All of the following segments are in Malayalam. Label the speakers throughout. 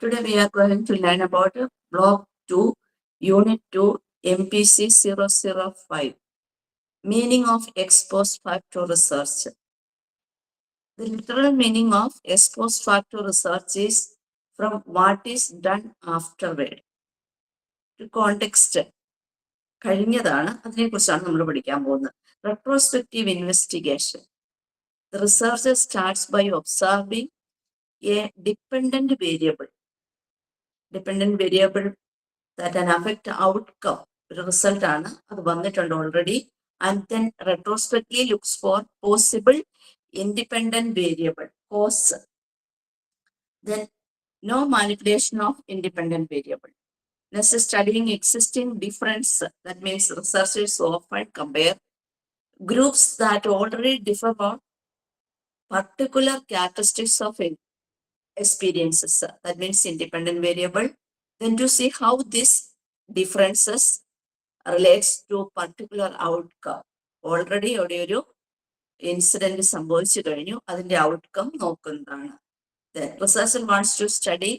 Speaker 1: Today we are going to learn about Block 2, Unit 2, MPC 005, Meaning of Ex Post Facto Research. The literal meaning of ex post facto research is from what is done afterward. Context കഴിഞ്ഞതാണ്, അതിനെക്കുറിച്ചാണ് നമ്മൾ പഠിക്കാൻ പോകുന്നത്. Retrospective investigation. The researcher starts by observing a dependent variable that can affect outcome. ഒരു റിസൾട്ട് ആണ്, അത് വന്നിട്ടുണ്ട് already. And then retrospectively looks for possible independent variable cause. Then no manipulation of independent variable. Next, studying existing difference. That means researchers often compare groups that already differ about particular characteristics of experiences. That means independent variable. Then to see how these differences relates to particular outcome. Already ഒരു ഇൻസിഡന്റ് സംഭവിച്ചു കഴിഞ്ഞു, അതിന്റെ ഔട്ട്കം നോക്കുന്നതാണ്. The researcher wants to study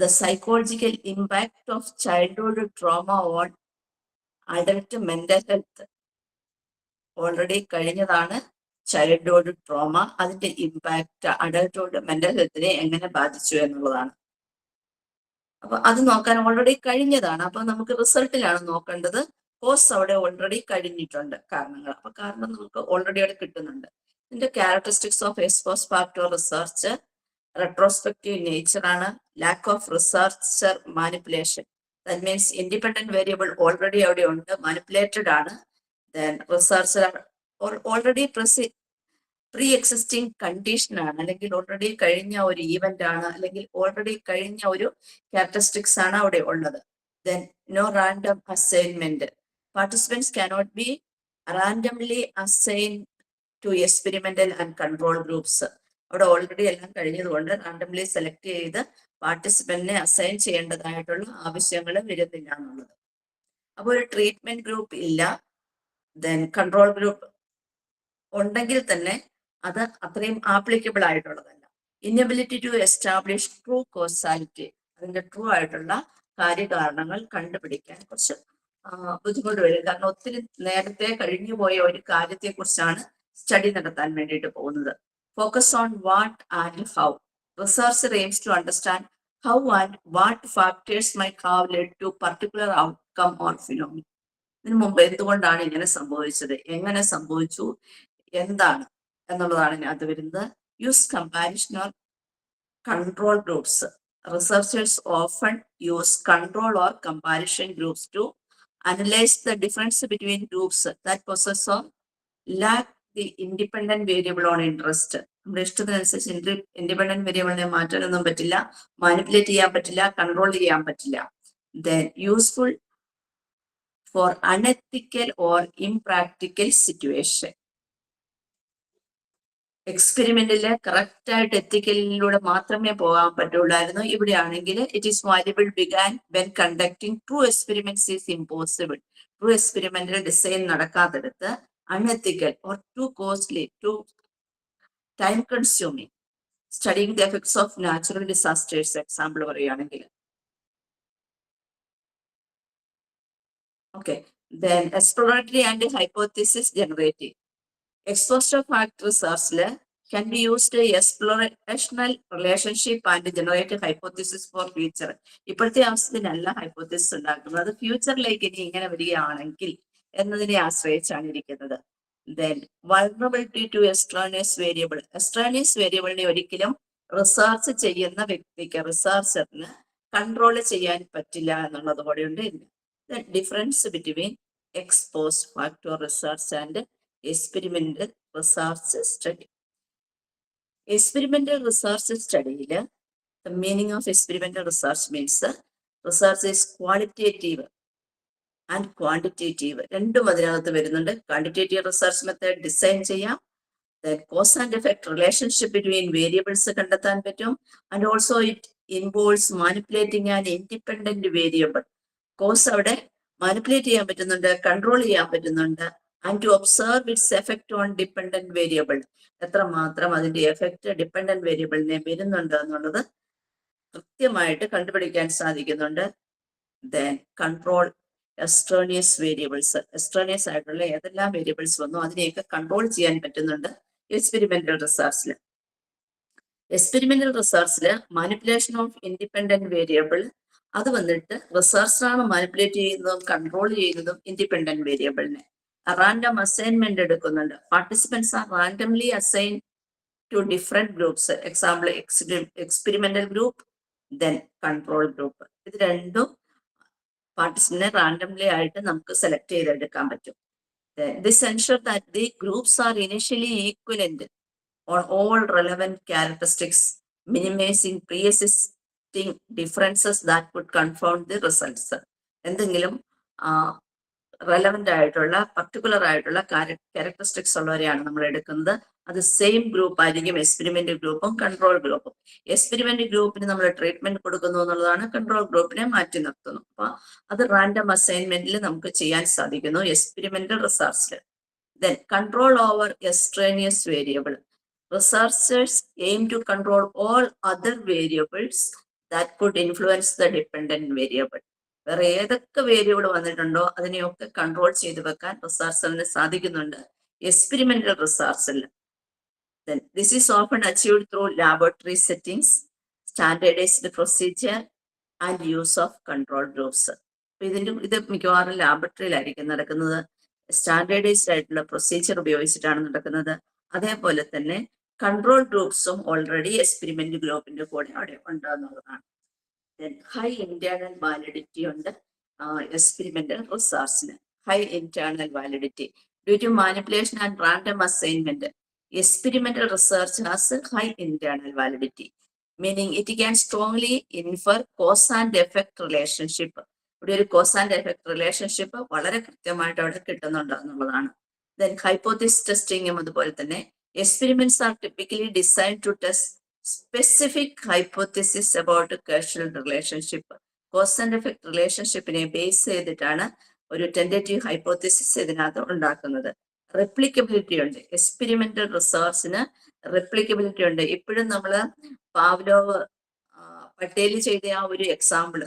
Speaker 1: the psychological impact of childhood trauma on adult mental health. Already കഴിഞ്ഞതാണ് ചൈൽഡ്ഹുഡ് ട്രോമ, അതിന്റെ ഇമ്പാക്ട് അഡൾട്ട്ഹുഡ് മെന്റൽ ഹെൽത്തിനെ എങ്ങനെ ബാധിച്ചു എന്നുള്ളതാണ്. അപ്പൊ അത് നോക്കാൻ ഓൾറെഡി കഴിഞ്ഞതാണ്. അപ്പൊ നമുക്ക് റിസൾട്ടിലാണ് നോക്കേണ്ടത്. കോസ് അവിടെ ഓൾറെഡി കഴിഞ്ഞിട്ടുണ്ട്, കാരണങ്ങൾ. അപ്പൊ കാരണം നമുക്ക് ഓൾറെഡി അവിടെ കിട്ടുന്നുണ്ട്. ഇതിന്റെ characteristics of ex post facto research retrospective nature ആണ്. Lack of researcher manipulation. That means independent variable already അവിടെ ഉണ്ട്, മാനിപ്പുലേറ്റഡ് ആണ്. Then researcher already pre existing condition ആണ്, അല്ലെങ്കിൽ ഓൾറെഡി കഴിഞ്ഞ ഒരു ഈവന്റ് ആണ്, അല്ലെങ്കിൽ ഓൾറെഡി കഴിഞ്ഞ ഒരു ക്യാരക്ടറിസ്റ്റിക്സ് ആണ് അവിടെ ഉള്ളത്. Then no random assignment. Participants cannot be randomly assign to experimental and control groups. അവിടെ ഓൾറെഡി എല്ലാം കഴിഞ്ഞതുകൊണ്ട് റാൻഡംലി സെലക്ട് ചെയ്ത് പാർട്ടിസിപ്പന്റിനെ അസൈൻ ചെയ്യേണ്ടതായിട്ടുള്ള ആവശ്യങ്ങൾ വരുന്നില്ല എന്നുള്ളത്. അപ്പോൾ ഒരു ട്രീറ്റ്മെന്റ് ഗ്രൂപ്പ് ഇല്ല. ദെൻ കൺട്രോൾ ഗ്രൂപ്പ് ഉണ്ടെങ്കിൽ തന്നെ അത് അത്രയും ആപ്ലിക്കബിൾ ആയിട്ടുള്ളതല്ല. Inability to establish true causality. അതിന്റെ ട്രൂ ആയിട്ടുള്ള കാര്യകാരണങ്ങൾ കണ്ടുപിടിക്കാൻ കുറച്ച് ബുദ്ധിമുട്ട് വരും. കാരണം ഒത്തിരി നേരത്തെ കഴിഞ്ഞു പോയ ഒരു കാര്യത്തെ കുറിച്ചാണ് സ്റ്റഡി നടത്താൻ വേണ്ടിയിട്ട് പോകുന്നത്. Focus on what and how. Research aims to understand how and what factors might have led to particular outcome or phenomena. ഇതിനു മുമ്പ് എന്തുകൊണ്ടാണ് ഇങ്ങനെ സംഭവിച്ചത്, എങ്ങനെ സംഭവിച്ചു, എന്താണ് എന്നുള്ളതാണ് ഇതിനകത്ത് വരുന്നത്. Use comparison or control groups. Researchers often use control or comparison groups to analyse the difference between groups that possess or lack the independent variable on interest. നമ്മുടെ ഇഷ്ടത്തിനനുസരിച്ച് ഇൻഡിപെൻഡന്റ് വേരിയബിളിനെ മാറ്റാനൊന്നും പറ്റില്ല, മാനിപ്പുലേറ്റ് ചെയ്യാൻ പറ്റില്ല, കൺട്രോൾ ചെയ്യാൻ പറ്റില്ല. Then useful for unethical or impractical situation. എക്സ്പെരിമെന്റില് കറക്റ്റ് ആയിട്ട് എത്തിക്കലിലൂടെ മാത്രമേ പോകാൻ പറ്റുള്ളായിരുന്നു. ഇവിടെ ആണെങ്കിൽ it is valuable began when conducting true experiments is impossible. ട്രൂ എക്സ്പെരിമെന്റിൽ ഡിസൈൻ നടക്കാത്തടുത്ത് unethical or too costly, too time consuming. Studying the effects of natural disasters example പറയുകയാണെങ്കിൽ. Okay, then exploratory and hypothesis generative. Ex post facto research can be used to explorational relationship and generate hypothesis for future. ഇപ്പോഴത്തെ അവസ്ഥയിലല്ല ഹൈപ്പോത്തിസിസ് ഉണ്ടാക്കുന്നത്, ഫ്യൂച്ചറിലേക്ക് ഇനി ഇങ്ങനെ വരികയാണെങ്കിൽ എന്നതിനെ ആശ്രയിച്ചാണ് ഇരിക്കുന്നത്. Then vulnerability to extraneous variable. Extraneous വേരിയബിളിനെ ഒരിക്കലും റിസർച്ച് ചെയ്യുന്ന വ്യക്തിക്ക്, റിസർച്ചറിന് കൺട്രോൾ ചെയ്യാൻ പറ്റില്ല എന്നുള്ളത് കൂടെയുണ്ട്. Difference between X post facto research and experimental research study. Experimental research study, the meaning of experimental research means research is qualitative and quantitative. രണ്ടും അതിനകത്ത് വരുന്നുണ്ട്. ക്വാണ്ടിറ്റേറ്റീവ് റിസർച്ച് മെത്തേഡ് ഡിസൈൻ ചെയ്യാം. Cause and effect relationship between variables കണ്ടെത്താൻ പറ്റും. And also it involves manipulating and independent variable. Cause അവിടെ മാനിപ്പുലേറ്റ് ചെയ്യാൻ പറ്റുന്നുണ്ട്, കൺട്രോൾ ചെയ്യാൻ പറ്റുന്നുണ്ട്. And to observe its effect on dependent variable. എത്രമാത്രം അതിന്റെ എഫക്ട് ഡിപെൻഡന്റ് വേരിയബിളിനെ വരുന്നുണ്ട് എന്നുള്ളത് കൃത്യമായിട്ട് കണ്ടുപിടിക്കാൻ സാധിക്കുന്നുണ്ട്. Then control extraneous variables, extraneous ആയിട്ടുള്ള ഏതെല്ലാം വേരിയബിൾസ് വന്നോ അതിനെയൊക്കെ കൺട്രോൾ ചെയ്യാൻ പറ്റുന്നുണ്ട് എക്സ്പെരിമെന്റൽ റിസർച്ചിൽ. എക്സ്പെരിമെന്റൽ റിസർച്ചിൽ മാനിപ്പുലേഷൻ ഓഫ് ഇൻഡിപെൻഡന്റ് വേരിയബിൾ, അത് വന്നിട്ട് റിസർച്ചറാണ് മാനിപ്പുലേറ്റ് ചെയ്യുന്നതും കൺട്രോൾ ചെയ്യുന്നതും ഇൻഡിപെൻഡന്റ് വേരിയബിളിനെ. റാൻഡം അസൈൻമെന്റ് എടുക്കുന്നുണ്ട്. Participants are randomly assign to different groups. Example experimental group, then control group. ഇത് രണ്ടും പാർട്ടിസിപ്പന്റിനെ റാൻഡംലി ആയിട്ട് നമുക്ക് സെലക്ട് ചെയ്തെടുക്കാൻ പറ്റും. This ensure that the groups are initially equivalent on all relevant characteristics, minimizing pre-existing differences that could confound the results. എന്തെങ്കിലും റെലവെന്റ് ആയിട്ടുള്ള പർട്ടിക്കുലർ ആയിട്ടുള്ള ക്യാരക്ടറിസ്റ്റിക്സ് ഉള്ളവരെയാണ് നമ്മൾ എടുക്കുന്നത്. അത് സെയിം ഗ്രൂപ്പ് ആയിരിക്കും എക്സ്പെരിമെന്റ് ഗ്രൂപ്പും കൺട്രോൾ ഗ്രൂപ്പും. എക്സ്പെരിമെന്റ് ഗ്രൂപ്പിന് നമ്മൾ ട്രീറ്റ്മെന്റ് കൊടുക്കുന്നു എന്നുള്ളതാണ്, കൺട്രോൾ ഗ്രൂപ്പിനെ മാറ്റി നിർത്തുന്നു. അപ്പൊ അത് റാൻഡം അസൈൻമെന്റിൽ നമുക്ക് ചെയ്യാൻ സാധിക്കുന്നു experimental റിസർച്ചിൽ. Then control over extraneous variable. Researchers aim to control all other variables that could influence the dependent variable. വേറെ ഏതൊക്കെ വേരിയബിൾ വന്നിട്ടുണ്ടോ അതിനെയൊക്കെ കൺട്രോൾ ചെയ്ത് വെക്കാൻ റിസർച്ചറിന് സാധിക്കുന്നുണ്ട് experimental റിസർച്ചിൽ. Then this is often achieved through laboratory settings, standardized procedure and use of control groups. ഇത് മിക്കവാറും ലാബറട്ടറിയിലായിരിക്കും നടക്കുന്നത്. സ്റ്റാൻഡേർഡൈസ്ഡ് ആയിട്ടുള്ള പ്രൊസീജിയർ ഉപയോഗിച്ചിട്ടാണ് നടക്കുന്നത്. അതേപോലെ തന്നെ കൺട്രോൾ ഗ്രൂപ്പ്സും ഓൾറെഡി എക്സ്പെരിമെന്റ് ഗ്രൂപ്പിന്റെ കൂടെ അവിടെ ഉണ്ടാകുന്നതാണ്. ഹൈ ഇന്റേണൽ വാലിഡിറ്റി ഉണ്ട് എക്സ്പെരിമെന്റൽ റിസർച്ചിന്. High internal validity due to manipulation and random assignment. Experimental research has high internal validity, meaning it can strongly infer cause and effect relationship. ഇവിടെ ഒരു കോസ് ആൻഡ് എഫക്ട് റിലേഷൻഷിപ്പ് വളരെ കൃത്യമായിട്ട് അവിടെ കിട്ടുന്നുണ്ട് എന്നുള്ളതാണ്. ദെൻ ഹൈപ്പോത്തിസിസ് ടെസ്റ്റിംഗും അതുപോലെ തന്നെ. Experiments are typically design to test specific hypothesis about causal relationship. Cause and effect റിലേഷൻഷിപ്പിനെ ബേസ് ചെയ്തിട്ടാണ് ഒരു ടെന്റേറ്റീവ് ഹൈപ്പോത്തിസിസ് ഇതിനകത്ത് ഉണ്ടാക്കുന്നത്. റെപ്ലിക്കബിലിറ്റി ഉണ്ട് എക്സ്പെരിമെന്റൽ റിസർച്ചിന്, റെപ്ലിക്കബിലിറ്റി ഉണ്ട്. ഇപ്പോഴും നമ്മൾ പാവ്ലോവ് പട്ടേൽ ചെയ്ത ആ ഒരു എക്സാമ്പിൾ,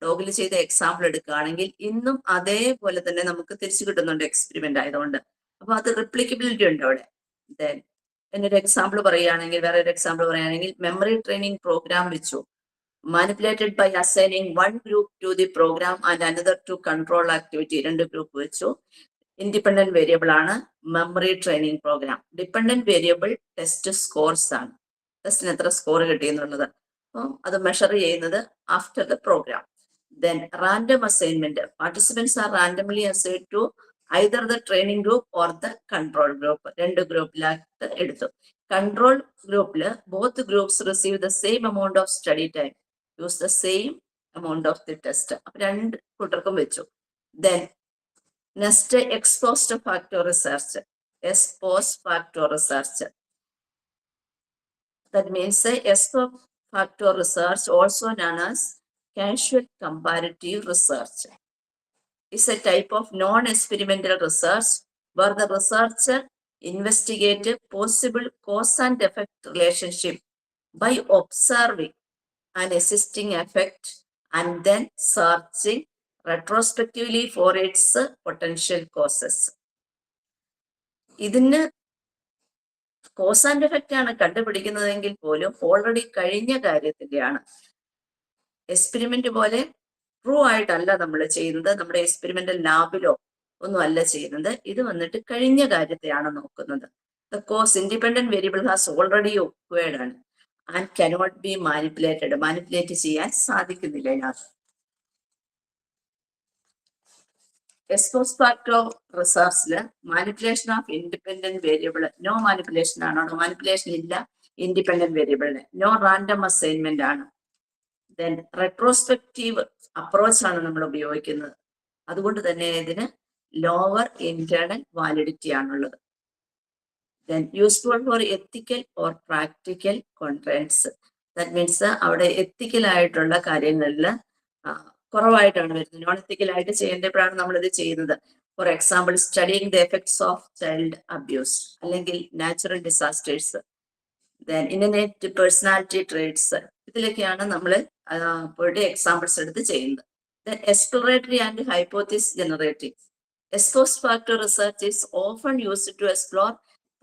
Speaker 1: ഡോഗിൽ ചെയ്ത എക്സാമ്പിൾ എടുക്കുകയാണെങ്കിൽ ഇന്നും അതേപോലെ തന്നെ നമുക്ക് തിരിച്ചു കിട്ടുന്നുണ്ട് എക്സ്പെരിമെന്റ് ആയതുകൊണ്ട്. അപ്പൊ അത് റിപ്ലിക്കബിലിറ്റി ഉണ്ട് അവിടെ. ദെൻ എന്നൊരു എക്സാമ്പിൾ പറയുകയാണെങ്കിൽ, വേറെ ഒരു എക്സാമ്പിൾ പറയുകയാണെങ്കിൽ, മെമ്മറി ട്രെയിനിങ് പ്രോഗ്രാം വെച്ചു manipulated by assigning one group to the programme and another to control activity. രണ്ട് ഗ്രൂപ്പ് വെച്ചു. ഇൻഡിപെൻഡന്റ് വേരിയബിൾ ആണ് memory training programme. Dependent variable test scores ആണ്, ടെസ്റ്റിന് എത്ര സ്കോർ കിട്ടിയെന്നുള്ളത്. അപ്പം അത് മെഷർ ചെയ്യുന്നത് after the programme. Then random assignment. Participants are randomly assigned to either the training group or the control group. രണ്ട് ഗ്രൂപ്പിലായിട്ട് എടുത്തു. കൺട്രോൾ ഗ്രൂപ്പിൽ both groups receive the same amount of study time, use the same amount of the test. അപ്പൊ രണ്ട് കൂട്ടർക്കും വെച്ചു. Then next ex post facto research. Ex post facto research. That means ex post facto research, also known as casual comparative research, is a type of non-experimental research where the researcher investigates possible cause and effect relationship by observing an existing effect and then searching retrospectively for its potential causes. ഇതിന് കോസ് ആൻഡ് എഫക്റ്റ് ആണ് കണ്ടുപിടിക്കുന്നതെങ്കിൽ പോലും ഓൾറെഡി കഴിഞ്ഞ കാര്യത്തിന്റെയാണ്. എക്സ്പെരിമെന്റ് പോലെ ട്രൂ ആയിട്ടല്ല നമ്മൾ ചെയ്യുന്നത്, നമ്മുടെ എക്സ്പെരിമെന്റൽ ലാബിലോ ഒന്നും അല്ല ചെയ്യുന്നത്. ഇത് വന്നിട്ട് കഴിഞ്ഞ കാര്യത്തെയാണ് നോക്കുന്നത്. The cause independent variable has already occurred ആണ് and cannot be manipulated. Manipulate ചെയ്യാൻ സാധിക്കുന്നില്ല ഇതിനകത്ത്. എക്സ് പോസ്റ്റ് ഫാക്ടോ റിസർച്ചില് manipulation of independent variable no manipulation ആണ്. മാനിപ്പുലേഷൻ ഇല്ല ഇൻഡിപെൻഡന്റ് വേരിയബിളിന്. നോ റാൻഡം അസൈൻമെന്റ് ആണ്. ദെൻ റെട്രോസ്പെക്റ്റീവ് അപ്രോച്ച് ആണ് നമ്മൾ ഉപയോഗിക്കുന്നത്. അതുകൊണ്ട് തന്നെ ഇതിന് ലോവർ ഇന്റേണൽ വാലിഡിറ്റി ആണുള്ളത്. Then useful for ethical or practical constraints. That means അവിടെ എത്തിക്കൽ ആയിട്ടുള്ള കാര്യങ്ങളിൽ കുറവായിട്ടാണ് വരുന്നത്. നോൺ എത്തിക്കൽ ആയിട്ട് ചെയ്യേണ്ടപ്പോഴാണ് നമ്മളിത് ചെയ്യുന്നത്. For example studying the effects of child abuse അല്ലെങ്കിൽ natural disasters. Then innate personality traits, ഇതിലൊക്കെയാണ് നമ്മൾ പോയിട്ട് എക്സാമ്പിൾസ് എടുത്ത് ചെയ്യുന്നത്. Then exploratory and hypothesis generating. Ex post facto research is often used to explore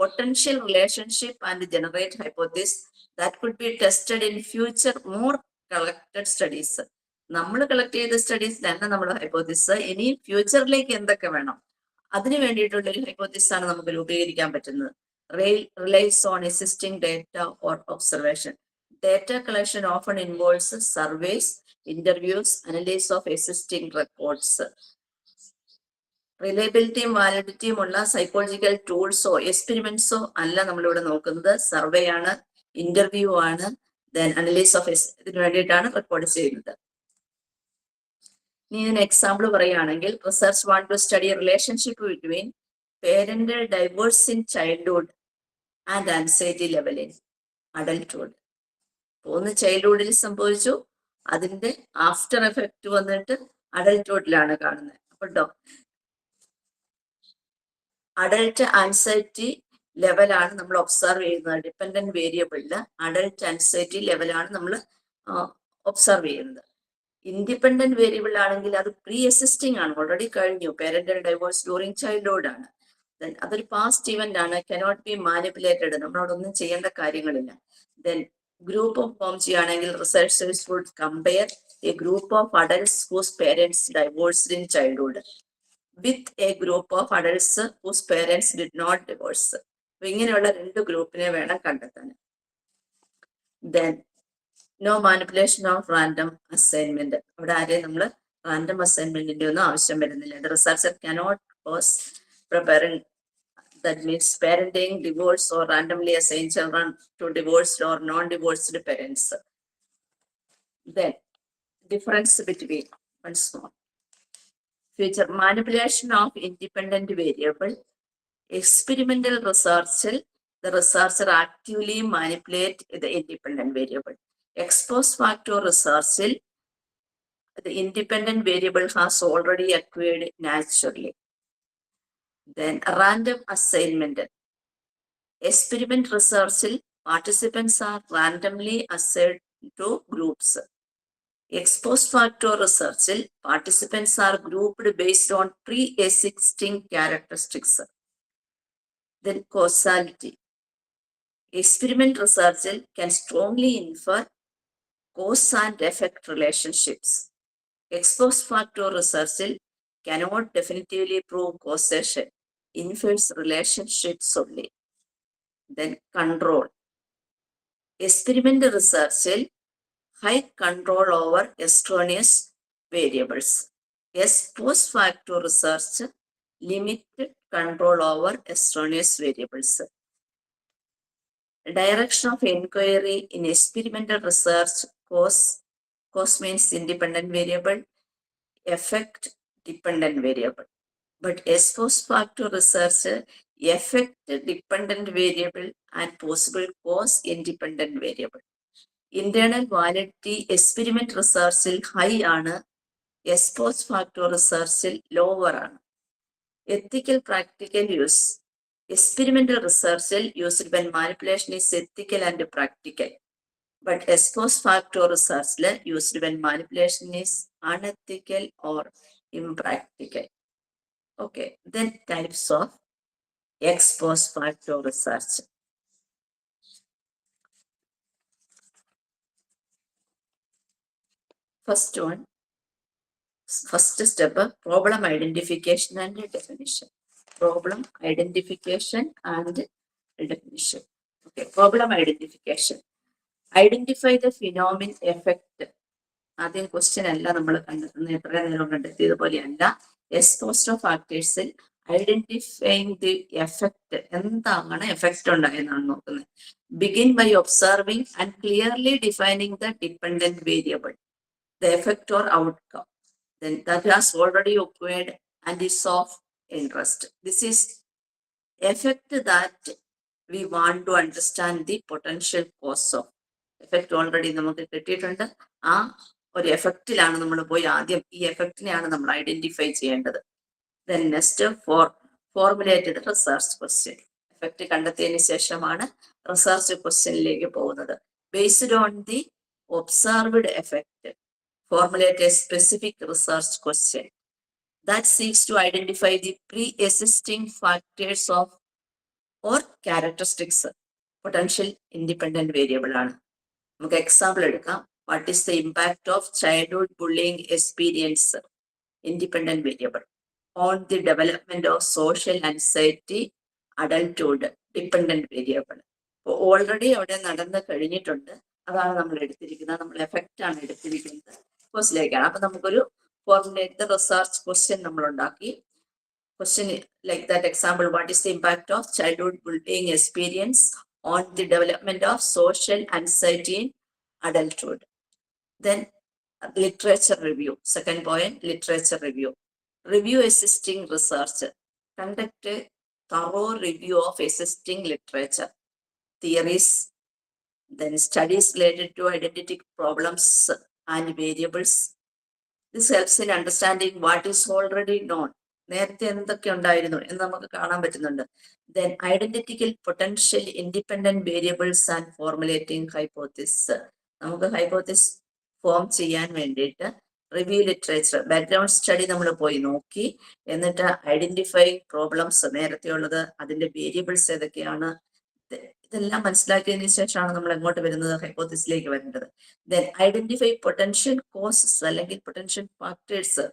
Speaker 1: potential relationship and generate hypotheses that could be tested in future more collected studies. നമ്മൾ കളക്ട് ചെയ്ത സ്റ്റഡീസിലാണ് നമ്മുടെ ഹൈപ്പോത്തിസ്. ഇനി ഫ്യൂച്ചറിലേക്ക് എന്തൊക്കെ വേണം അതിന് വേണ്ടിയിട്ടുള്ള ഒരു ഹൈപ്പോത്തിസ് ആണ് നമുക്ക് രൂപീകരിക്കാൻ പറ്റുന്നത്. Relies on existing data or observation. Data collection often involves surveys, interviews, analysis of existing records. റിലയബിലിറ്റിയും വാലിഡിറ്റിയും ഉള്ള സൈക്കോളജിക്കൽ ടൂൾസോ എക്സ്പെരിമെന്റ്സോ അല്ല നമ്മളിവിടെ നോക്കുന്നത്. സർവേ ആണ്, ഇന്റർവ്യൂ ആണ്, ദെൻ അനലൈസ് ഓഫ് ഇതിന് വേണ്ടിയിട്ടാണ് റെക്കോർഡ് ചെയ്യുന്നത്. ഇനി ഇതിന് എക്സാമ്പിൾ പറയുകയാണെങ്കിൽ, research want to study relationship between parental divorce in childhood and anxiety level in adulthood. ഒന്ന് ചൈൽഡ്ഹുഡിൽ സംഭവിച്ചു, അതിന്റെ ആഫ്റ്റർ എഫക്റ്റ് വന്നിട്ട് അഡൽട്ട്ഹുഡിലാണ് കാണുന്നത്. അപ്പൊ അഡൽട്ട് ആൻസൈറ്റി ലെവലാണ് നമ്മൾ ഒബ്സർവ് ചെയ്യുന്നത്. ഡിപ്പെൻഡന്റ് വേരിയബിളില് അഡൽട്ട് ആൻസൈറ്റി ലെവലാണ് നമ്മൾ ഒബ്സർവ് ചെയ്യുന്നത്. ഇൻഡിപെൻഡന്റ് വേരിയബിൾ ആണെങ്കിൽ അത് പ്രീ എക്സിസ്റ്റിംഗ് ആണ്, ഓൾറെഡി കഴിഞ്ഞു. പേരന്റൽ ഡൈവോഴ്സ് ഡ്യൂറിങ് ചൈൽഡ്ഹുഡ് ആണ്. അതൊരു പാസ്റ്റ് ഇവന്റ് ആണ്, കനോട്ട് ബി മാനിപ്പുലേറ്റഡ്. നമ്മളോടൊന്നും ചെയ്യേണ്ട കാര്യങ്ങളില്ല. ദെൻ ഗ്രൂപ്പ് ഫോം ചെയ്യുകയാണെങ്കിൽ researchers would compare a group of adults whose parents divorced in childhood with a group of adults whose parents did not divorce. അപ്പൊ ഇങ്ങനെയുള്ള രണ്ട് ഗ്രൂപ്പിനെ വേണം കണ്ടെത്താൻ. Then no manipulation of random assignment. അവിടെ ആരെയും നമ്മൾ റാൻഡം അസൈൻമെന്റിന്റെ ഒന്നും ആവശ്യം വരുന്നില്ല. The researcher cannot cause preparing, that means parenting, divorce or randomly assign children to divorced or non-divorced parents. Then difference between, once more, future manipulation of independent variable. Experimental research, the researcher actively manipulate the independent variable. Ex post facto research, the independent variable has already acquired naturally. Then random assignment. Experiment research, participants are randomly assigned to groups. Ex post facto research, participants are grouped based on pre-existing characteristics. Then causality. Experiment research can strongly infer cause and effect relationships. Ex post facto research cannot definitively prove causation, infers relationships only. Then control. Experimental research, high control over extraneous variables. Ex post facto research, limited control over extraneous variables. Direction of inquiry in experimental research, cause means independent variable, effect dependent variable. But ex post facto research, effect dependent variable and possible cause independent variable. Internal validity experiment research high ആണ്, ex post facto research lower ആണ്. Ethical practical use. Experimental research used when manipulation is ethical and practical. But ex post facto research used when manipulation is unethical or impractical. Okay, then types of ex post facto research. First one, first step, problem identification and definition. Problem identification and definition. Okay, problem identification. Identify the phenomenon effect. ആദ്യം ക്വസ്റ്റ്യൻ അല്ല നമ്മൾ കണ്ടെത്തുന്നത്, എത്ര നേരം കണ്ടെത്തിയതുപോലെയല്ല. എക്സ് പോസ്റ്റ് ഓഫ് ഫാക്ടേഴ്സിൽ ഐഡന്റിഫൈങ് ദി എഫക്ട്, എന്താണ് എഫക്ട് ഉണ്ടായെന്നാണ് നോക്കുന്നത്. Begin by observing and clearly defining the dependent variable, the effect or outcome, then that has already occurred and is of interest. This is effect that we want to understand the potential cause of. Effect already നമുക്ക് കിട്ടിയിട്ടുണ്ട്. ആ ഒരു എഫക്റ്റിലാണ് നമ്മൾ പോയി ആദ്യം ഈ എഫക്റ്റിനെയാണ് നമ്മൾ ഐഡന്റിഫൈ ചെയ്യേണ്ടത്. Then next formulated research question. Effect കണ്ടെത്തിയതിനു ശേഷമാണ് റിസർച്ച് ക്വസ്റ്റ്യനിലേക്ക് പോകുന്നത്. Based on the observed effect. Formulate a specific research question that seeks to identify the pre-existing factors of or characteristics. Potential independent variable ആണ്. നമുക്ക് എക്സാമ്പിൾ എടുക്കാം. What is the impact of childhood bullying experience, independent variable, on the development of social anxiety adulthood, dependent variable. അപ്പോൾ ഓൾറെഡി അവിടെ നടന്നു കഴിഞ്ഞിട്ടുണ്ട്, അതാണ് നമ്മൾ എടുത്തിരിക്കുന്നത്. നമ്മൾ എഫക്റ്റ് ആണ് എടുത്തിരിക്കുന്നത്, കോഴ്സിലേക്കാണ്. അപ്പൊ നമുക്കൊരു ഫോർമുലേറ്റ് ദ റിസർച്ച് ക്വസ്റ്റ്യൻ നമ്മൾ ഉണ്ടാക്കി. Question like that example, what is the impact of childhood bullying experience on the development of social anxiety in adulthood? Then literature review. Second point, literature review. Review existing research. Conduct a thorough review of existing literature, theories, then studies related to identity problems and variables. This helps in understanding what is already known. നേരത്തെ എന്തൊക്കെ ഉണ്ടായിരുന്നു എന്ന് നമുക്ക് കാണാൻ പറ്റുന്നുണ്ട്. Then identical potential independent variables and formulating hypothesis. നമുക്ക് ഹൈപ്പോത്തിസ് ഫോം ചെയ്യാൻ വേണ്ടിയിട്ട് റിവ്യൂ ലിറ്ററേച്ചർ, ബാക്ക്ഗ്രൗണ്ട് സ്റ്റഡി നമ്മൾ പോയി നോക്കി, എന്നിട്ട് ഐഡന്റിഫൈ പ്രോബ്ലംസ് നേരത്തെ ഉള്ളത്, അതിന്റെ വേരിയബിൾസ് ഏതൊക്കെയാണ്, ഇതെല്ലാം മനസ്സിലാക്കിയതിനു ശേഷമാണ് നമ്മൾ എങ്ങോട്ട് വരുന്നത്, ഹൈപ്പോത്തിസിലേക്ക് വരേണ്ടത്. ദെൻ ഐഡന്റിഫൈ പൊട്ടൻഷ്യൽ കോസസ് അല്ലെങ്കിൽ potential factors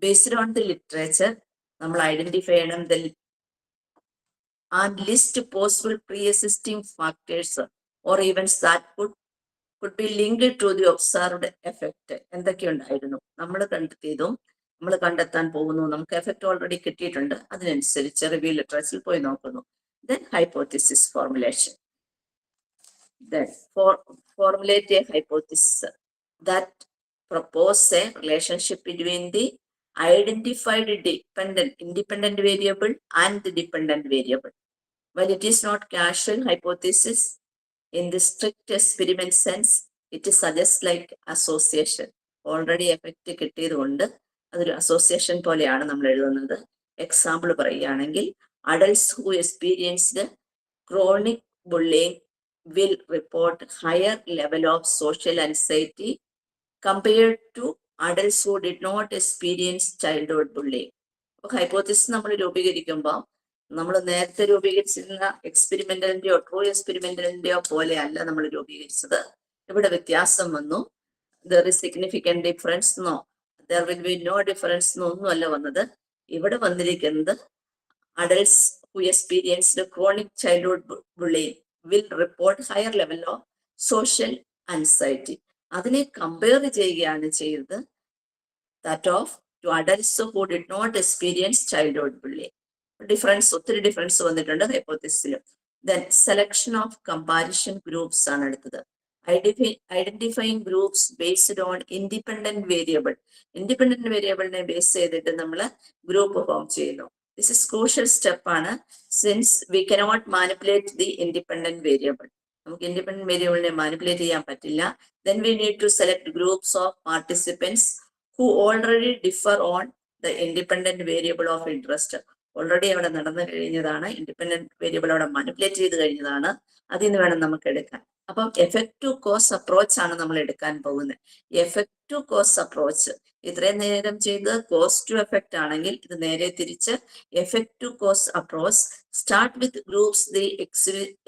Speaker 1: based on the literature. നമ്മൾ ഐഡന്റിഫൈ ചെയ്യണം and list possible pre existing factors or events that could be linked to the observed effect. എന്തൊക്കെ ഉണ്ടായിരുന്നു, നമ്മൾ കണ്ടെത്തിയതും നമ്മൾ കണ്ടെത്താൻ പോകുന്നു, നമുക്ക് എഫക്റ്റ് ഓൾറെഡി കിട്ടിയിട്ടുണ്ട്, അതിനനുസരിച്ച് റിവ്യൂ ലിറ്ററേച്ചറിൽ പോയി നോക്കുന്നു. Then hypothesis formulation. Then formulate a hypothesis that propose a relationship between the identified independent variable and the dependent variable. While it is not causal hypothesis in the strict experiment sense, it suggests like association. Already effect കിട്ടിയത് കൊണ്ട് അതൊരു അസോസിയേഷൻ പോലെയാണ് നമ്മൾ എഴുതുന്നത്. എക്സാമ്പിൾ പറയുകയാണെങ്കിൽ, adults who experienced chronic bullying will report higher level of social anxiety compared to adults who did not experience childhood bullying. അപ്പോൾ ഹൈപ്പോത്തിസിസ് നമ്മൾ രൂപീകരിക്കുമ്പോൾ നമ്മൾ നേരത്തെ രൂപീകരിച്ചിരുന്ന എക്സ്പെരിമെന്റലിന്റെയോ ട്രൂ എക്സ്പെരിമെന്റലിന്റെയോ പോലെ അല്ല നമ്മൾ രൂപീകരിച്ചത്. ഇവിടെ വ്യത്യാസം വന്നു. ദർ ഇസ് സിഗ്നിഫിക്കന്റ് ഡിഫറൻസ് എന്നോ there will be no difference എന്നോ ഒന്നുമല്ല വന്നത്. ഇവിടെ വന്നിരിക്കുന്നത് adults who experienced chronic childhood bullying will report higher level of social anxiety. അതിനെ കമ്പയർ ചെയ്യുകയാണ് ചെയ്തത് that of to adults who did not experience childhood bullying. Difference, ഒത്തിരി ഡിഫറൻസ് വന്നിട്ടുണ്ട് ഹൈപ്പോത്തിസിലും. Then selection of comparison groups ആണ് അടുത്തത്. Identifying groups based on independent variable. Independent വേരിയബിളിനെ ബേസ് ചെയ്തിട്ട് നമ്മൾ ഗ്രൂപ്പ് ഫോം ചെയ്യുന്നു. ദിസ് ഇസ് ക്രൂഷ്യൽ സ്റ്റെപ്പ് ആണ്, since we cannot manipulate the independent variable. നമുക്ക് ഇൻഡിപെൻഡന്റ് വേരിയബിളിനെ മാനിപ്പുലേറ്റ് ചെയ്യാൻ പറ്റില്ല. Then we need to select groups of participants who already differ on the independent variable of interest. Already അവിടെ നടന്നു കഴിഞ്ഞതാണ്, ഇൻഡിപെൻഡന്റ് വേരിയബിൾ അവിടെ മാനിപ്പുലേറ്റ് ചെയ്ത് കഴിഞ്ഞതാണ്, അതിൽ നിന്ന് വേണം നമുക്ക് എടുക്കാൻ. അപ്പം എഫക്റ്റീവ് കോസ് അപ്രോച്ച് ആണ് നമ്മൾ എടുക്കാൻ പോകുന്നത്. എഫക്റ്റീവ് കോസ് അപ്രോച്ച് ഇത്രയും നേരം ചെയ്ത് കോസ് ടു എഫക്റ്റ് ആണെങ്കിൽ, ഇത് നേരെ തിരിച്ച് effective cause approach. Start with groups the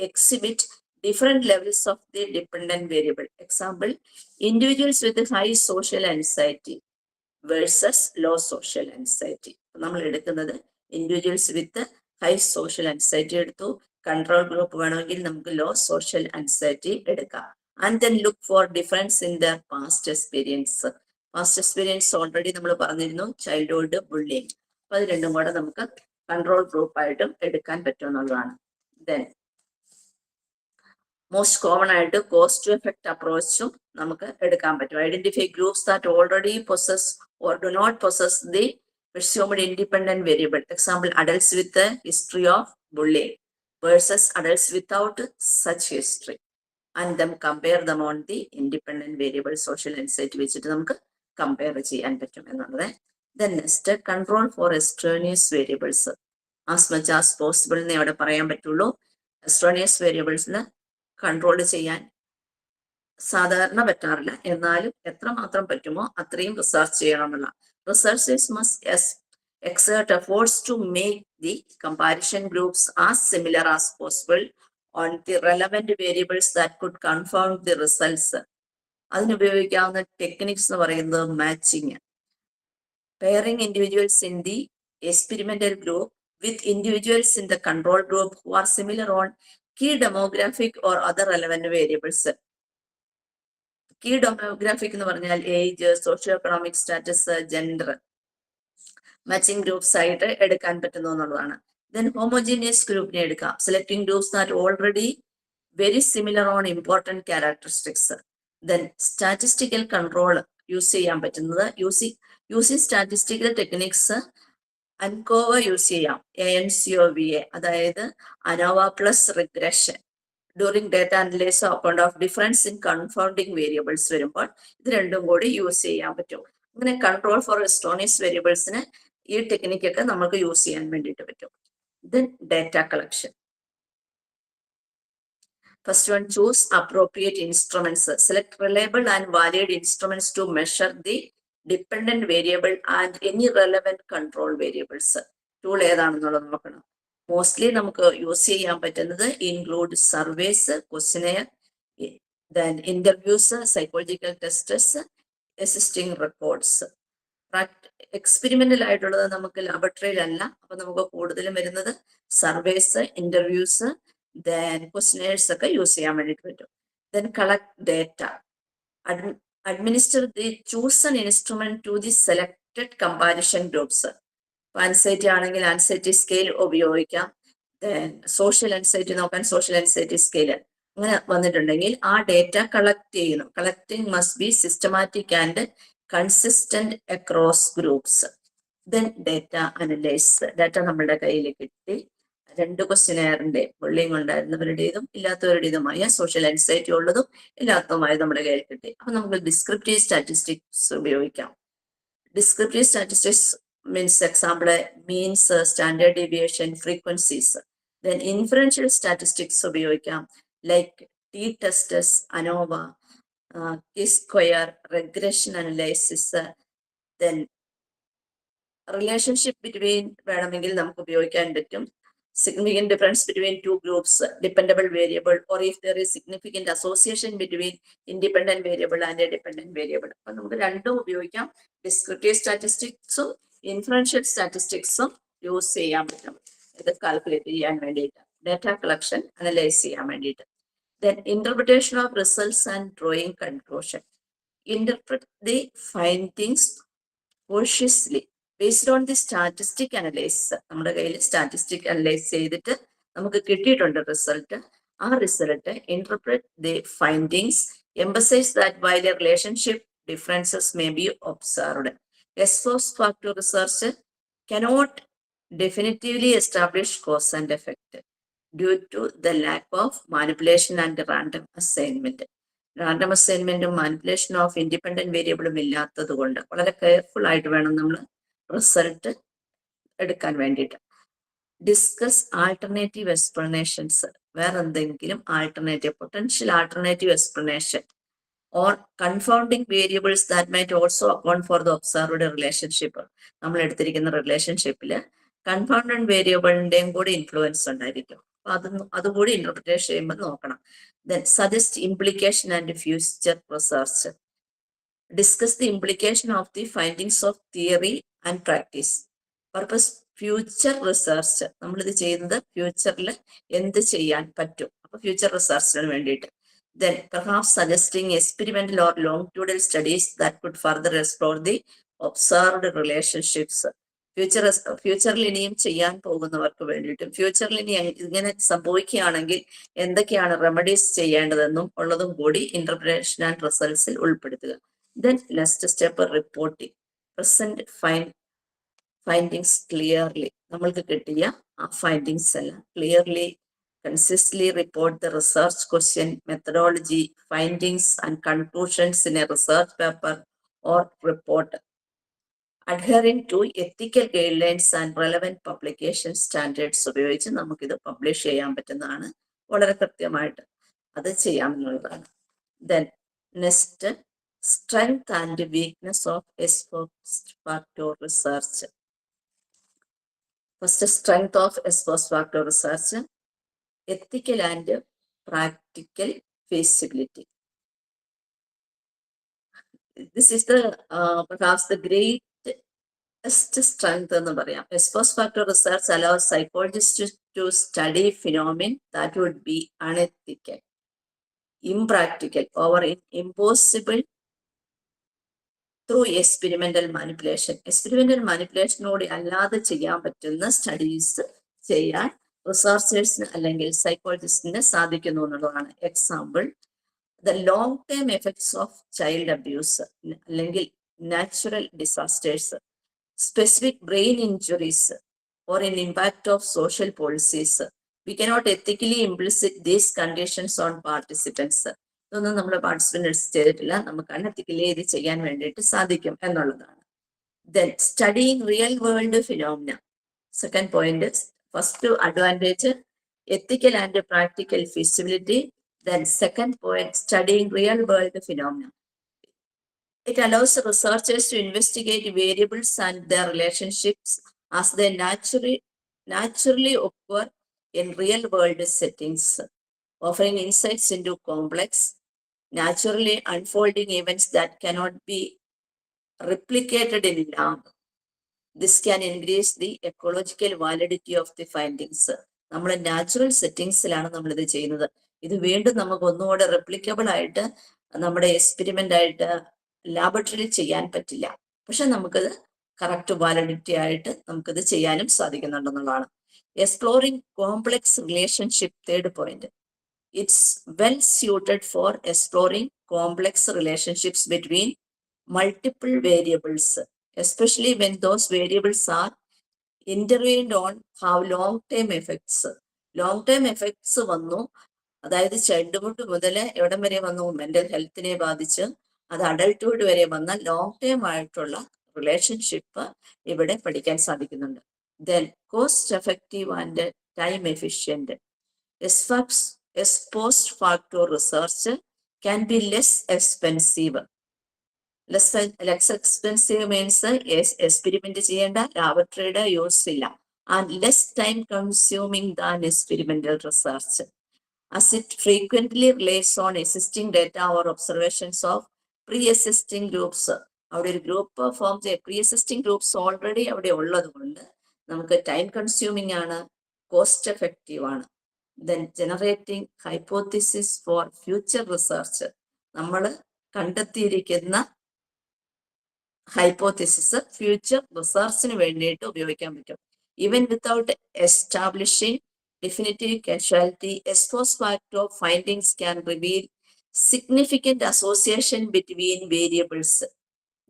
Speaker 1: exhibit different levels of the dependent variable. Example, individuals with high social anxiety versus low social anxiety. നമ്മൾ എടുക്കുന്നത് individuals with high social anxiety എടുത്തു. കൺട്രോൾ ഗ്രൂപ്പ് വേണമെങ്കിൽ നമുക്ക് ലോ സോഷ്യൽ ആൻസൈറ്റി എടുക്കാം. And then look for difference in there past experience. Past experience already നമ്മൾ പറഞ്ഞിരുന്നു, ചൈൽഡ്ഹുഡ് ബുള്ളിങ്. അപ്പൊ അത് രണ്ടും കൂടെ നമുക്ക് കൺട്രോൾ ഗ്രൂപ്പായിട്ടും എടുക്കാൻ പറ്റുമെന്നുള്ളതാണ്. ദെൻ മോസ്റ്റ് കോമൺ ആയിട്ട് കോസ് ടു എഫക്റ്റ് അപ്രോച്ചും നമുക്ക് എടുക്കാൻ പറ്റും. Identify groups that already possess or do not possess the presumed independent variable. Example, adults with a history of bullying versus adults without such history, and then compare them on the independent variable social anxiety വെച്ചിട്ട് നമുക്ക് കമ്പയർ ചെയ്യാൻ പറ്റും എന്നുള്ളത്. Then next, control for extraneous variables. As much as possible എന്നേ അവിടെ പറയാൻ പറ്റുള്ളൂ. extraneous variables കൺട്രോൾ ചെയ്യാൻ സാധാരണ പറ്റാറില്ല, എന്നാലും എത്രമാത്രം പറ്റുമോ അത്രയും റിസർച്ച് ചെയ്യണമെന്നുള്ള. Researchers must exert efforts to make the comparison groups as similar as possible on the relevant variables that could confound the results. അതിനുപയോഗിക്കാവുന്ന ടെക്നിക്സ് എന്ന് പറയുന്നത് matching. Pairing individuals in the experimental group with individuals in the control group who are similar on key demographic or other relevant variables. Key demographic എന്ന് പറഞ്ഞാൽ age, socio economic status, gender, matching groups ആയിട്ട് എടുക്കാൻ പറ്റുന്നു എന്നുള്ളതാണ്. ദെൻ ഹോമോജീനിയസ് ഗ്രൂപ്പിനെ എടുക്കാം. Selecting groups that already very similar on important characteristics. Then statistical control use ചെയ്യാൻ പറ്റുന്നത് using statistical techniques ANCOVA use ചെയ്യാം. ANCOVA, അതായത് ANOVA plus regression during data analyse account of difference in confounding variables വരുമ്പോൾ ഇത് രണ്ടും കൂടി യൂസ് ചെയ്യാൻ പറ്റും. അങ്ങനെ കൺട്രോൾ ഫോർ എസ്റ്റോണിയസ് വേരിയബിൾസിന് ഈ ടെക്നിക്കൊക്കെ നമുക്ക് യൂസ് ചെയ്യാൻ വേണ്ടിയിട്ട് പറ്റും. Then data collection. First one, choose appropriate instruments. Select reliable and valid instruments to measure the dependent variable and any relevant control variables. Tool ഏതാണെന്നുള്ളത് നോക്കണം. മോസ്റ്റ്ലി നമുക്ക് യൂസ് ചെയ്യാൻ പറ്റുന്നത് include surveys, questionnaire, then interviews, psychological tests, existing records. Experimental ആയിട്ടുള്ളത് നമുക്ക് ലാബറട്ടറിയിലല്ല, അപ്പൊ നമുക്ക് കൂടുതലും വരുന്നത് സർവേസ്, ഇന്റർവ്യൂസ്, ദെൻ ക്വസ്റ്റനെയേഴ്സ് ഒക്കെ യൂസ് ചെയ്യാൻ വേണ്ടിയിട്ട് പറ്റും. Then collect data. administer the chosen instrument to the selected comparison groups. Anxiety ആണെങ്കിൽ ആൻസൈറ്റി സ്കെയിൽ ഉപയോഗിക്കാം. സോഷ്യൽ ആൻസൈറ്റി നോക്കാൻ സോഷ്യൽ ആൻസൈറ്റി സ്കെയിൽ അങ്ങനെ വന്നിട്ടുണ്ടെങ്കിൽ ആ ഡേറ്റ കളക്ട് ചെയ്യുന്നു. Collecting must be systematic and consistent across groups. Then data analyse. Data നമ്മളുടെ കയ്യിൽ കിട്ടി. 2 ക്വസ്റ്റ്യനെയറിന്റെ ബുള്ളിങ് ഉണ്ടായിരുന്നവരുടേതും ഇല്ലാത്തവരുടേതുമായ സോഷ്യൽ ആൻസൈറ്റി ഉള്ളതും ഇല്ലാത്തതുമായ നമ്മുടെ കയ്യിൽ കിട്ടി. അപ്പൊ നമുക്ക് ഡിസ്ക്രിപ്റ്റീവ് സ്റ്റാറ്റിസ്റ്റിക്സ് ഉപയോഗിക്കാം. Descriptive statistics means example means, standard deviation, frequencies. Then inferential statistics ഉപയോഗിക്കാം, like t tests, ANOVA, square, regression analysis. Then relationship between വേണമെങ്കിൽ നമുക്ക് ഉപയോഗിക്കാൻ പറ്റും. Significant difference between two groups, dependable variable, or if there is significant association between independent variable and a dependent variable. അപ്പൊ നമുക്ക് രണ്ടും ഉപയോഗിക്കാം. ഡിസ്ക്രിപ്റ്റീവ് സ്റ്റാറ്റിസ്റ്റിക്സും ഇൻഫറൻഷ്യൽ സ്റ്റാറ്റിസ്റ്റിക്സും യൂസ് ചെയ്യാൻ പറ്റും ഇത് കാൽക്കുലേറ്റ് ചെയ്യാൻ വേണ്ടിയിട്ട്, ഡേറ്റ കളക്ഷൻ അനലൈസ് ചെയ്യാൻ വേണ്ടിയിട്ട്. Then interpretation of results and drawing conclusion. Interpret the findings cautiously based on the statistic analyse. നമ്മുടെ കയ്യിൽ സ്റ്റാറ്റിസ്റ്റിക് അനലൈസ് ചെയ്തിട്ട് നമുക്ക് കിട്ടിയിട്ടുണ്ട് റിസൾട്ട്. ആ result interpret the findings, emphasise that while a relationship differences may be observed. Ex post facto research cannot definitively establish cause and effect due to the lack of manipulation and random assignment. Random അസൈൻമെന്റും മാനിപ്പുലേഷൻ ഓഫ് ഇൻഡിപെൻഡന്റ് വേരിയബിളും ഇല്ലാത്തത് കൊണ്ട് വളരെ കെയർഫുൾ ആയിട്ട് വേണം നമ്മൾ റിസൾട്ട് എടുക്കാൻ വേണ്ടിയിട്ട്. Discuss alternative explanations. വേറെ എന്തെങ്കിലും alternative, potential alternative explanation or confounding variables that might also account for the observed relationship. നമ്മൾ എടുത്തിരിക്കുന്ന റിലേഷൻഷിപ്പിൽ കൺഫൗണ്ടഡ് വേരിയബിളിന്റെയും കൂടി ഇൻഫ്ലുവൻസ് ഉണ്ടായിരിക്കും. അപ്പൊ അതുകൂടി ഇന്റർപ്രിറ്റേഷൻ ചെയ്യുമ്പോൾ നോക്കണം. Then suggest implication and future research. Discuss the implication of the findings of theory and practice. Purpose future research. നമ്മളിത് ചെയ്യുന്നത് ഫ്യൂച്ചറിൽ എന്ത് ചെയ്യാൻ പറ്റും, അപ്പൊ ഫ്യൂച്ചർ റിസർച്ചിന് വേണ്ടിയിട്ട്. Then perhaps suggesting experimental or longitudinal studies that could further explore the observed relationships. ഫ്യൂച്ചറിൽ ഇനിയും ചെയ്യാൻ പോകുന്നവർക്ക് വേണ്ടിയിട്ടും ഫ്യൂച്ചറിൽ ഇനി ഇങ്ങനെ സംഭവിക്കുകയാണെങ്കിൽ എന്തൊക്കെയാണ് റെമഡീസ് ചെയ്യേണ്ടതെന്നും ഉള്ളതും കൂടി ഇന്റർപ്രിട്ടേഷൻ ആൻഡ് റിസൾട്ട്സിൽ ഉൾപ്പെടുത്തുക. Then next step reporting. Present findings clearly. നമ്മൾക്ക് കിട്ടിയ ആ ഫൈൻഡിങ്സ് എല്ലാം clearly consistently report the research question, methodology, findings and conclusions in a research paper or report. Adhering to ethical guidelines and relevant publication standards ഉപയോഗിച്ച് നമുക്കിത് പബ്ലിഷ് ചെയ്യാൻ പറ്റുന്നതാണ്. വളരെ കൃത്യമായിട്ട് അത് ചെയ്യാമെന്നുള്ളതാണ്. Then Next, strength and weakness of ex post facto research. First, strength of ex post facto research, ethical and practical feasibility. This is the perhaps the greatest strength എന്ന് പറയാം. Ex post facto research allows psychologists to study phenomena that would be unethical, impractical, or impossible through experimental manipulation. Experimental മാനിപ്പുലേഷനോട് അല്ലാതെ ചെയ്യാൻ പറ്റുന്ന സ്റ്റഡീസ് ചെയ്യാൻ റിസർച്ചേഴ്സിന് അല്ലെങ്കിൽ സൈക്കോളജിസ്റ്റിന് സാധിക്കുന്നു എന്നുള്ളതാണ്. Example, the long term effects of child abuse അല്ലെങ്കിൽ natural disasters, specific brain injuries or an impact of social policies. We cannot ethically implicit these conditions on participants. ഇതൊന്നും നമ്മൾ പാർട്ടിസിപ്പൻസ് ചെയ്തിട്ടില്ല, നമുക്ക് അൺഎത്തിക്കലി ഇത് ചെയ്യാൻ വേണ്ടിയിട്ട് സാധിക്കും എന്നുള്ളതാണ്. Then studying real world phenomena. Second point, first advantage ethical and practical feasibility. Then second point, studying real world phenomena. It allows researchers to investigate variables and their relationships as they naturally occur in real world settings, offering insights into complex, naturally unfolding events that cannot be replicated in lab. This can increase the ecological validity of the findings. നമ്മൾ നാച്ചുറൽ സെറ്റിങ്സിലാണ് നമ്മളിത് ചെയ്യുന്നത്. ഇത് വീണ്ടും നമുക്ക് ഒന്നുകൂടെ റെപ്ലിക്കബിൾ ആയിട്ട് നമ്മുടെ എക്സ്പെരിമെന്റ് ആയിട്ട് ലാബറട്ടറിയിൽ ചെയ്യാൻ പറ്റില്ല. പക്ഷെ നമുക്കത് കറക്റ്റ് വാലിഡിറ്റി ആയിട്ട് നമുക്കത് ചെയ്യാനും സാധിക്കുന്നുണ്ടെന്നുള്ളതാണ്. Exploring complex relationship, third point. It's well suited for exploring complex relationships between multiple variables, especially when those variables are intervened on have long-term effects. Long-term effects വന്നു, അതായത് ചൈൽഡ്ഹുഡ് മുതൽ എവിടം വരെ വന്നു, മെന്റൽ ഹെൽത്തിനെ ബാധിച്ച് അത് അഡൾട്ട്ഹുഡ് വരെ വന്ന ലോങ് ടേം ആയിട്ടുള്ള റിലേഷൻഷിപ്പ് ഇവിടെ പഠിക്കാൻ സാധിക്കുന്നുണ്ട്. Then cost effective and time efficient. Ex post facto research can be less expensive. Less expensive means experiment ചെയ്യേണ്ട ലാബറട്ടറിയുടെ യൂസ് ഇല്ല, and less time consuming than experimental research, as it frequently relies on existing data or observations of pre-existing groups. അവിടെ ഒരു ഗ്രൂപ്പ് ഫോം ചെയ്യ pre-existing groups ഓൾറെഡി അവിടെ ഉള്ളത് കൊണ്ട് നമുക്ക് ടൈം കൺസ്യൂമിംഗ് ആണ്, കോസ്റ്റ് എഫക്റ്റീവ് ആണ്. Then generating hypothesis for future research. നമ്മൾ കണ്ടെത്തിയിരിക്കുന്ന ഹൈപ്പോത്തിസിസ് ഫ്യൂച്ചർ റിസർച്ചിന് വേണ്ടിയിട്ട് ഉപയോഗിക്കാൻ പറ്റും. Even without establishing definitive causality, ex post facto findings can reveal significant association between variables.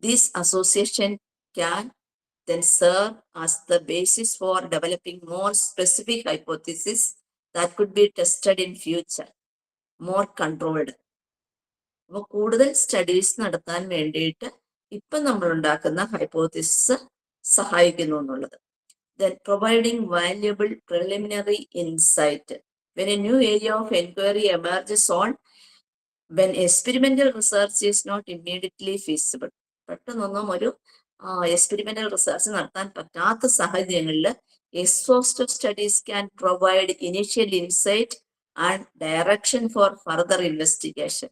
Speaker 1: This association can then serve as the basis for developing more specific hypotheses that could be tested in future, more controlled. അപ്പോൾ കൂടുതൽ സ്റ്റഡീസ് നടത്താൻ വേണ്ടിയിട്ട് ഇപ്പം നമ്മൾ ഉണ്ടാക്കുന്ന ഹൈപ്പോത്തിസിസ് സഹായിക്കുന്നു എന്നുള്ളത്. Then providing valuable preliminary insight. When a new area of inquiry emerges on when experimental research is not immediately feasible. പെട്ടെന്നൊന്നും ഒരു എക്സ്പെരിമെന്റൽ റിസർച്ച് നടത്താൻ പറ്റാത്ത സാഹചര്യങ്ങളിൽ എക്സ്പോസ്റ്റീവ് studies can provide initial insight and direction for further investigation,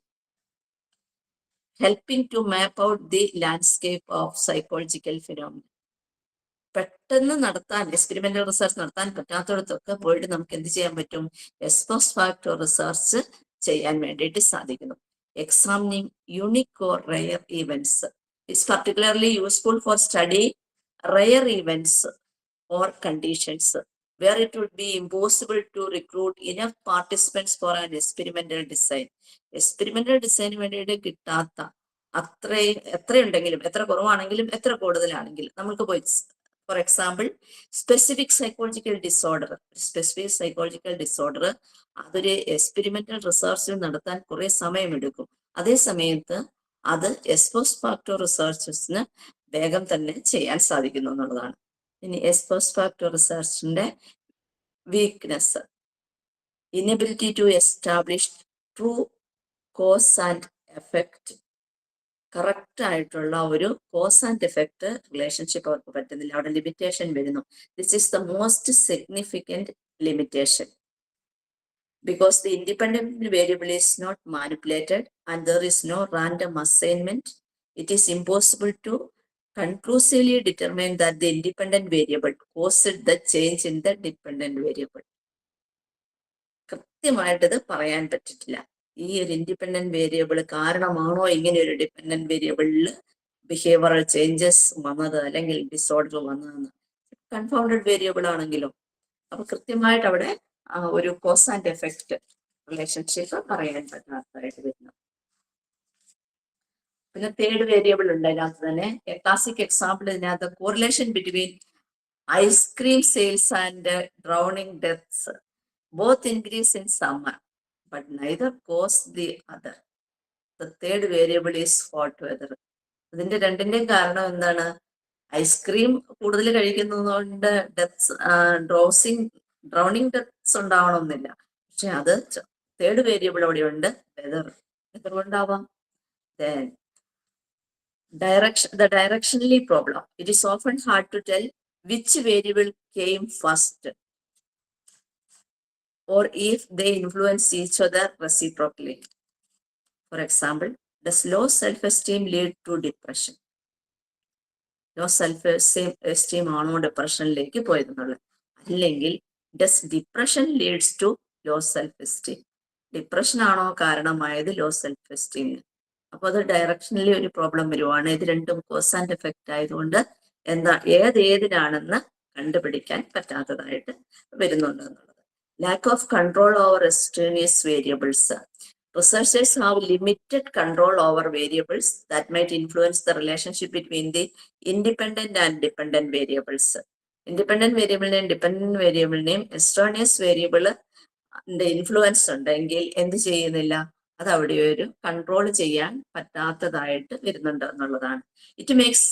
Speaker 1: helping to map out the landscape of psychological phenomena. പെട്ടെന്ന് നടത്താൻ എക്സ്പെരിമെന്റൽ റിസർച്ച് നടത്താൻ പറ്റാത്തടത്തൊക്കെ പോയിട്ട് നമുക്ക് എന്ത് ചെയ്യാൻ പറ്റും, എക്സ് പോസ്റ്റ് ഫാക്ടോ റിസർച്ച് ചെയ്യാൻ വേണ്ടിയിട്ട് സാധിക്കുന്നു. Examining unique or rare events is particularly useful for study rare events or conditions where it would be impossible to recruit enough participants for an experimental design. Experimental ഡിസൈന് വേണ്ടിയിട്ട് കിട്ടാത്ത എത്രയുണ്ടെങ്കിലും, എത്ര കുറവാണെങ്കിലും എത്ര കൂടുതലാണെങ്കിലും നമുക്ക് പോയി, for example specific psychological disorder അതൊരു എക്സ്പെരിമെന്റൽ റിസർച്ചിൽ നടത്താൻ കുറെ സമയമെടുക്കും. അതേ സമയത്ത് അത് എക്സ് പോസ്റ്റ് ഫാക്ടോ റിസർച്ചസിന് വേഗം തന്നെ ചെയ്യാൻ സാധിക്കുന്നു എന്നുള്ളതാണ്. ഇനി എക്സ് പോസ്റ്റ് ഫാക്ടോ റിസർച്ചിന്റെ weakness, inability to establish true cause and effect correct ആയിട്ടുള്ള ഒരു കോസ് ആൻഡ് എഫക്റ്റ് റിലേഷൻഷിപ്പ് അവർക്ക് പറ്റുന്നില്ല. അവിടെ ലിമിറ്റേഷൻ വരുന്നു. This is the most significant limitation because the independent variable is not manipulated and there is no random assignment. It is impossible to conclusively determine that the independent variable caused the change in the dependent variable. കൃത്യമായിട്ടത് പറയാൻ പറ്റില്ല. ഈ ഒരു ഇൻഡിപെൻഡന്റ് വേരിയബിൾ കാരണമാണോ ഇങ്ങനെ ഒരു ഡിപെൻഡന്റ് വേരിയബിളിൽ ബിഹേവിയറൽ ചേഞ്ചസ് വന്നത് അല്ലെങ്കിൽ ഡിസോർഡർ വന്നതെന്ന്. കൺഫൗണ്ടഡ് വേരിയബിൾ ആണെങ്കിലും അപ്പൊ കൃത്യമായിട്ട് അവിടെ ഒരു കോസ് ആൻഡ് എഫക്റ്റ് റിലേഷൻഷിപ്പ് പറയാൻ പറ്റാത്തതായിട്ട് വരുന്നു. പിന്നെ തേർഡ് വേരിയബിൾ ഉണ്ട് അതിനകത്ത് തന്നെ. ക്ലാസിക് എക്സാമ്പിൾ ഇതിനകത്ത് correlation between ice cream sales and drowning deaths both increase in summer but neither cause the other. The third variable is hot weather. ഇതിന്റെ രണ്ടിന്റെയും കാരണം എന്താണ്? ഐസ്ക്രീം കൂടുതൽ കഴിക്കുന്നതുകൊണ്ട് ഡെത്ത്സ് ഡ്രൗണിങ് ഡെത്ത്സ് ഉണ്ടാവണമെന്നില്ല. പക്ഷെ അത് തേർഡ് വേരിയബിൾ അവിടെ ഉണ്ട്, വെതർ. വെതർ കൊണ്ടാവാം. Then the directionally problem. It is often hard to tell which variable came first or if they influence each other reciprocally. For example, does low self-esteem lead to depression? Low self-esteem ആണോ ഡിപ്രഷനിലേക്ക് പോയതെന്നുള്ളത്? അല്ലെങ്കിൽ does depression leads to low self esteem? Depression ആണോ കാരണമായത് ലോ സെൽഫ് എസ്റ്റീമിന്? അപ്പൊ അത് ഡയറക്ഷനിൽ ഒരു പ്രോബ്ലം വരുവാണ്. ഇത് രണ്ടും കോസ് ആൻഡ് എഫക്റ്റ് ആയതുകൊണ്ട് ഏതിനാണെന്ന് കണ്ടുപിടിക്കാൻ പറ്റാത്തതായിട്ട് വരുന്നുണ്ട് എന്നുള്ളത്. Lack of control over extraneous variables. Researchers have limited control over variables that might influence the relationship between the independent and dependent variables. Independent variable and dependent variable name extraneous variable influence ഉണ്ടെങ്കിൽ എന്ത് ചെയ്യുന്നില്ല, അത് അവിടെ ഒരു കൺട്രോൾ ചെയ്യാൻ പറ്റാത്തതായിട്ട് വരുന്നുണ്ട് എന്നുള്ളതാണ്. It makes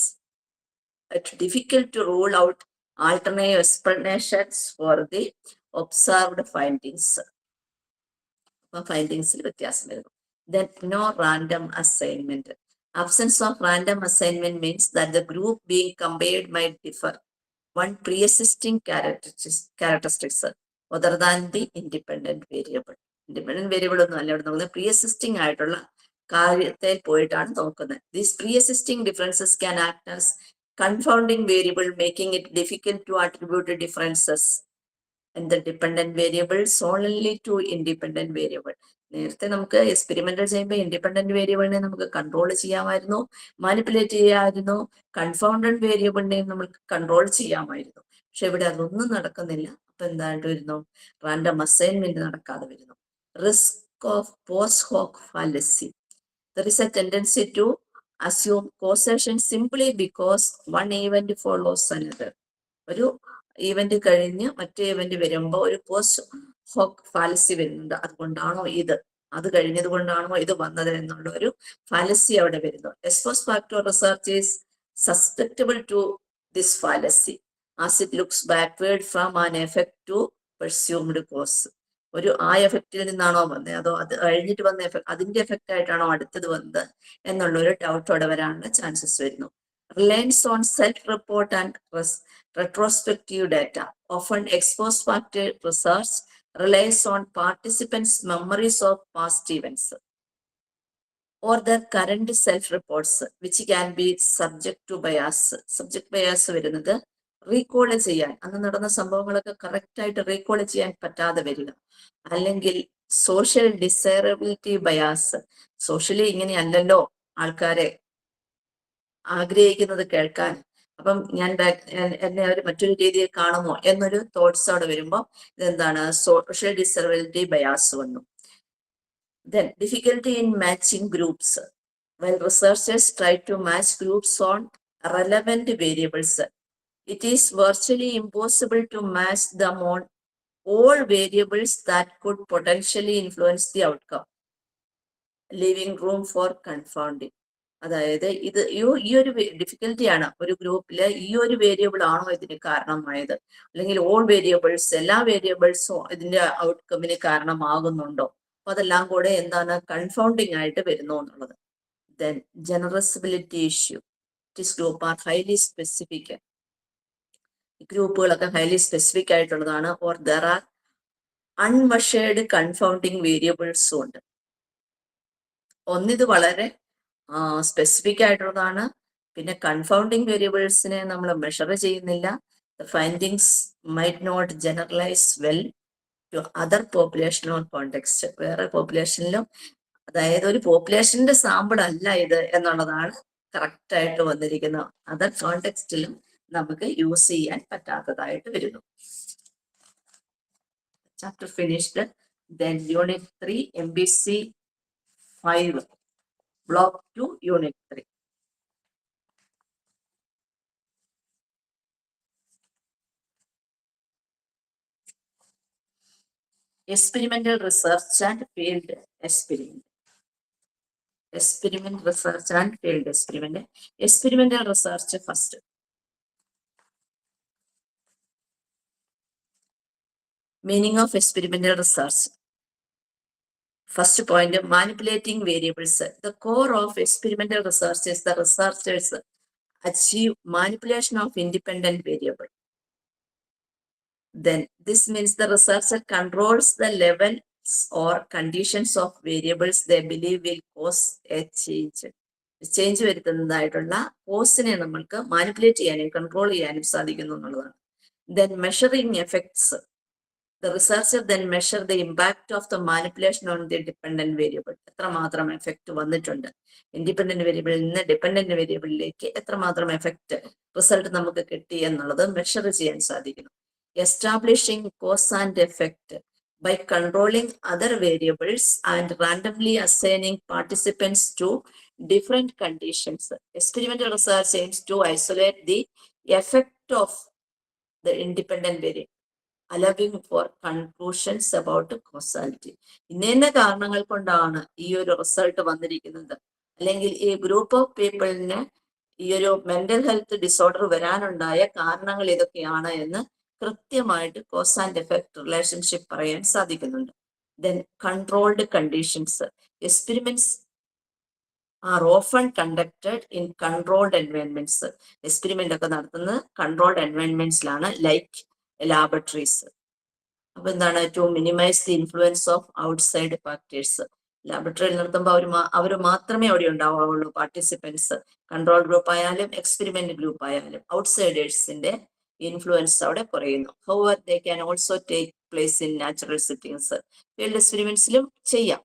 Speaker 1: it difficult to rule out alternative explanations for the observed findings. ഫൈൻഡിങ്സിൽ വ്യത്യാസം വരുന്നു. Then no random assignment. Absence of random assignment means that the group being compared might differ one pre-existing characteristics other than the independent variable. Independent variable ഒന്നും അല്ല ഇവിടെ നോക്കുന്നത്, pre-existing ആയിട്ടുള്ള കാര്യത്തെ പോയിട്ടാണ് നോക്കുന്നത്. These pre-existing differences can act as confounding variable, making it difficult to attribute differences and the dependent variables only to independent variable. നേരത്തെ നമുക്ക് എക്സ്പെരിമെന്റൽ ചെയ്യുമ്പോൾ ഇൻഡിപെൻഡന്റ് വേരിയബിളിനെ നമുക്ക് കൺട്രോൾ ചെയ്യാമായിരുന്നു, മാനിപ്പുലേറ്റ് ചെയ്യാമായിരുന്നു, കൺഫൗണ്ടഡ് വേരിയബിളിനെയും നമുക്ക് കൺട്രോൾ ചെയ്യാമായിരുന്നു. പക്ഷെ ഇവിടെ അതൊന്നും നടക്കുന്നില്ല. അപ്പൊ എന്തായിട്ട് വരുന്നു? റാൻഡം അസൈൻമെന്റ് നടക്കാതെ വരുന്നു. Risk of post ഹോക് fallacy. There is a tendency to assume causation simply because one event follows another. ഒരു ഈവന്റ് കഴിഞ്ഞ് മറ്റേ ഈവന്റ് വരുമ്പോ ഒരു പോസ്റ്റ് ഹോക് ഫാലസി വരുന്നുണ്ട്. അതുകൊണ്ടാണോ അത് കഴിഞ്ഞത് കൊണ്ടാണോ ഇത് വന്നത് എന്നുള്ള ഒരു ഫാലസി അവിടെ വരുന്നു. Ex post facto research is susceptible to this fallacy as it looks backward from an effect to presumed cause. ആ എഫക്റ്റിൽ നിന്നാണോ വന്നത്, അതോ അത് കഴിഞ്ഞിട്ട് വന്ന എഫക്ട്, അതിന്റെ എഫക്റ്റ് ആയിട്ടാണോ അടുത്തത് വന്നത് എന്നുള്ള ഒരു ഡൗട്ട് അവിടെ വരാനുള്ള ചാൻസസ് വരുന്നു. Reliance on self-report and retrospective data. Often ex-post facto research relies on participants' memories of past events or their current self-reports, which can be subject to bias. Subject bias വരുന്നത് റീകോൾ ചെയ്യാൻ, അന്ന് നടന്ന സംഭവങ്ങളൊക്കെ കറക്റ്റ് ആയിട്ട് റീകോൾ ചെയ്യാൻ പറ്റാതെ വരിക, അല്ലെങ്കിൽ സോഷ്യൽ ഡിസൈറബിലിറ്റി ബയാസ്. സോഷ്യലി ഇങ്ങനെയല്ലല്ലോ ആൾക്കാരെ ആഗ്രഹിക്കുന്നത് കേൾക്കാൻ, അപ്പം എന്നെ ഒരു മറ്റൊരു രീതിയിൽ കാണുമോ എന്നൊരു തോട്ട്സ് അവിടെ വരുമ്പോൾ ഇതെന്താണ്? സോഷ്യൽ ഡിസറബിലിറ്റി ബയാസ് വന്നു. Then difficulty in matching groups. While researchers try to match groups on relevant variables, it is virtually impossible to match them on all variables that could potentially influence the outcome, leaving room for confounding. അതായത് ഈ ഒരു ഡിഫിക്കൽറ്റിയാണ്. ഒരു ഗ്രൂപ്പില് ഈ ഒരു വേരിയബിൾ ആണോ ഇതിന് കാരണമായത്, അല്ലെങ്കിൽ ഓൾ വേരിയബിൾസ് എല്ലാ വേരിയബിൾസും ഇതിന്റെ ഔട്ട്കമ്മിന് കാരണമാകുന്നുണ്ടോ? അപ്പൊ അതെല്ലാം കൂടെ എന്താണ് കൺഫൗണ്ടിങ് ആയിട്ട് വരുന്നു എന്നുള്ളത്. Then generalisability issue, this group are highly specific. ഗ്രൂപ്പുകളൊക്കെ ഹൈലി സ്പെസിഫിക് ആയിട്ടുള്ളതാണ്. Or there are unmeasured confounding വേരിയബിൾസും ഉണ്ട്. ഒന്നിത് വളരെ സ്പെസിഫിക് ആയിട്ടുള്ളതാണ്, പിന്നെ കൺഫൗണ്ടിങ് വേരിയബിൾസിനെ നമ്മൾ മെഷർ ചെയ്യുന്നില്ല. The findings might not generalise well to other population or context. വേറെ പോപ്പുലേഷനിലും, അതായത് ഒരു പോപ്പുലേഷന്റെ സാമ്പിൾ അല്ല ഇത് എന്നുള്ളതാണ് കറക്റ്റ് ആയിട്ട് വന്നിരിക്കുന്നത്. അതർ കോണ്ടെക്സ്റ്റിലും നമുക്ക് യൂസ് ചെയ്യാൻ പറ്റാത്തതായിട്ട് വരുന്നു. Chapter finished. Then Unit 3, MBC 5, Block 2, Unit 3. Experimental research and field experiment. Experiment research and field experiment. Experimental research first. Meaning of experimental research. First point, manipulating variables. The core of experimental research is the researchers achieve manipulation of independent variable. Then this means the researcher controls the levels or conditions of variables they believe will cause a change. Change വരുത്തുന്നതായിട്ടുള്ള കോസിനെ നമ്മൾക്ക് മാനിപ്പുലേറ്റ് ചെയ്യാനും കൺട്രോൾ ചെയ്യാനും സാധിക്കുന്നു എന്നുള്ളതാണ്. Then measuring effects. The researcher then measure the impact of the manipulation on the dependent variable. എത്രമാത്രം എഫക്റ്റ് വന്നിട്ടുണ്ട്, ഇൻഡിപെൻഡന്റ് വേരിയബിളിൽ നിന്ന് ഡിപെൻഡന്റ് വേരിയബിളിലേക്ക് എത്രമാത്രം എഫക്റ്റ് റിസൾട്ട് നമുക്ക് കിട്ടി എന്നുള്ളത് മെഷർ ചെയ്യാൻ സാധിക്കുന്നു. Establishing cause and effect by controlling other variables and randomly assigning participants to different conditions. Experimental research aims to isolate the effect of the independent variable, allowing for conclusions about causality. ഇന്ന കാരണങ്ങൾ കൊണ്ടാണ് ഈ ഒരു റിസൾട്ട് വന്നിരിക്കുന്നത്, അല്ലെങ്കിൽ ഈ ഗ്രൂപ്പ് ഓഫ് പീപ്പിളിന് ഈ ഒരു മെന്റൽ ഹെൽത്ത് ഡിസോർഡർ വരാനുണ്ടായ കാരണങ്ങൾ ഇതൊക്കെയാണ് എന്ന് കൃത്യമായിട്ട് കോസ് ആൻഡ് എഫക്ട് റിലേഷൻഷിപ്പ് പറയാൻ സാധിക്കുന്നുണ്ട്. Then controlled conditions. Experiments are often conducted in controlled environments. Experiment ഒക്കെ നടത്തുന്നത് കൺട്രോൾഡ് എൻവയൺമെന്റ്സിലാണ്, ലൈക്ക് ലാബറട്ടറീസ്. അപ്പൊ എന്താണ്, to minimise the influence of outside factors. ലാബറട്ടറിയിൽ നടത്തുമ്പോൾ അവർ മാത്രമേ അവിടെ ഉണ്ടാവുള്ളൂ പാർട്ടിസിപ്പൻസ്. കൺട്രോൾ ഗ്രൂപ്പ് ആയാലും എക്സ്പെരിമെന്റ് ഗ്രൂപ്പ് ആയാലും ഔട്ട്സൈഡേഴ്സിന്റെ ഇൻഫ്ലുവൻസ് അവിടെ കുറയുന്നു. However they can also take place in natural settings. Field എക്സ്പെരിമെന്റ്സിലും ചെയ്യാം,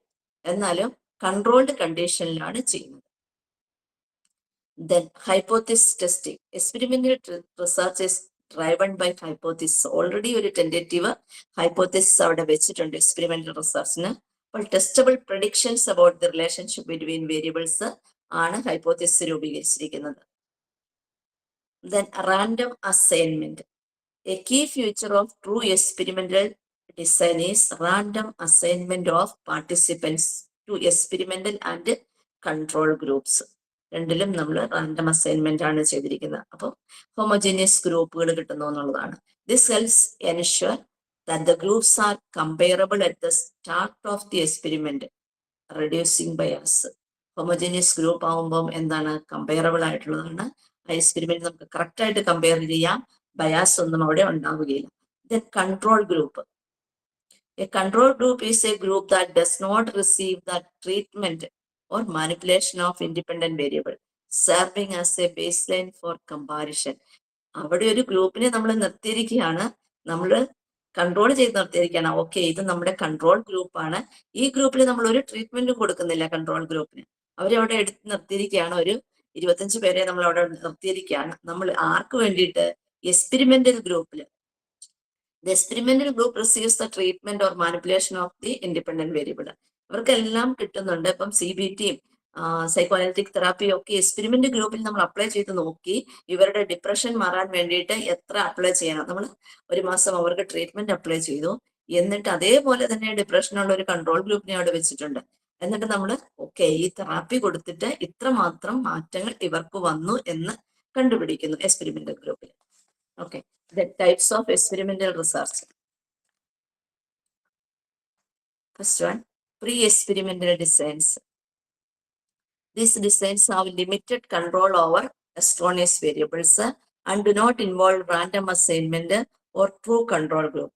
Speaker 1: എന്നാലും കൺട്രോൾഡ് കണ്ടീഷനിലാണ് ചെയ്യുന്നത്. Then hypothesis testing. Experimental research is driven by hypothesis. Already ഒരു ടെൻറ്റേറ്റീവ് ഹൈപ്പോത്തിസിസ് അവിടെ വെച്ചിട്ടുണ്ട് എക്സ്പെരിമെന്റൽ റിസർച്ചിന്. അപ്പോൾ testable predictions about the relationship between variables ആണ് hypothesis രൂപീകരിച്ചിരിക്കുന്നത്. Then random assignment. A key feature of true experimental design is random assignment of participants to experimental and control groups. രണ്ടിലും നമ്മൾ റാൻഡം അസൈൻമെന്റ് ആണ് ചെയ്തിരിക്കുന്നത്. അപ്പോൾ ഹോമോജീനിയസ് ഗ്രൂപ്പുകൾ കിട്ടുന്നു എന്നുള്ളതാണ്. This helps ensure that the groups are comparable at the start of the experiment, reducing bias. Homogeneous group ആകുമ്പം എന്താണ്, കമ്പയറബിൾ ആയിട്ടുള്ളതാണ്. ആ എക്സ്പെരിമെന്റ് നമുക്ക് കറക്റ്റ് ആയിട്ട് കമ്പയർ ചെയ്യാം, ബയാസ് ഒന്നും അവിടെ ഉണ്ടാവുകയില്ല. Then control group. A control group is a group that does not receive the treatment or manipulation of independent variable, serving as a baseline for comparison. അവിടെ ഒരു ഗ്രൂപ്പിനെ നമ്മൾ നിർത്തിയിരിക്കുകയാണ്, നമ്മൾ കൺട്രോൾ ചെയ്ത് നിർത്തിയിരിക്കുകയാണ്. ഓക്കെ, ഇത് നമ്മുടെ കൺട്രോൾ ഗ്രൂപ്പാണ്. ഈ ഗ്രൂപ്പിൽ നമ്മൾ ഒരു ട്രീറ്റ്മെന്റും കൊടുക്കുന്നില്ല. കൺട്രോൾ ഗ്രൂപ്പിന് അവരവിടെ എടുത്ത് നിർത്തിയിരിക്കുകയാണ്. ഒരു 25 പേരെ നമ്മൾ അവിടെ നിർത്തിയിരിക്കുകയാണ്. നമ്മൾ ആർക്ക് വേണ്ടിയിട്ട്? എക്സ്പെരിമെന്റൽ ഗ്രൂപ്പിൽ. The experimental group receives the treatment or manipulation of the independent variable. അവർക്കെല്ലാം കിട്ടുന്നുണ്ട്. ഇപ്പം CBTയും സൈക്കോ അനലിറ്റിക് തെറാപ്പിയും ഒക്കെ എക്സ്പെരിമെന്റ് ഗ്രൂപ്പിൽ നമ്മൾ അപ്ലൈ ചെയ്ത് നോക്കി. ഇവരുടെ ഡിപ്രഷൻ മാറാൻ വേണ്ടിയിട്ട് എത്ര അപ്ലൈ ചെയ്യണം, നമ്മൾ 1 മാസം അവർക്ക് ട്രീറ്റ്മെന്റ് അപ്ലൈ ചെയ്തു. എന്നിട്ട് അതേപോലെ തന്നെ ഡിപ്രഷനുള്ള ഒരു കൺട്രോൾ ഗ്രൂപ്പിനെ അവിടെ വെച്ചിട്ടുണ്ട്. എന്നിട്ട് നമ്മൾ ഓക്കെ, ഈ തെറാപ്പി കൊടുത്തിട്ട് ഇത്രമാത്രം മാറ്റങ്ങൾ ഇവർക്ക് വന്നു എന്ന് കണ്ടുപിടിക്കുന്നു എക്സ്പെരിമെന്റൽ ഗ്രൂപ്പിൽ. Okay, the types of experimental research. First one, Pre-experimental designs. These designs have limited control over erroneous variables and do not involve random assignment or true control group.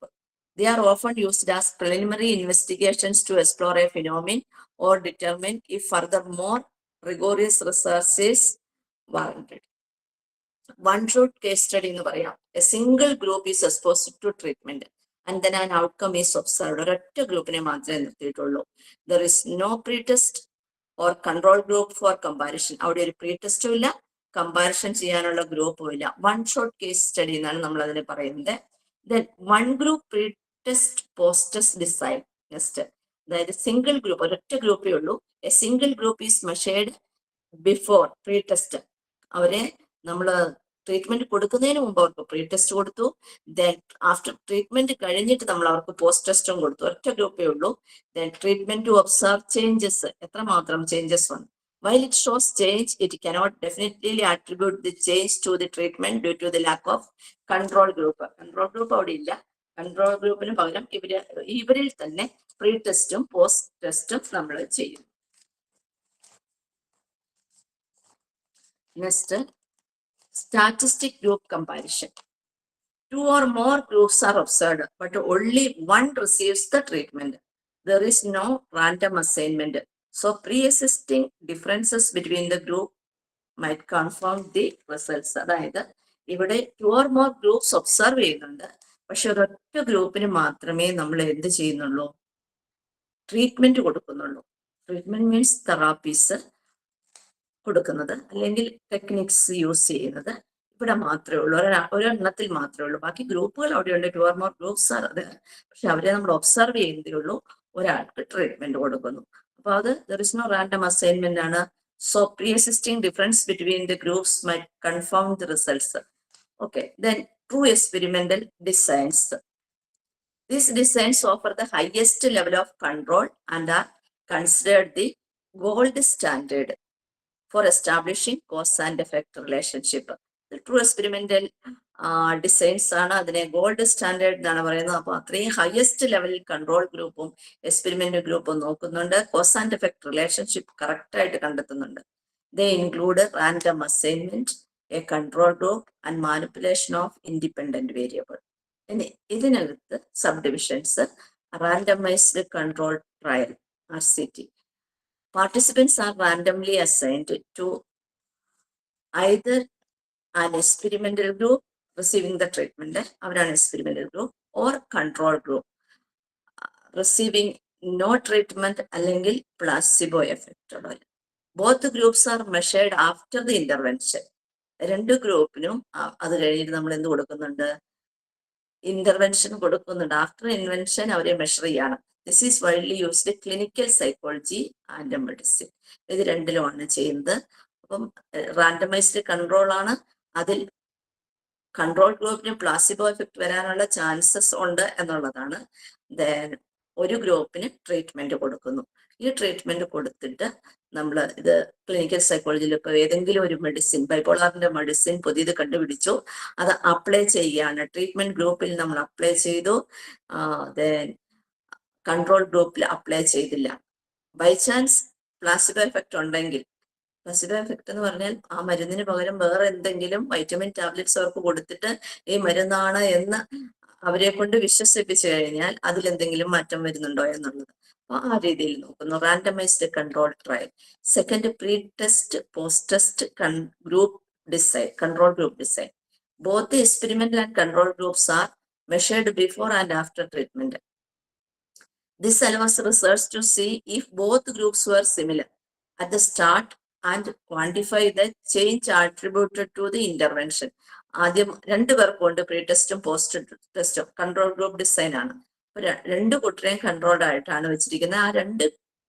Speaker 1: They are often used as preliminary investigations to explore a phenomenon or determine if furthermore rigorous research is warranted. One-shot case study എന്ന് പറയാം. A single group is exposed to treatment and then an outcome is observed. ഒരൊറ്റ ഗ്രൂപ്പിനെ മാത്രമേ നിർത്തിയിട്ടുള്ളൂ. There is no pretest or control group for comparison. അവിടെ ഒരു പ്രീടെസ്റ്റും ഇല്ല, കമ്പാരിഷൻ ചെയ്യാനുള്ള ഗ്രൂപ്പും ഇല്ല. വൺ ഷോട്ട് കേസ് സ്റ്റഡി എന്നാണ് നമ്മൾ അതിനെ പറയുന്നത്. Then one group pre-test post-test design next, അതായത് സിംഗിൾ ഗ്രൂപ്പ്, ഒരൊറ്റ ഗ്രൂപ്പേ ഉള്ളൂ. A single group is measured before pre test. അവരെ നമ്മൾ ട്രീറ്റ്മെന്റ് കൊടുക്കുന്നതിന് മുമ്പ് അവർക്ക് പ്രീ ടെസ്റ്റ് കൊടുത്തു. ദെൻ ആഫ്റ്റർ ട്രീറ്റ്മെന്റ് കഴിഞ്ഞിട്ട് നമ്മൾ അവർക്ക് പോസ്റ്റ് ടെസ്റ്റും കൊടുത്തു. ഒറ്റ ഗ്രൂപ്പേ ഉള്ളൂ. Then treatment to observe changes, എത്രമാത്രം ചേഞ്ചസ് വന്നു. While it shows change, it cannot definitely attribute the change to the treatment due to the lack of control group. Control group അവിടെ ഇല്ല. കൺട്രോൾ ഗ്രൂപ്പിന് പകരം ഇവരിൽ തന്നെ പ്രീ ടെസ്റ്റും പോസ്റ്റ് ടെസ്റ്റും നമ്മൾ ചെയ്യും. Next, statistic group comparison. Two or more groups are observed, but only one receives the treatment. There is no random assignment. So pre-existing differences between the group might confirm the results. അതായത് ഇവിടെ two or more groups observe ചെയ്യുന്നുണ്ട്, പക്ഷെ ഒരൊറ്റ ഗ്രൂപ്പിന് മാത്രമേ നമ്മൾ എന്ത് ചെയ്യുന്നുള്ളൂ, ട്രീറ്റ്മെന്റ് കൊടുക്കുന്നുള്ളൂ. ട്രീറ്റ്മെന്റ് മീൻസ് തെറാപ്പീസ് കൊടുക്കുന്നത് അല്ലെങ്കിൽ ടെക്നിക്സ് യൂസ് ചെയ്യുന്നത് ഇവിടെ മാത്രമേ ഉള്ളൂ, ഒരെണ്ണത്തിൽ മാത്രമേ ഉള്ളൂ. ബാക്കി ഗ്രൂപ്പുകൾ അവിടെയുണ്ട്, ടു ഓർ മോർ ഗ്രൂപ്പ്സ് ആണ് അത്, പക്ഷെ അവരെ നമ്മൾ ഒബ്സർവ് ചെയ്യുന്നതേ ഉള്ളൂ, ഒരാൾക്ക് ട്രീറ്റ്മെന്റ് കൊടുക്കുന്നു. അപ്പൊ അത് there is no random assignment ആണ്. So pre existing difference between the groups might confirm the results. Okay, then true experimental designs. These designs offer the highest level of control and are considered the gold standard for establishing cause and effect relationship. The true experimental designs ആണ് അതിനെ ഗോൾഡ് സ്റ്റാൻഡേർഡ് എന്നാണ് പറയുന്നത്. അപ്പൊ അത്രയും ഹയസ്റ്റ് ലെവലിൽ കൺട്രോൾ ഗ്രൂപ്പും എക്സ്പെരിമെന്റ് ഗ്രൂപ്പും നോക്കുന്നുണ്ട്. Cause and effect relationship correct ആയിട്ട് കണ്ടെത്തുന്നുണ്ട്. They include random assignment, a control group and manipulation of independent variable. ഇനി ഇതിനകത്ത് subdivisions. Randomised control trial RCT. Participants are randomly assigned to either an experimental group receiving the treatment, അവരാണ് experimental group, or control group receiving no treatment അല്ലെങ്കിൽ placebo effect ഉള്ളത്. Both groups are measured after the intervention. രണ്ട് ഗ്രൂപ്പിനും അത് കഴിഞ്ഞിട്ട് നമ്മൾ എന്ത് കൊടുക്കുന്നുണ്ട്, ഇന്റർവെൻഷൻ കൊടുക്കുന്നുണ്ട്. ആഫ്റ്റർ ഇൻവെൻഷൻ അവരെ മെഷർ ചെയ്യണം. This is widely used clinical psychology and medicine. ഇത് രണ്ടിലുമാണ് ചെയ്യുന്നത്. അപ്പം റാൻഡമൈസ്ഡ് കൺട്രോൾ ആണ്. അതിൽ കൺട്രോൾ ഗ്രൂപ്പിന് പ്ലാസിബോ എഫക്ട് വരാനുള്ള ചാൻസസ് ഉണ്ട് എന്നുള്ളതാണ്. ദെൻ ഒരു ഗ്രൂപ്പിന് ട്രീറ്റ്മെന്റ് കൊടുക്കുന്നു. ഈ ട്രീറ്റ്മെന്റ് കൊടുത്തിട്ട് നമ്മൾ ഇത് ക്ലിനിക്കൽ സൈക്കോളജിയിൽ ഇപ്പൊ ഏതെങ്കിലും ഒരു മെഡിസിൻ, ബൈപോളാറിന്റെ മെഡിസിൻ പുതിയത് കണ്ടുപിടിച്ചു, അത് അപ്ലൈ ചെയ്യുകയാണ്. ട്രീറ്റ്മെന്റ് ഗ്രൂപ്പിൽ നമ്മൾ അപ്ലൈ ചെയ്തു, ദെൻ കൺട്രോൾ ഗ്രൂപ്പിൽ അപ്ലൈ ചെയ്തില്ല. ബൈ ചാൻസ് പ്ലാസിബോ എഫക്ട് ഉണ്ടെങ്കിൽ, പ്ലാസിബോ എഫക്ട് എന്ന് പറഞ്ഞാൽ ആ മരുന്നിന് പകരം വേറെ എന്തെങ്കിലും വൈറ്റമിൻ ടാബ്ലറ്റ്സ് അവർക്ക് കൊടുത്തിട്ട് ഈ മരുന്നാണ് എന്ന് അവരെ കൊണ്ട് വിശ്വസിപ്പിച്ചു കഴിഞ്ഞാൽ അതിലെന്തെങ്കിലും മാറ്റം വരുന്നുണ്ടോ എന്നുള്ളത്. അപ്പൊ ആ രീതിയിൽ നോക്കുന്നു. Randomised control trial. Second, pre test post test group design, control group design. Both experimental and control groups are measured before and after treatment. This allows research to see if both groups were similar at the start and quantify the change attributed to the intervention. ആദ്യം രണ്ടുപേർക്കുണ്ട് പ്രീ ടെസ്റ്റും പോസ്റ്റ് ടെസ്റ്റും. കൺട്രോൾ ഗ്രൂപ്പ് ഡിസൈൻ ആണ്. രണ്ട് കൂട്ടരെയും കൺട്രോൾഡ് ആയിട്ടാണ് വെച്ചിരിക്കുന്നത്. ആ രണ്ട്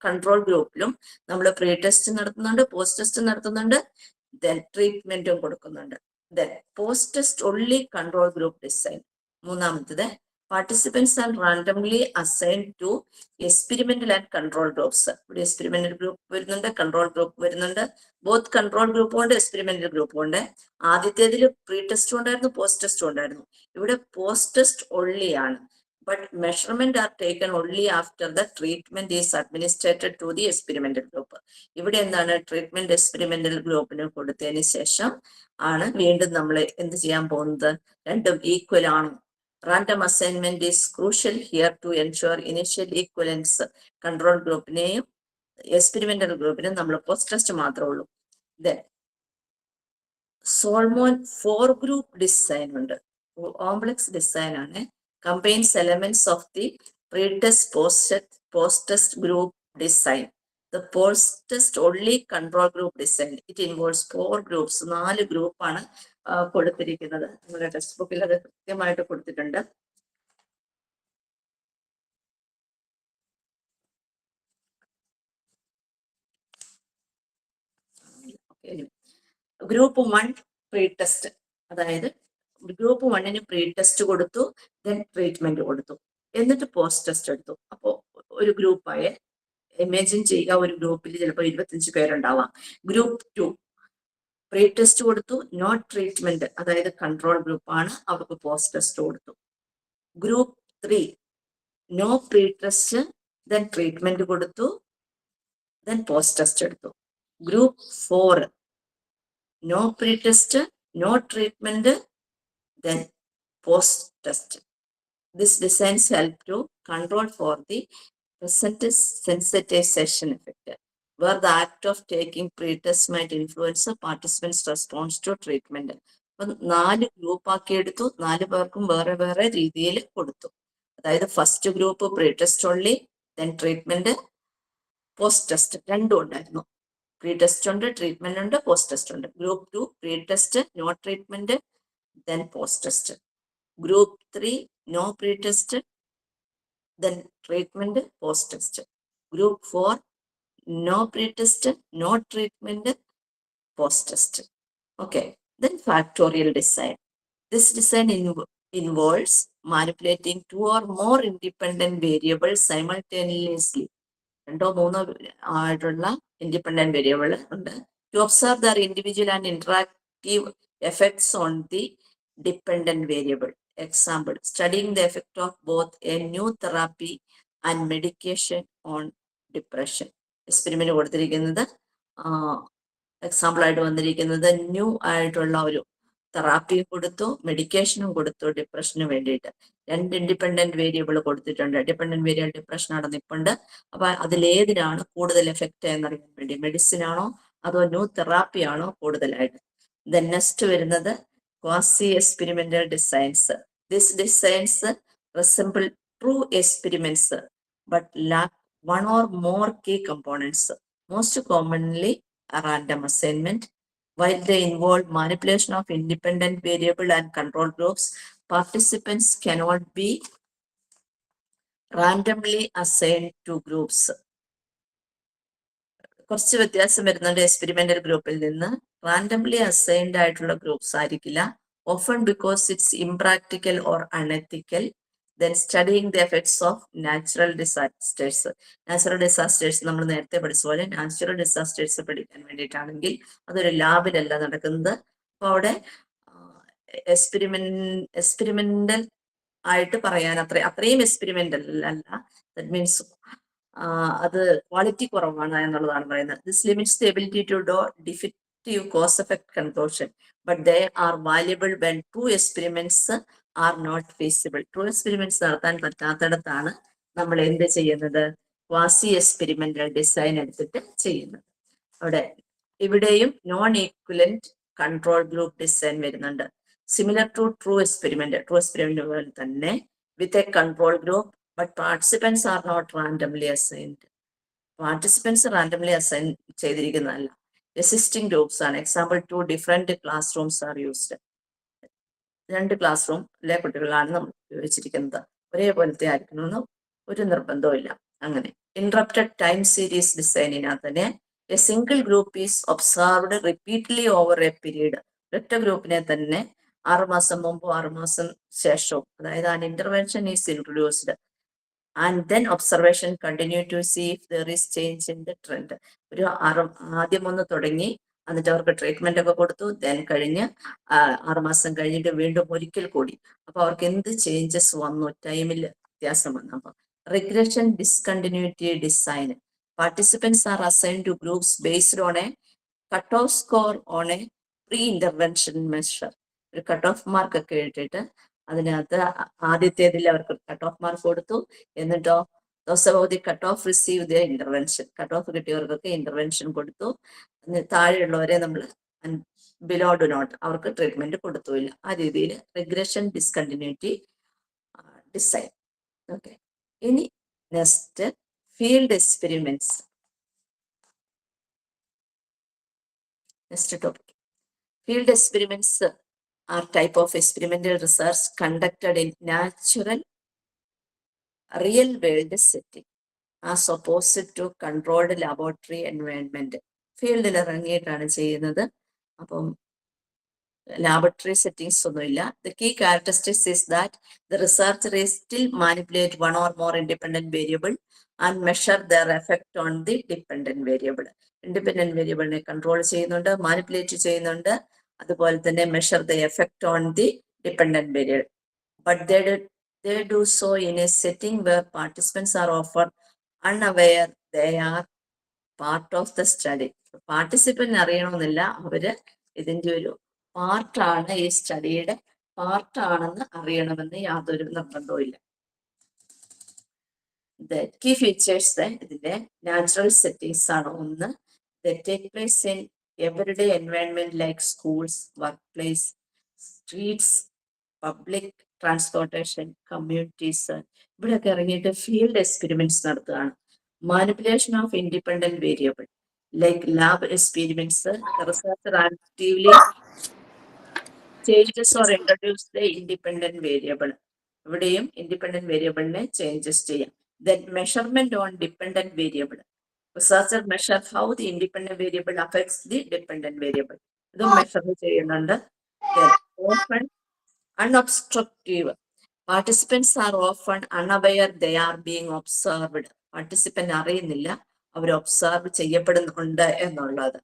Speaker 1: കൺട്രോൾ ഗ്രൂപ്പിലും നമ്മൾ പ്രീ ടെസ്റ്റ് നടത്തുന്നുണ്ട്, പോസ്റ്റ് ടെസ്റ്റ് നടത്തുന്നുണ്ട്, ദെൻ ട്രീറ്റ്മെന്റും കൊടുക്കുന്നുണ്ട്. Then post test only control group design. മൂന്നാമത്തത്, participants are randomly assigned to experimental and control groups. ഇവിടെ എക്സ്പെരിമെന്റൽ ഗ്രൂപ്പ് വരുന്നുണ്ട്, കൺട്രോൾ ഗ്രൂപ്പ് വരുന്നുണ്ട്. ബോത്ത് കൺട്രോൾ ഗ്രൂപ്പും ഉണ്ട്, എക്സ്പെരിമെന്റൽ ഗ്രൂപ്പും ഉണ്ട്. ആദ്യത്തേതിൽ പ്രീ ടെസ്റ്റും ഉണ്ടായിരുന്നു, പോസ്റ്റ് ടെസ്റ്റും ഉണ്ടായിരുന്നു. ഇവിടെ പോസ്റ്റ് ടെസ്റ്റ് ഓൺലി ആണ്. but measurement are taken only after the treatment is administered to the experimental group. ഇവിടെ എന്താണ് ട്രീറ്റ്മെന്റ് എക്സ്പെരിമെന്റൽ ഗ്രൂപ്പിന് കൊടുത്തതിന് ശേഷം ആണ് വീണ്ടും നമ്മൾ എന്ത് ചെയ്യാൻ പോകുന്നത്, രണ്ടും ഈക്വൽ ആണ്. Random assignment is crucial here to ensure initial equivalence. Control ഗ്രൂപ്പിനെയും എക്സ്പെരിമെന്റൽ ഗ്രൂപ്പിനും നമ്മൾ പോസ്റ്റ് ടെസ്റ്റ് മാത്രമേ ഉള്ളൂ. ദെൻ സോൾമോൻ 4 ഗ്രൂപ്പ് ഡിസൈൻ ഉണ്ട്, കോംപ്ലക്സ് ഡിസൈൻ ആണ്. Combines elements of the pre-test post-test group design. The post-test only control group design. It involves 4 groups. 4 group ആണ് കൊടുത്തിരിക്കുന്നത്. നമ്മുടെ ടെക്സ്റ്റ് ബുക്കിൽ അത് കൃത്യമായിട്ട് കൊടുത്തിട്ടുണ്ട്. ഗ്രൂപ്പ് 1 പ്രീ ടെസ്റ്റ്, അതായത് ഗ്രൂപ്പ് 1ന് പ്രീ ടെസ്റ്റ് കൊടുത്തു, ദെൻ ട്രീറ്റ്മെന്റ് കൊടുത്തു, എന്നിട്ട് പോസ്റ്റ് ടെസ്റ്റ് എടുത്തു. അപ്പോൾ ഒരു ഗ്രൂപ്പായ ഇമാജിൻ ചെയ്യുക, ഒരു ഗ്രൂപ്പിൽ ചിലപ്പോൾ 25 പേരുണ്ടാവാം. ഗ്രൂപ്പ് 2 പ്രീ ടെസ്റ്റ് കൊടുത്തു, നോ ട്രീറ്റ്മെന്റ്, അതായത് കൺട്രോൾ ഗ്രൂപ്പാണ്, അവർക്ക് പോസ്റ്റ് ടെസ്റ്റ് കൊടുത്തു. Group 3 no pre test, then treatment കൊടുത്തു, ദെൻ പോസ്റ്റ് ടെസ്റ്റ് എടുത്തു. Group 4 no pre test, no treatment, then post test. This designs help to control for the present sensitization effect, where the act of taking pre-test might influence the participants' response to treatment. അപ്പം 4 ഗ്രൂപ്പ് ആക്കി എടുത്തു, 4 പേർക്കും വേറെ വേറെ രീതിയിൽ കൊടുത്തു. അതായത് first group pre test only, then treatment, post test രണ്ടും ഉണ്ടായിരുന്നു. പ്രീ ടെസ്റ്റ് ഉണ്ട്, ട്രീറ്റ്മെന്റ് ഉണ്ട്, പോസ്റ്റ് ടെസ്റ്റ് ഉണ്ട്. Group 2 pre test, no treatment, then post test. Group 3 no pre-test, then treatment, post test. Group 4 no pre-test, no treatment, post test. Okay, then factorial design. This design involves manipulating 2 or more independent variables simultaneously. 2 or 3 ആയിട്ടുള്ള independent variable ഉണ്ട്. To observe their individual and interactive effects on the dependent variable. Example, studying the effect of both a new therapy and medication on depression. Experiment കൊടുത്തിരിക്കുന്നത് എക്സാമ്പിൾ ആയിട്ട് വന്നിരിക്കുന്നത് ന്യൂ ആയിട്ടുള്ള ഒരു തെറാപ്പിയും കൊടുത്തു, മെഡിക്കേഷനും കൊടുത്തു ഡിപ്രഷന് വേണ്ടിയിട്ട്. 2 ഇൻഡിപെൻഡന്റ് വേരിയബിൾ കൊടുത്തിട്ടുണ്ട്. ഡിപെൻഡന്റ് വേരിയബിൾ ഡിപ്രഷൻ ആണ് നിൽപ്പുണ്ട്. അപ്പൊ അതിലേതിനാണ് കൂടുതൽ എഫക്റ്റ് എന്നറിയാൻ വേണ്ടി, മെഡിസിൻ ആണോ അതോ ന്യൂ തെറാപ്പി ആണോ കൂടുതലായിട്ട്. ദെൻ നെക്സ്റ്റ് വരുന്നത് quasi experimental designs. These designs resemble true experiments but lack one or more key components. Most commonly a random assignment. While they involve manipulation of independent variable and control groups, participants cannot be randomly assigned to groups. കുറച്ച് വ്യത്യാസം വരുന്നുണ്ട് എക്സ്പെരിമെന്റൽ ഗ്രൂപ്പിൽ നിന്ന്. റാൻഡംലി അസൈൻഡ് ആയിട്ടുള്ള ഗ്രൂപ്പ്സ് ആയിരിക്കില്ല, often because it's impractical or unethical. Then studying the effects of natural disasters. Natural disasters നമ്മൾ നേരത്തെ പഠിച്ച പോലെ നാച്ചുറൽ ഡിസാസ്റ്റേഴ്സ് പഠിക്കാൻ വേണ്ടിയിട്ടാണെങ്കിൽ അതൊരു ലാബിലല്ല നടക്കുന്നത്. അപ്പോൾ അവിടെ എക്സ്പെരിമെന്റൽ ആയിട്ട് പറയാൻ അത്രയും എക്സ്പെരിമെന്റൽ അല്ല. ദാറ്റ് മീൻസ് അത് ക്വാളിറ്റി കുറവാണ് എന്നുള്ളതാണ് പറയുന്നത്. This limits the ability to do definitive cause effect conclusion, but they are valuable when true experiments are not feasible. True experiments നടത്താൻ പറ്റാത്തിടത്താണ് നമ്മൾ എന്ത് ചെയ്യുന്നത്, ക്വാസി എക്സ്പെരിമെന്റൽ ഡിസൈൻ എടുത്തിട്ട് ചെയ്യുന്നത്. ഇവിടെയും non equivalent control group design വരുന്നുണ്ട്. സിമിലർ ടു ട്രൂ എക്സ്പെരിമെന്റ് പോലെ തന്നെ with a control group, but participants are not randomly assigned. Participants randomly assign ചെയ്തിരിക്കുന്നതല്ല, existing groups ആണ്. Example, 2 different classrooms are used. 2 class റൂമിലെ കുട്ടികളാണ് നമ്മൾ ഉപയോഗിച്ചിരിക്കുന്നത്. ഒരേപോലത്തെ ആയിരിക്കണമെന്ന് ഒരു നിർബന്ധവും അങ്ങനെ interrupted time series ഡിസൈനിനകത്ത് തന്നെ a single group is observed repeatedly over a period. ഒറ്റ ഗ്രൂപ്പിനെ തന്നെ 6 മാസം മുമ്പും 6 മാസം ശേഷവും, അതായത് an intervention is introduced and then observation continue to see if there is change in the trend. ഒരു ആദ്യം ഒന്ന് തുടങ്ങി, എന്നിട്ട് അവർക്ക് ട്രീറ്റ്മെന്റ് ഒക്കെ കൊടുത്തു, ദെൻ കഴിഞ്ഞ് 6 മാസം കഴിഞ്ഞിട്ട് വീണ്ടും ഒരിക്കൽ കൂടി. അപ്പൊ അവർക്ക് എന്ത് ചേഞ്ചസ് വന്നു ടൈമിൽ വ്യത്യാസം വന്നപ്പോൾ regression discontinuity design participants are assigned to groups based on a cutoff score on a pre-intervention measure. ഒരു കട്ട് ഓഫ് മാർക്ക് ഒക്കെ എഴുതിയിട്ട് അതിനകത്ത് ആദ്യത്തേതിൽ അവർക്ക് കട്ട് ഓഫ് മാർക്ക് കൊടുത്തു. എന്നിട്ടോ those above the cut off receive the intervention, cut off കിട്ടിയവർക്കൊക്കെ ഇന്റർവെൻഷൻ കൊടുത്തു. താഴെയുള്ളവരെ നമ്മൾ ബിലോ ഡു നോട്ട്, അവർക്ക് ട്രീറ്റ്മെന്റ് കൊടുത്തുമില്ല. ആ രീതിയിൽ റിഗ്രഷൻ ഡിസ്കണ്ടിന്യൂറ്റി ഡിസൈൻ. ഓക്കെ, ഇനി next field experiments. Next topic. Field experiments are type of experimental research conducted in natural real world setting as opposed to controlled laboratory environment. ഫീൽഡിൽ ഇറങ്ങിയിട്ടാണ് ചെയ്യുന്നത്. അപ്പം laboratory settings ഒന്നുമില്ല. The key characteristics is that the researcher is still manipulate one or more independent variable and measure their effect on the dependent variable. Independent variable നെ control ചെയ്യുന്നുണ്ട്, manipulate ചെയ്യുന്നുണ്ട്, അതുപോലെ തന്നെ measure the effect on the dependent variable. But they do so in a setting where participants are often unaware they are part of the study. Participant അറിയണമെന്നില്ല, അവര് ഇതിന്റെ ഒരു പാർട്ടാണ്, ഈ സ്റ്റഡിയുടെ പാർട്ടാണെന്ന് അറിയണമെന്ന് യാതൊരു നിർബന്ധവും ഇല്ല. കീ ഫീച്ചേഴ്സ് ഇതിന്റെ നാച്ചുറൽ സെറ്റിംഗ്സ് ആണ്. ഒന്ന്, take place in everyday environment like schools, work place, streets, public transportation, communities. ഇവിടെയൊക്കെ ഇറങ്ങിയിട്ട് ഫീൽഡ് എക്സ്പെരിമെന്റ്സ് നടത്തുകയാണ്. Manipulation of independent variable like lab experiments, the researcher actively changes or introduce the independent variable. ഇവിടെയും ഇൻഡിപെൻഡന്റ് വേരിയബിളിനെ ചേഞ്ചസ് ചെയ്യാം. Then measurement on dependent variable. Researcher measure how the independent variable affects the dependent variable. ഇതും മെഷർ ചെയ്യുന്നുണ്ട്. Then often unobstructive. Participants are often unaware they are being observed. Participant അറിയുന്നില്ല അവർ ഒബ്സർവ് ചെയ്യപ്പെടുന്നുണ്ട് എന്നുള്ളത്.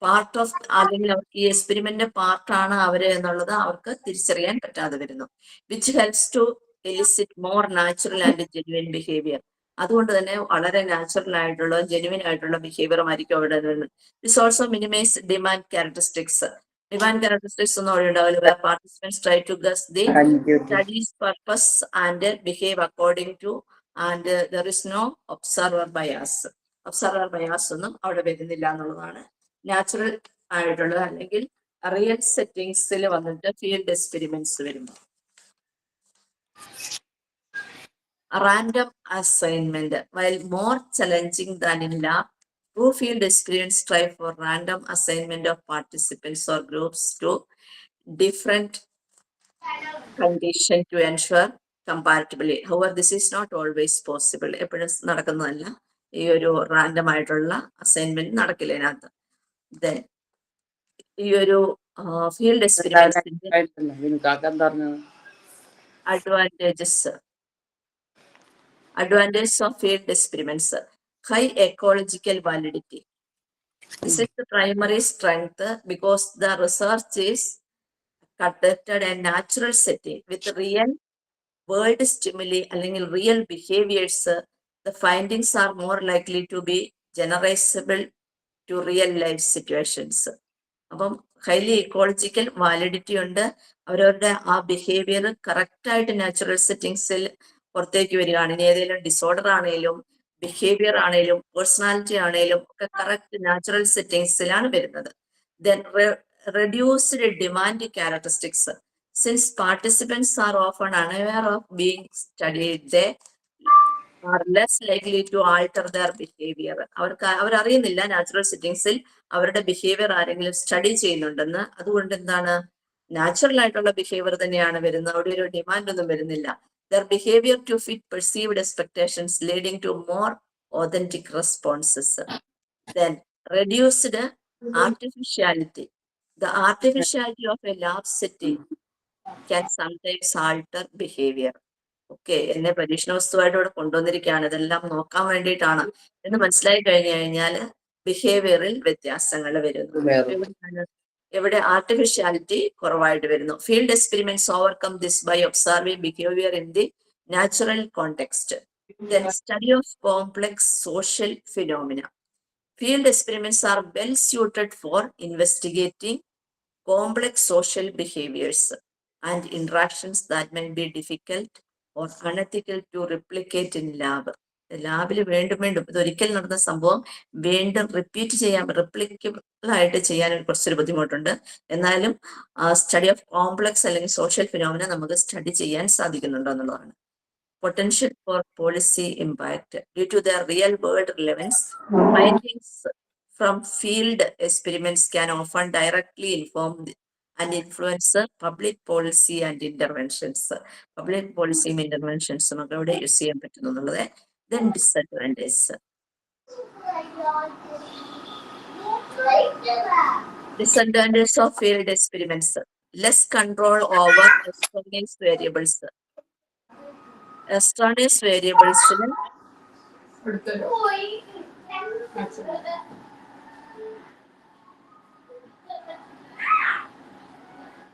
Speaker 1: പാർട്ട് ഓഫ്, അല്ലെങ്കിൽ അവർക്ക് ഈ എക്സ്പെരിമെന്റ് പാർട്ടാണ് അവര് എന്നുള്ളത് അവർക്ക് തിരിച്ചറിയാൻ പറ്റാതെ വരുന്നു. Which helps to elicit more natural and genuine behaviour. അതുകൊണ്ട് തന്നെ വളരെ നാച്ചുറൽ ആയിട്ടുള്ള ജെന്യുവൻ ആയിട്ടുള്ള ബിഹേവിയറും ആയിരിക്കും അവിടെ വരുന്നത്. This also minimise demand characteristics. Demand characteristics ഒന്നും അവിടെ ഉണ്ടാവില്ല. Participants try to guess the studies purpose and behave according to, and there is no observer bias. Observer bias ഒന്നും അവിടെ വരുന്നില്ല എന്നുള്ളതാണ് നാച്ചുറൽ ആയിട്ടുള്ളത്. അല്ലെങ്കിൽ റിയൽ സെറ്റിംഗ്സിൽ വന്നിട്ട് ഫീൽഡ് എക്സ്പെരിമെന്റ്സ് വരുമ്പോൾ random assignment. while more challenging than in lab, true field experience strive for random assignment of participants or groups to different condition to ensure comparatively. However, this is not always possible. എപ്പോഴും നടക്കുന്നതല്ല, ഈ ഒരു റാൻഡം ആയിട്ടുള്ള അസൈൻമെന്റ് നടക്കില്ല ഇതിനകത്ത്. Then ഈ ഒരു field എക്സ്പെരിമെന്റ്സിന്റെ advantages of field experiments. High ecological validity. This is the primary strength because the research is conducted in natural setting with real world stimuli അല്ലെങ്കിൽ real behaviors. The findings are more likely to be generalizable to real life situations. അപ്പം ഹൈലി ഇക്കോളജിക്കൽ വാലിഡിറ്റി ഉണ്ട്. അവരവരുടെ ആ ബിഹേവിയർ കറക്റ്റ് ആയിട്ട് നാച്ചുറൽ സെറ്റിംഗ്സിൽ പുറത്തേക്ക് വരികയാണ്. ഇനി ഏതെങ്കിലും ഡിസോർഡർ ആണെങ്കിലും ബിഹേവിയർ ആണെങ്കിലും പേഴ്സണാലിറ്റി ആണെങ്കിലും ഒക്കെ കറക്റ്റ് നാച്ചുറൽ സെറ്റിംഗ്സിലാണ് വരുന്നത്. Then reduced demand characteristics. Since participants are often unaware of being studied, they are less likely to alter their behavior. അവരറിയുന്നില്ല നാച്ചുറൽ സെറ്റിംഗ്സിൽ അവരുടെ ബിഹേവിയർ ആരെങ്കിലും സ്റ്റഡി ചെയ്യുന്നുണ്ടെന്ന്. അതുകൊണ്ട് എന്താണ്, നാച്ചുറൽ ആയിട്ടുള്ള ബിഹേവിയർ തന്നെയാണ് വരുന്നത്. അവിടെ ഒരു ഡിമാൻഡ് ഒന്നും വരുന്നില്ല. Their behavior to fit perceived expectations, leading to more authentic responses. Then reduced artificiality. The artificiality of a lab setting can sometimes alter behavior. Okay, എന്നെ പരീക്ഷണ വസ്തുവായിട്ട് ഇവിടെ കൊണ്ടുവന്നിരിക്കുകയാണ്, ഇതെല്ലാം നോക്കാൻ വേണ്ടിയിട്ടാണ് എന്ന് മനസ്സിലായി കഴിഞ്ഞു കഴിഞ്ഞാൽ ബിഹേവിയറിൽ വ്യത്യാസങ്ങൾ വരുന്നു. ഇവിടെ ആർട്ടിഫിഷ്യാലിറ്റി കുറവായിട്ട് വരുന്നു. Field experiments overcome this by observing behaviour in the natural context. Then study of complex social phenomena. Field experiments are well suited for investigating complex social behaviors and interactions that may be difficult or unethical to replicate in lab. ലാബിൽ വീണ്ടും വീണ്ടും ഇതൊരിക്കൽ നടന്ന സംഭവം വീണ്ടും റിപ്പീറ്റ് ചെയ്യാൻ, റിപ്ലിക്കബിൾ ആയിട്ട് ചെയ്യാൻ കുറച്ചൊരു ബുദ്ധിമുട്ടുണ്ട്. എന്നാലും സ്റ്റഡി ഓഫ് കോംപ്ലക്സ് അല്ലെങ്കിൽ സോഷ്യൽ ഫിനോമിന നമുക്ക് സ്റ്റഡി ചെയ്യാൻ സാധിക്കുന്നുണ്ടോ എന്നുള്ളതാണ്. Potential for policy impact due to their real world relevance, findings from field experiments can often directly inform and influence public policy and interventions. Public policy interventions നമുക്ക് ഇവിടെ യൂസ് ചെയ്യാൻ പറ്റുന്നു എന്നുള്ളത്. Then disadvantages. Disadvantages of field experiments: less control over extraneous variables. Extraneous variables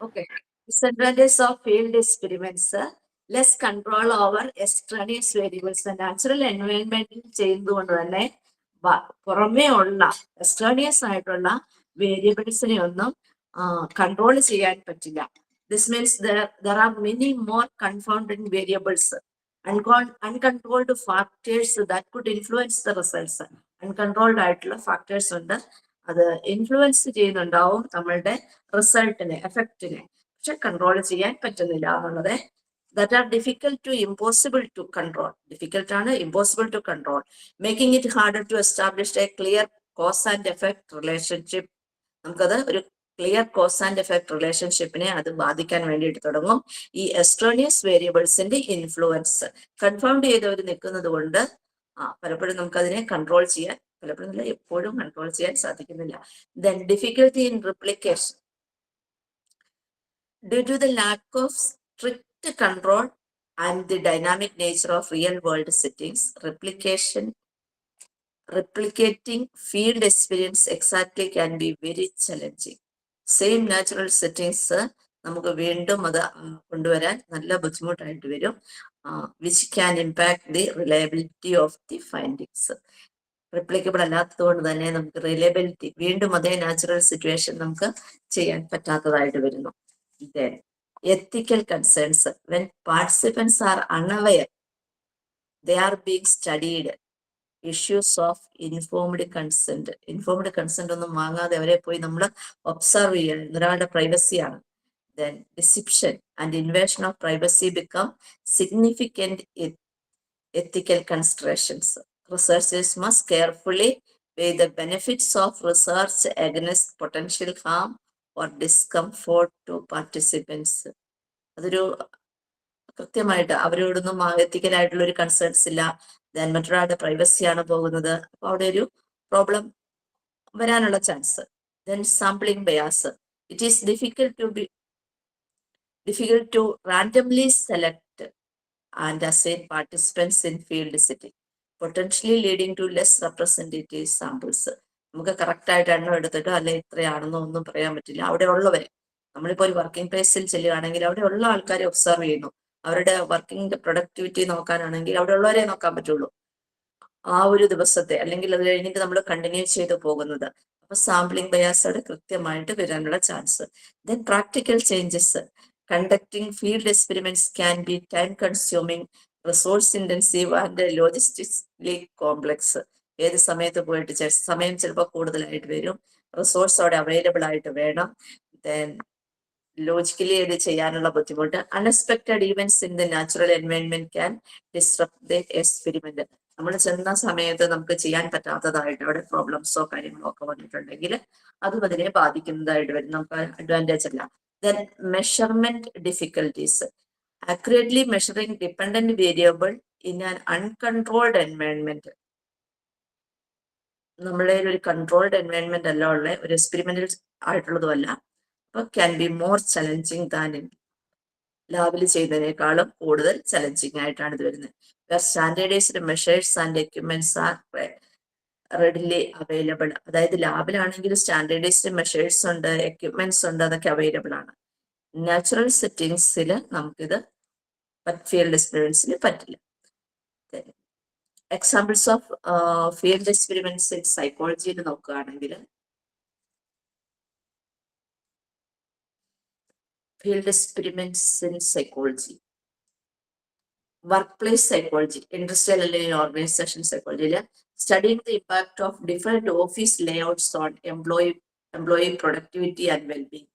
Speaker 1: okay. Disadvantages of field experiments: less control over extraneous variables. Natural environment ചെയ്യുന്നതുകൊണ്ട് തന്നെ പുറമേ ഉള്ള എക്സ്ട്രാനിയസ് ആയിട്ടുള്ള വേരിയബിൾസിനെ ഒന്നും കൺട്രോൾ ചെയ്യാൻ പറ്റില്ല. This means there are many more confounding variables, uncontrolled factors that could influence the results. Uncontrolled ആയിട്ടുള്ള ഫാക്ടേഴ്സ് ഉണ്ട്, അത് ഇൻഫ്ലുവൻസ് ചെയ്യുന്നുണ്ടാവും നമ്മളുടെ റിസൾട്ടിനെ, എഫക്റ്റിനെ, പക്ഷെ കൺട്രോൾ ചെയ്യാൻ പറ്റുന്നില്ല എന്നുള്ളത്. That are difficult to impossible to control. Difficult ആണ്, impossible to control, making it harder to establish a clear cause and effect relationship. നമുക്കത് ഒരു ക്ലിയർ കോസ് ആൻഡ് എഫക്ട് റിലേഷൻഷിപ്പിനെ അത് ബാധിക്കാൻ വേണ്ടിയിട്ട് തുടങ്ങും. ഈ എക്സ്ട്രാനിയസ് വേരിയബിൾസിന്റെ ഇൻഫ്ലുവൻസ് കൺഫൗണ്ട് ചെയ്തവർ നിൽക്കുന്നത് കൊണ്ട് പലപ്പോഴും നമുക്കതിനെ കൺട്രോൾ ചെയ്യാൻ, പലപ്പോഴും എപ്പോഴും കൺട്രോൾ ചെയ്യാൻ സാധിക്കുന്നില്ല. Then difficulty in replication. Due to the lack of strict control and the dynamic nature of real world settings, replicating field experience exactly can be very challenging. Same natural settings നമുക്ക് വീണ്ടും അത് കൊണ്ടുവരാൻ നല്ല ബുദ്ധിമുട്ടായിട്ട് വരും. Which can impact the reliability of the findings. Replicable അല്ലാത്തത് കൊണ്ട് തന്നെ നമുക്ക് റിലയബിലിറ്റി വീണ്ടും അതേ നാച്ചുറൽ സിറ്റുവേഷൻ നമുക്ക് ചെയ്യാൻ പറ്റാത്തതായിട്ട് വരുന്നു. Then ethical concerns. When participants are unaware, they are being studied. Issues of informed consent. Informed consent ഒന്നും വാങ്ങാതെ അവരെ പോയി നമ്മൾ ഒബ്സർവ് ചെയ്യണം, ഒരാളുടെ പ്രൈവസിയാണ്. Then deception and invasion of privacy become significant ethical considerations. Researchers must carefully weigh the benefits of research against potential harm or discomfort to participants. അതൊരു കൃത്യമായിട്ട് അവരോടൊന്നും എത്തിക്കലായിട്ടുള്ള ഒരു കൺസേൺസ് ഇല്ല, ദെൻ മറ്റൊരാളുടെ പ്രൈവസിയാണ് പോകുന്നത്, അപ്പൊ അവിടെ ഒരു പ്രോബ്ലം വരാനുള്ള chance. Then sampling bias. It is difficult to randomly select and assign participants in field setting, potentially leading to less representative samples. നമുക്ക് കറക്റ്റ് ആയിട്ട് എണ്ണം എടുത്തിട്ടോ അല്ലെ ഇത്രയാണെന്നോ ഒന്നും പറയാൻ പറ്റില്ല. അവിടെ ഉള്ളവരെ, നമ്മളിപ്പോൾ ഒരു വർക്കിംഗ് പ്ലേസിൽ ചെല്ലുകയാണെങ്കിൽ അവിടെ ഉള്ള ആൾക്കാരെ ഒബ്സർവ് ചെയ്യുന്നു, അവരുടെ വർക്കിംഗ് പ്രൊഡക്ടിവിറ്റി നോക്കാനാണെങ്കിൽ അവിടെ ഉള്ളവരെ നോക്കാൻ പറ്റുള്ളൂ ആ ഒരു ദിവസത്തെ, അല്ലെങ്കിൽ അത് കഴിഞ്ഞിട്ട് നമ്മൾ കണ്ടിന്യൂ ചെയ്ത് പോകുന്നത്. അപ്പൊ സാമ്പിളിംഗ് ബയാസ് അവിടെ കൃത്യമായിട്ട് വരാനുള്ള chance. Then practical changes. Conducting field experiments can be time consuming, resource intensive and logistically complex. ഏത് സമയത്ത് പോയിട്ട് സമയം ചിലപ്പോൾ കൂടുതലായിട്ട് വരും, റിസോഴ്സ് അവിടെ അവൈലബിൾ ആയിട്ട് വേണം, ദെൻ ലോജിക്കലി ഇത് ചെയ്യാനുള്ള ബുദ്ധിമുട്ട്. Unexpected events in the natural environment can disrupt the experiment. നമ്മൾ ചെന്ന സമയത്ത് നമുക്ക് ചെയ്യാൻ പറ്റാത്തതായിട്ട് അവിടെ പ്രോബ്ലംസോ കാര്യങ്ങളോ ഒക്കെ വന്നിട്ടുണ്ടെങ്കിൽ അതും അതിനെ ബാധിക്കുന്നതായിട്ട് വരും, നമുക്ക് അഡ്വാൻറ്റേജ് അല്ല. Then measurement difficulties. Accurately measuring dependent variable in an uncontrolled environment. നമ്മളെ ഒരു കൺട്രോൾഡ് എൻവയോൺമെന്റ് അല്ല ഉള്ള ഒരു എക്സ്പെരിമെന്റൽ ആയിട്ടുള്ളതും അല്ല, അപ്പൊ can be more challenging than in ലാബിൽ ചെയ്യുന്നതിനേക്കാളും കൂടുതൽ ചലഞ്ചിങ് ആയിട്ടാണ് ഇത് വരുന്നത്. Standardised measures and equipments are readily available. അതായത് ലാബിലാണെങ്കിൽ സ്റ്റാൻഡേർഡൈസ്ഡ് മെഷേഴ്സ് ഉണ്ട്, എക്യുപ്മെന്റ്സ് ഉണ്ട്, അതൊക്കെ അവൈലബിൾ ആണ്. നാച്ചുറൽ സെറ്റിങ്സിൽ നമുക്കിത് ഫീൽഡ് എക്സ്പെരിമെന്റ്സിൽ പറ്റില്ല. Examples of field experiments in സൈക്കോളജിയിൽ നോക്കുകയാണെങ്കിൽ field experiments in psychology, workplace psychology, industrial അല്ലെങ്കിൽ ഓർഗനൈസേഷൻ സൈക്കോളജിയിൽ studying the impact of different office layouts on employee productivity and wellbeing.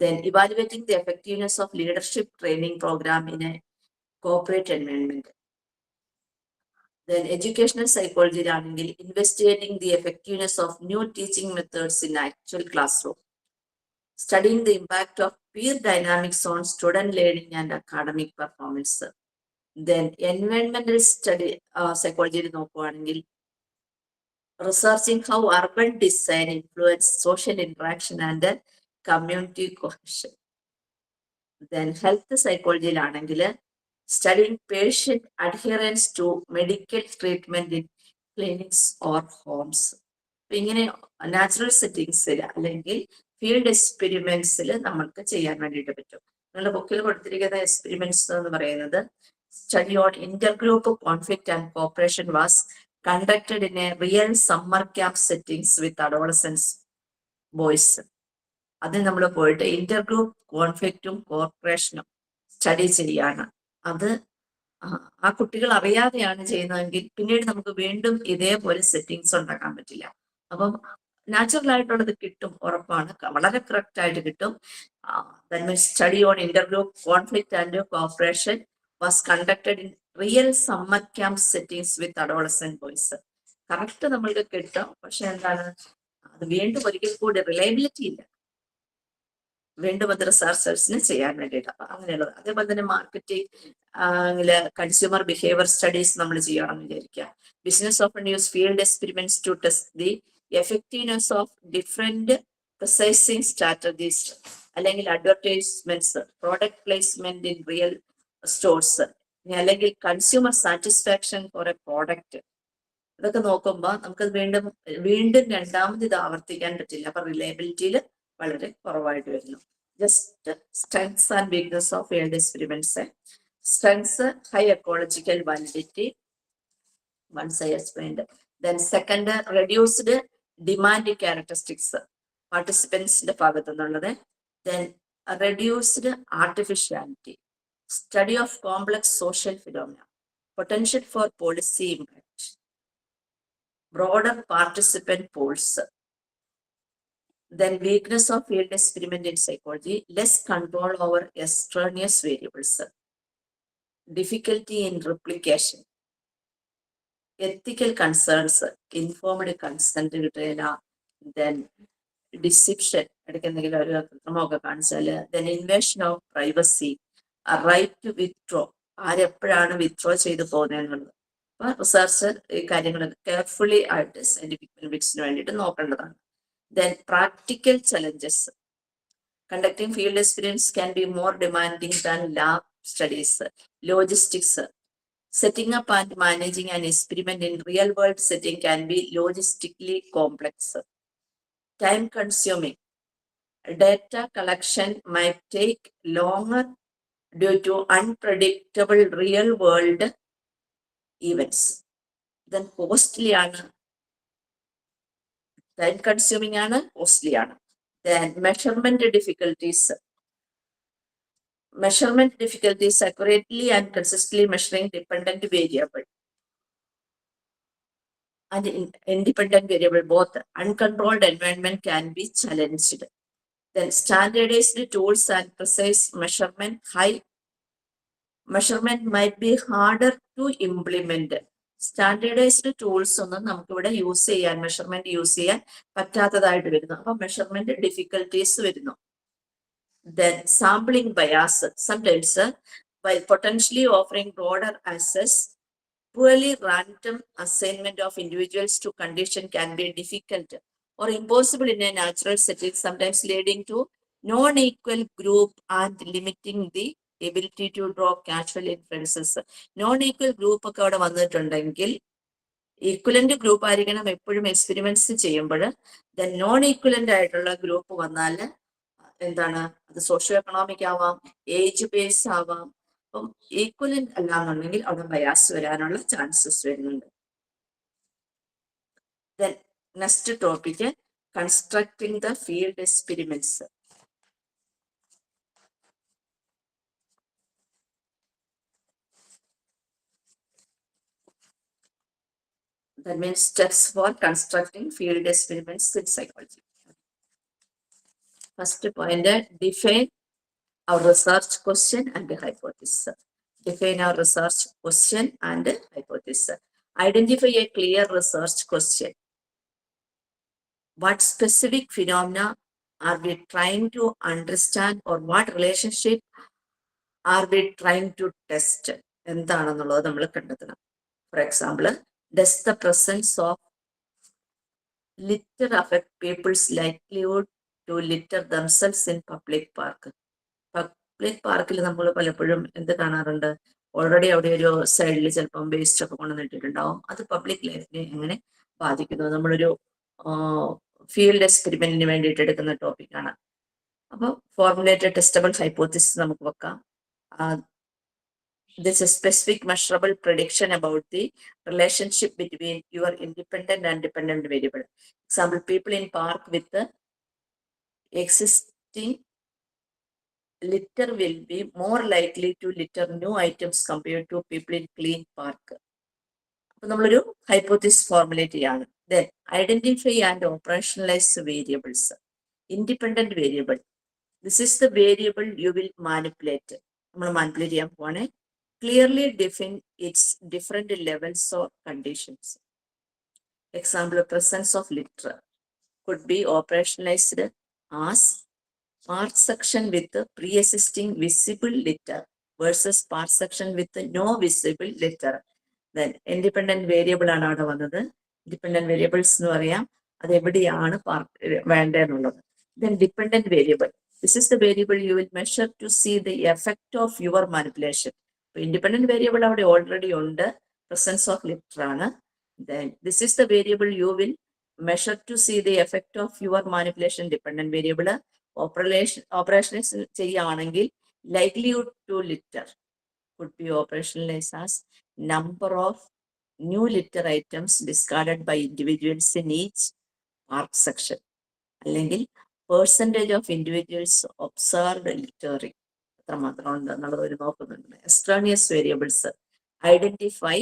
Speaker 1: Then evaluating the effectiveness of leadership training program in a corporate environment. Then educational psychology ആണെങ്കിൽ investigating the effectiveness of new teaching methods in actual classroom. Studying the impact of peer dynamics on student learning and academic performance. Then environmental study psychology നോക്കുകയാണെങ്കിൽ researching how urban design influence social interaction and community cohesion. Then health psychology ആണെങ്കിൽ studying patient adherence to medical treatment in clinics or homes. ഇങ്ങനെ നാച്ചുറൽ സെറ്റിങ്സിൽ അല്ലെങ്കിൽ ഫീൽഡ് എക്സ്പെരിമെന്റ്സിൽ നമ്മൾക്ക് ചെയ്യാൻ വേണ്ടിയിട്ട് പറ്റും. നിങ്ങളുടെ ബുക്കിൽ കൊടുത്തിരിക്കുന്ന എക്സ്പെരിമെന്റ്സ് എന്ന് പറയുന്നത് study on intergroup conflict and cooperation was conducted in a real summer camp settings with adolescents boys. അതിൽ നമ്മൾ പോയിട്ട് ഇന്റർഗ്രൂപ്പ് കോൺഫ്ലിക്റ്റും കോർപ്പറേഷനും സ്റ്റഡി ചെയ്യാണ്. അത് ആ കുട്ടികൾ അറിയാതെയാണ് ചെയ്യുന്നതെങ്കിൽ പിന്നീട് നമുക്ക് വീണ്ടും ഇതേപോലെ സെറ്റിങ്സ് ഉണ്ടാക്കാൻ പറ്റില്ല. അപ്പം നാച്ചുറൽ ആയിട്ടുള്ളത് കിട്ടും, ഉറപ്പാണ്, വളരെ കറക്റ്റ് ആയിട്ട് കിട്ടും. Study on intergroup conflict and cooperation was conducted in real summer camp settings with adolescent boys. Correct നമ്മൾക്ക് കിട്ടും, പക്ഷെ എന്താണ്, അത് വീണ്ടും ഒരിക്കൽ കൂടി റിലയബിലിറ്റി ഇല്ല, വീണ്ടും അത് റിസർച്ചേഴ്സിന് ചെയ്യാൻ വേണ്ടിയിട്ട്. അപ്പൊ അങ്ങനെയുള്ളത്. അതേപോലെ തന്നെ മാർക്കറ്റിംഗ് കൺസ്യൂമർ ബിഹേവിയർ സ്റ്റഡീസ് നമ്മൾ ചെയ്യണമെന്ന് വിചാരിക്കുക. Business often use field experiments to test the effectiveness of different pricing strategies, അല്ലെങ്കിൽ advertisements, product placement in real stores, അല്ലെങ്കിൽ consumer satisfaction for a product. ഇതൊക്കെ നോക്കുമ്പോൾ നമുക്കത് വീണ്ടും രണ്ടാമത് ഇത് ആവർത്തിക്കാൻ പറ്റില്ല. അപ്പൊ റിലയബിലിറ്റിയിൽ വളരെ കുറവായിട്ട് വരുന്നു. Just strengths and weakness of field experiments. Strengths, high ecological validity, once I explained. Then second, reduced demand characteristics, പാർട്ടിസിപ്പൻസിന്റെ ഭാഗത്തു നിന്നുള്ളത്. Then reduced artificiality, study of complex social phenomena, potential for policy impact, broader participant pools. Then weakness of field experiment in psychology, less control over extraneous variables, difficulty in replication, ethical concerns, informed consent കിട്ടില്ല, then deception, എടുക്കുന്നെങ്കിൽ ഒരു കൃത്രിമമൊക്കെ കാണിച്ചാൽ, then invasion of privacy, a right to withdraw, ആരെപ്പോഴാണ് വിത്ഡ്രോ ചെയ്ത് പോകുന്നതെന്നുള്ളത്. അപ്പൊ റിസർച്ച് ഈ കാര്യങ്ങൾ കെയർഫുള്ളി ആയിട്ട് സയന്റിഫിക് ബെനിഫിറ്റ്സിന് വേണ്ടിയിട്ട് നോക്കേണ്ടതാണ്. Then practical challenges. Conducting field experiments can be more demanding than lab studies. Logistics. Setting up and managing an experiment in real world setting can be logistically complex. Time consuming. Data collection might take longer due to unpredictable real world events. Then costly ആണ്, time consuming ആണ്, costly ആണ്. Then measurement difficulties. Accurately and consistently measuring dependent variable and independent variable, both uncontrolled environment can be challenged. Then standardized tools and precise measurement. High measurement might be harder to implement. Standardised tools ഒന്നും നമുക്കിവിടെ മെഷർമെന്റ് യൂസ് ചെയ്യാൻ പറ്റാത്തതായിട്ട് വരുന്നു. അപ്പൊ മെഷർമെന്റ് ഡിഫിക്കൽട്ടീസ് വരുന്നു. Then sampling bias, sometimes while potentially offering broader access, poorly random assignment of individuals to condition can be difficult or impossible in a natural setting, sometimes leading to non-equal group and limiting the ability to draw casual inferences. Non-equal group ഒക്കെ അവിടെ വന്നിട്ടുണ്ടെങ്കിൽ ഈക്വലന്റ് ഗ്രൂപ്പ് ആയിരിക്കണം എപ്പോഴും എക്സ്പെരിമെന്റ്സ് ചെയ്യുമ്പോൾ. ദെൻ നോൺ ഈക്വലന്റ് ആയിട്ടുള്ള ഗ്രൂപ്പ് വന്നാൽ എന്താണ്, അത് സോഷ്യോ എക്കണോമിക് ആവാം, ഏജ് ബേസ് ആവാം. അപ്പം ഈക്വലന്റ് അല്ലാന്നുണ്ടെങ്കിൽ അവിടെ ബയാസ് വരാനുള്ള ചാൻസസ് വരുന്നുണ്ട്. Then next topic constructing the field experiments. That means steps for constructing field experiments in psychology. First point, define our research question and hypothesis. Define our research question and hypothesis. Identify a clear research question. What specific phenomena are we trying to understand, or what relationship are we trying to test? എന്താണെന്നുള്ളത് നമ്മൾ കണ്ടെത്തണം. For example, does the presence of litter affect people's likelihood to litter themselves in public park? Public പാർക്കിൽ നമ്മൾ പലപ്പോഴും എന്ത് കാണാറുണ്ട്, ഓൾറെഡി അവിടെ ഒരു സൈഡിൽ ചിലപ്പം വേസ്റ്റ് ഒക്കെ കൊണ്ടുവന്നിട്ടുണ്ടാവും. അത് പബ്ലിക് ലൈഫിനെ എങ്ങനെ ബാധിക്കുന്നു, നമ്മളൊരു ഫീൽഡ് എക്സ്പെരിമെന്റിന് വേണ്ടിയിട്ട് എടുക്കുന്ന ടോപ്പിക്കാണ്. അപ്പോൾ ഫോർമുലേറ്റഡ് ടെസ്റ്റബിൾ ഹൈപ്പോത്തിസിസ് നമുക്ക് വെക്കാം. This is specific measurable prediction about the relationship between your independent and dependent variable. Example, people in park with the existing litter will be more likely to litter new items compared to people in clean park. അപ്പോൾ നമ്മളൊരു ഹൈപ്പോത്തിസിസ് ഫോർമുലേറ്റ് ചെയ്യാണ്. Then identify and operationalize variables. Independent variable. This is the variable you will manipulate. നമ്മൾ മാനിപ്പുലേറ്റ് ചെയ്യാൻ പോവാണ്. Clearly define its different levels or conditions. Example, presence of litter could be operationalized as part section with pre-existing visible litter versus part section with no visible litter. Then independent variable ആണ് അവിടെ വന്നത്. Dependent variables എന്ന് പറയാം, അത് എവിടെയാണ് വേണ്ടതെന്നുള്ളത്. Then dependent variable. This is the variable you will measure to see the effect of your manipulation. Independent variable അവിടെ ഓൾറെഡി ഉണ്ട്, പ്രസൻസ് ഓഫ് ലിറ്റർ ആണ്. Then this is the variable you will measure to see the effect of your manipulation. Dependent variable ഓപ്പറേഷനൈസ് ചെയ്യുകയാണെങ്കിൽ likelihood to litter could be operationalized as number of new litter items discarded by individuals in each park section, അല്ലെങ്കിൽ percentage of individuals observed littering എത്രമാത്രം ഉണ്ട് എന്നുള്ളത് ഒരു നോക്കുന്നുണ്ട്. Extraneous variables identify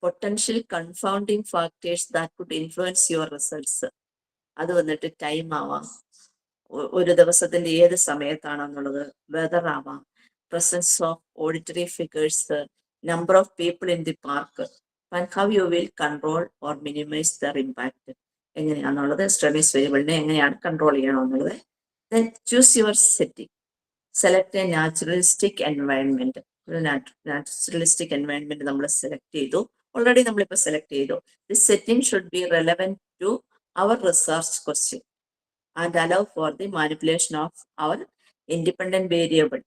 Speaker 1: potential confounding factors that could influence your results. അത് വന്നിട്ട് ടൈം ആവാം, ഒരു ദിവസത്തിന്റെ ഏത് സമയത്താണെന്നുള്ളത്, വെതർ ആവാം, presence of auditory figures, number of people in the park, and how you will control or minimise their impact. എങ്ങനെയാണെന്നുള്ളത് എക്സ്ട്രാനിയസ് വേരിയബിളിനെ എങ്ങനെയാണ് കൺട്രോൾ ചെയ്യണമെന്നുള്ളത്. Then choose your setting. Select a naturalistic environment. ഒരു നാച്ചുറലിസ്റ്റിക് എൻവയൺമെന്റ് നമ്മൾ സെലക്ട് ചെയ്തു, ഓൾറെഡി നമ്മളിപ്പോൾ സെലക്ട് ചെയ്തു. This setting should be relevant to our research question and allow for the manipulation of our independent variable.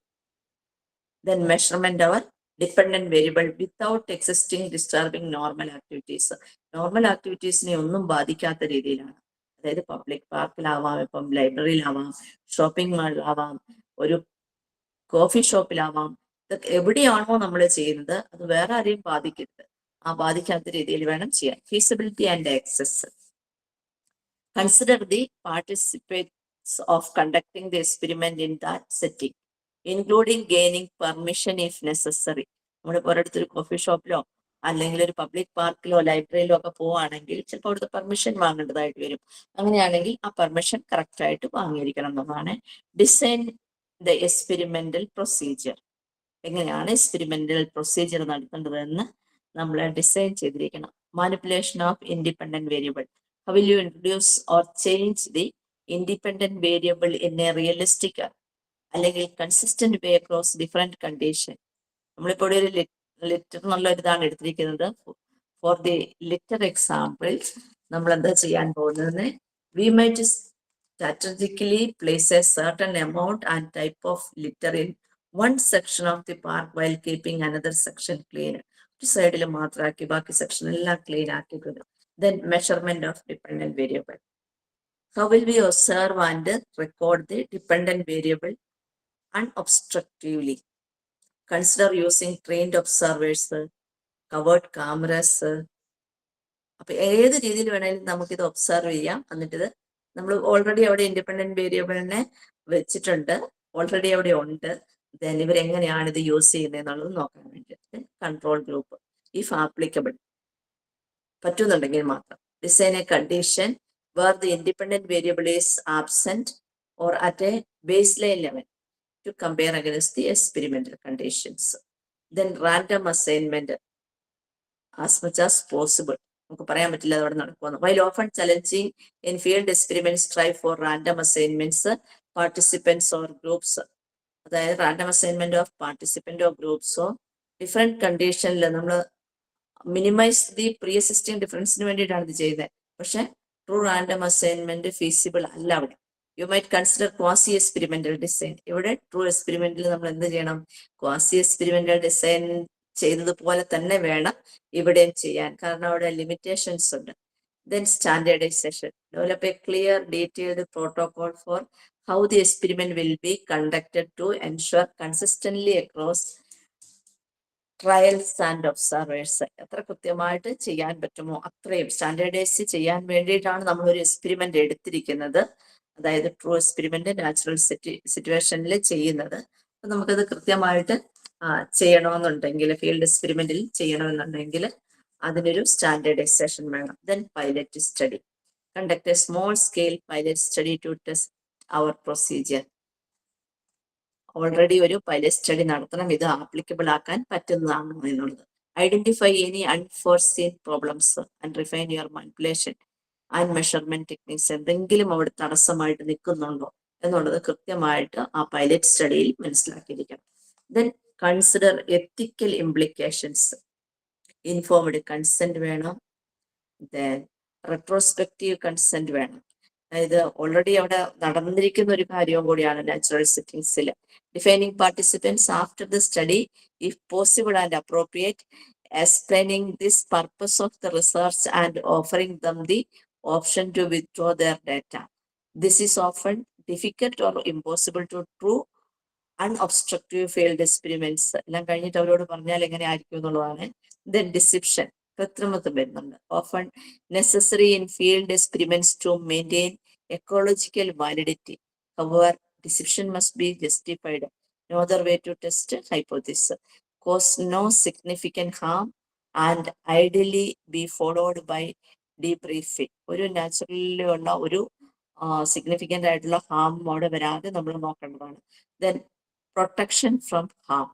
Speaker 1: Then measurement our dependent variable without existing disturbing normal activities. Normal ആക്ടിവിറ്റീസിനെ ഒന്നും ബാധിക്കാത്ത രീതിയിലാണ്. അതായത് പബ്ലിക് പാർക്കിലാവാം, ഇപ്പം ലൈബ്രറിയിലാവാം, ഷോപ്പിംഗ് മാളിലാവാം, ഒരു കോഫി ഷോപ്പിലാവാം. ഇതൊക്കെ എവിടെയാണോ നമ്മൾ ചെയ്യുന്നത് അത് വേറെ ആരെയും ബാധിക്കരുത്, ആ ബാധിക്കാത്ത രീതിയിൽ വേണം ചെയ്യാൻ. Feasibility and access. Consider the participants of conducting the experiment in that setting, including gaining permission if necessary. നമ്മളിപ്പോൾ ഒരിടത്തൊരു കോഫി ഷോപ്പിലോ അല്ലെങ്കിൽ ഒരു പബ്ലിക് പാർക്കിലോ ലൈബ്രറിയിലോ ഒക്കെ പോവുകയാണെങ്കിൽ ചിലപ്പോൾ അവിടുത്തെ പെർമിഷൻ വാങ്ങേണ്ടതായിട്ട് വരും. അങ്ങനെയാണെങ്കിൽ ആ പെർമിഷൻ കറക്റ്റ് ആയിട്ട് വാങ്ങിയിരിക്കണം എന്നതാണ്. Design the experimental procedure. എങ്ങനെയാണ് എക്സ്പെരിമെന്റൽ പ്രൊസീജിയർ നടത്തേണ്ടതെന്ന് നമ്മൾ ഡിസൈൻ ചെയ്തിരിക്കണം. Manipulation of independent variable. How will you introduce or change the independent variable in a realistic അല്ലെങ്കിൽ കൺസിസ്റ്റന്റ് വേ അക്രോസ് ഡിഫറെന്റ് കണ്ടീഷൻ? നമ്മളിപ്പോൾ ഒരു ലിറ്റർ എന്നുള്ള ഇതാണ് എടുത്തിരിക്കുന്നത്. ഫോർ ദി ലിറ്റർ എക്സാമ്പിൾ നമ്മൾ എന്താ ചെയ്യാൻ പോകുന്നത്? V might strategically place a certain amount and type of litter in one section of the park while keeping another section clean. ഒരു സൈഡിൽ മാത്രമാക്കി ബാക്കി സെക്ഷൻ എല്ലാം ക്ലീൻ ആക്കിയിട്ടുണ്ട്. Then measurement of dependent variable. How will we observe and record the dependent variable unobstructively? Consider using trained observers, covered cameras. അപ്പൊ ഏത് രീതിയിൽ വേണമെങ്കിലും നമുക്കിത് ഒബ്സർവ് ചെയ്യാം. എന്നിട്ട് നമ്മൾ ഓൾറെഡി അവിടെ ഇൻഡിപെൻഡന്റ് വേരിയബിളിനെ വെച്ചിട്ടുണ്ട്, ഓൾറെഡി അവിടെ ഉണ്ട്. ദെൻ ഇവരെങ്ങനെയാണ് ഇത് യൂസ് ചെയ്യുന്നത് എന്നുള്ളത് നോക്കാൻ വേണ്ടിയിട്ട് കൺട്രോൾ ഗ്രൂപ്പ്, ഇഫ് ആപ്ലിക്കബിൾ, പറ്റുന്നുണ്ടെങ്കിൽ മാത്രം. Design A condition where the independent variable is absent or at a baseline level to compare against the experimental conditions. Then random assignment as much as possible. നമുക്ക് പറയാൻ പറ്റില്ല അതവിടെ നടക്കുമെന്ന്. While often challenging in field experiments, try for random assignments, participants or groups. അതായത് റാൻഡം അസൈൻമെന്റ് ഓഫ് പാർട്ടിസിപ്പന്റോ ഗ്രൂപ്പ്സോ ഡിഫറെന്റ് കണ്ടീഷനിൽ നമ്മൾ മിനിമൈസ് ദി പ്രീ എക്സിസ്റ്റിംഗ് ഡിഫറൻസിന് വേണ്ടിയിട്ടാണ് ഇത് ചെയ്യുന്നത്. പക്ഷെ ട്രൂ റാൻഡം അസൈൻമെന്റ് ഫീസിബിൾ അല്ല അവിടെ. You might consider quasi experimental design. ഇവിടെ ട്രൂ എക്സ്പെരിമെന്റിൽ നമ്മൾ എന്ത് ചെയ്യണം? ക്വാസി എക്സ്പെരിമെന്റൽ ഡിസൈൻ ചെയ്തതുപോലെ തന്നെ വേണം ഇവിടെയും ചെയ്യാൻ, കാരണം അവിടെ ലിമിറ്റേഷൻസ് ഉണ്ട്. Then standardisation. Develop a clear detailed protocol for how the experiment will be conducted to ensure consistently across trials and observers. എത്ര കൃത്യമായിട്ട് ചെയ്യാൻ പറ്റുമോ അത്രയും സ്റ്റാൻഡേർഡൈസ് ചെയ്യാൻ വേണ്ടിയിട്ടാണ് നമ്മൾ ഒരു എക്സ്പെരിമെന്റ് എടുത്തിരിക്കുന്നത്. അതായത് ട്രൂ എക്സ്പെരിമെന്റ് നാച്ചുറൽ സിറ്റുവേഷനിൽ ചെയ്യുന്നത്. അപ്പൊ നമുക്കത് കൃത്യമായിട്ട് ചെയ്യണമെന്നുണ്ടെങ്കിൽ, ഫീൽഡ് എക്സ്പെരിമെന്റിൽ ചെയ്യണമെന്നുണ്ടെങ്കിൽ അതിനൊരു സ്റ്റാൻഡേർഡൈസേഷൻ വേണം. Then pilot study. Conduct a small scale pilot study to test our procedure. Already ഒരു പൈലറ്റ് സ്റ്റഡി നടത്തണം, ഇത് ആപ്ലിക്കബിൾ ആക്കാൻ പറ്റുന്നതാണ് എന്നുള്ളത്. Identify any unforeseen problems and refine your manipulation and measurement techniques. എന്തെങ്കിലും അവിടെ തടസ്സമായിട്ട് നിൽക്കുന്നുണ്ടോ എന്നുള്ളത് കൃത്യമായിട്ട് ആ പൈലറ്റ് സ്റ്റഡിയിൽ മനസ്സിലാക്കിയിരിക്കണം. Then consider ethical implications. Informed consent വേണം. ദെൻ റെട്രോസ്പെക്റ്റീവ് കൺസെന്റ് വേണം. അതായത് ഓൾറെഡി അവിടെ നടന്നിരിക്കുന്ന ഒരു കാര്യവും കൂടിയാണ് നാച്ചുറൽ സെറ്റിംഗ്സിൽ. Defining participants after the study if possible and appropriate, explaining this purpose of the research and offering them the option to withdraw their data. This is often difficult or impossible to true unobstructive field experiments. എല്ലാം കഴിഞ്ഞിട്ട് അവരോട് പറഞ്ഞാൽ എങ്ങനെ ആയിരിക്കും എന്നുള്ളതാണ്. ദെൻ ഡിസിപ്ഷൻ, കൃത്രിമത്വം വരുന്നുണ്ട്. Often necessary in field experiments to maintain ecological validity. However deception must be justified. No other way to test hypothesis. Cause no significant harm and ideally be followed by debriefing. ഒരു നാച്ചുറലി ഉള്ള ഒരു സിഗ്നിഫിക്കൻ്റ് ആയിട്ടുള്ള ഹാം അവിടെ വരാതെ നമ്മൾ നോക്കേണ്ടതാണ്. Then protection from harm.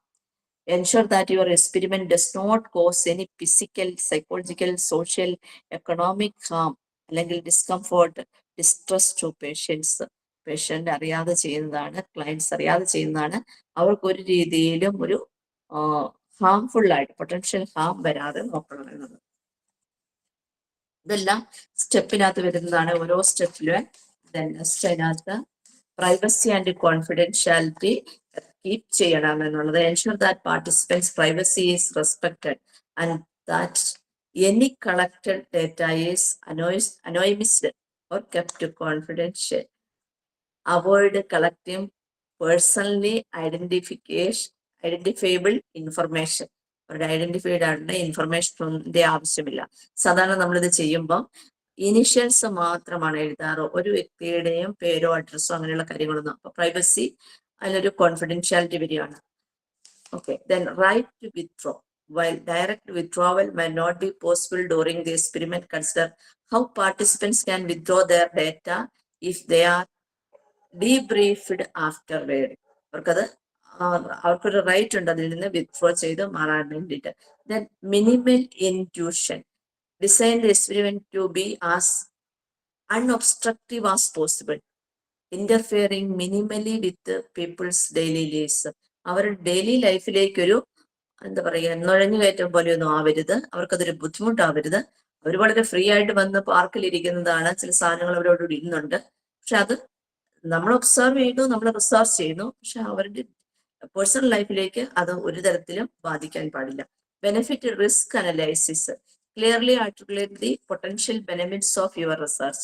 Speaker 1: Ensure that your experiment does not cause any physical, psychological, social, economic harm അല്ലെങ്കിൽ discomfort, distress to patients. Patient അറിയാതെ ചെയ്യുന്നതാണ്, ക്ലയൻസ് അറിയാതെ ചെയ്യുന്നതാണ്. അവർക്ക് ഒരു രീതിയിലും ഒരു ഹാംഫുൾ ആയിട്ട് പൊട്ടൻഷ്യൽ ഹാം വരാതെ നോക്കണം എന്നത്. ഇതെല്ലാം സ്റ്റെപ്പിനകത്ത് വരുന്നതാണ്. ഓരോ സ്റ്റെപ്പിലും അതിനകത്ത് പ്രൈവസി ആൻഡ് കോൺഫിഡൻഷ്യാലിറ്റി കീപ് ചെയ്യണം എന്നുള്ളത്. Ensure that participants privacy is respected and that any collected data is anonymized or kept confidential. Avoid collecting personally identifiable information. അവരുടെ ഐഡന്റിഫൈഡ് ആയിട്ടുള്ള ഇൻഫർമേഷൻ്റെ ആവശ്യമില്ല. സാധാരണ നമ്മളിത് ചെയ്യുമ്പോൾ ഇനിഷ്യൽസ് മാത്രമാണ് എഴുതാറോ, ഒരു വ്യക്തിയുടെയും പേരോ അഡ്രസ്സോ അങ്ങനെയുള്ള കാര്യങ്ങളൊന്നും. അപ്പൊ പ്രൈവസി അതിലൊരു കോൺഫിഡൻഷ്യാലിറ്റി വരികയാണ്. Okay, then right to withdraw. While direct withdrawal may not be possible during the experiment, consider how participants can withdraw their data if they are debriefed afterward. അവർക്കൊരു റൈറ്റ് ഉണ്ട് അതിൽ നിന്ന് വിത്ഡ്രോ ചെയ്ത് മാറാൻ വേണ്ടിയിട്ട്. Then minimal intuition. Design the experiment to be as unobstructive as possible, interfering minimally with the people's daily lives. അവരുടെ ഡെയിലി ലൈഫിലേക്കൊരു എന്താ പറയുക, നുഴഞ്ഞു കയറ്റം പോലെയൊന്നും ആവരുത്, അവർക്കതൊരു ബുദ്ധിമുട്ടാവരുത്. അവർ വളരെ ഫ്രീ ആയിട്ട് വന്ന് പാർക്കിൽ ഇരിക്കുന്നതാണ്, ചില സാധനങ്ങൾ അവരോട് ഇടുന്നുണ്ട്. പക്ഷെ അത് നമ്മൾ ഒബ്സർവ് ചെയ്തു, നമ്മൾ റിസർച്ച് ചെയ്യുന്നു, പക്ഷെ അവരുടെ പേഴ്സണൽ ലൈഫിലേക്ക് അത് ഒരു തരത്തിലും ബാധിക്കാൻ പാടില്ല. benefit risk analysis, clearly articulate the potential benefits of your research,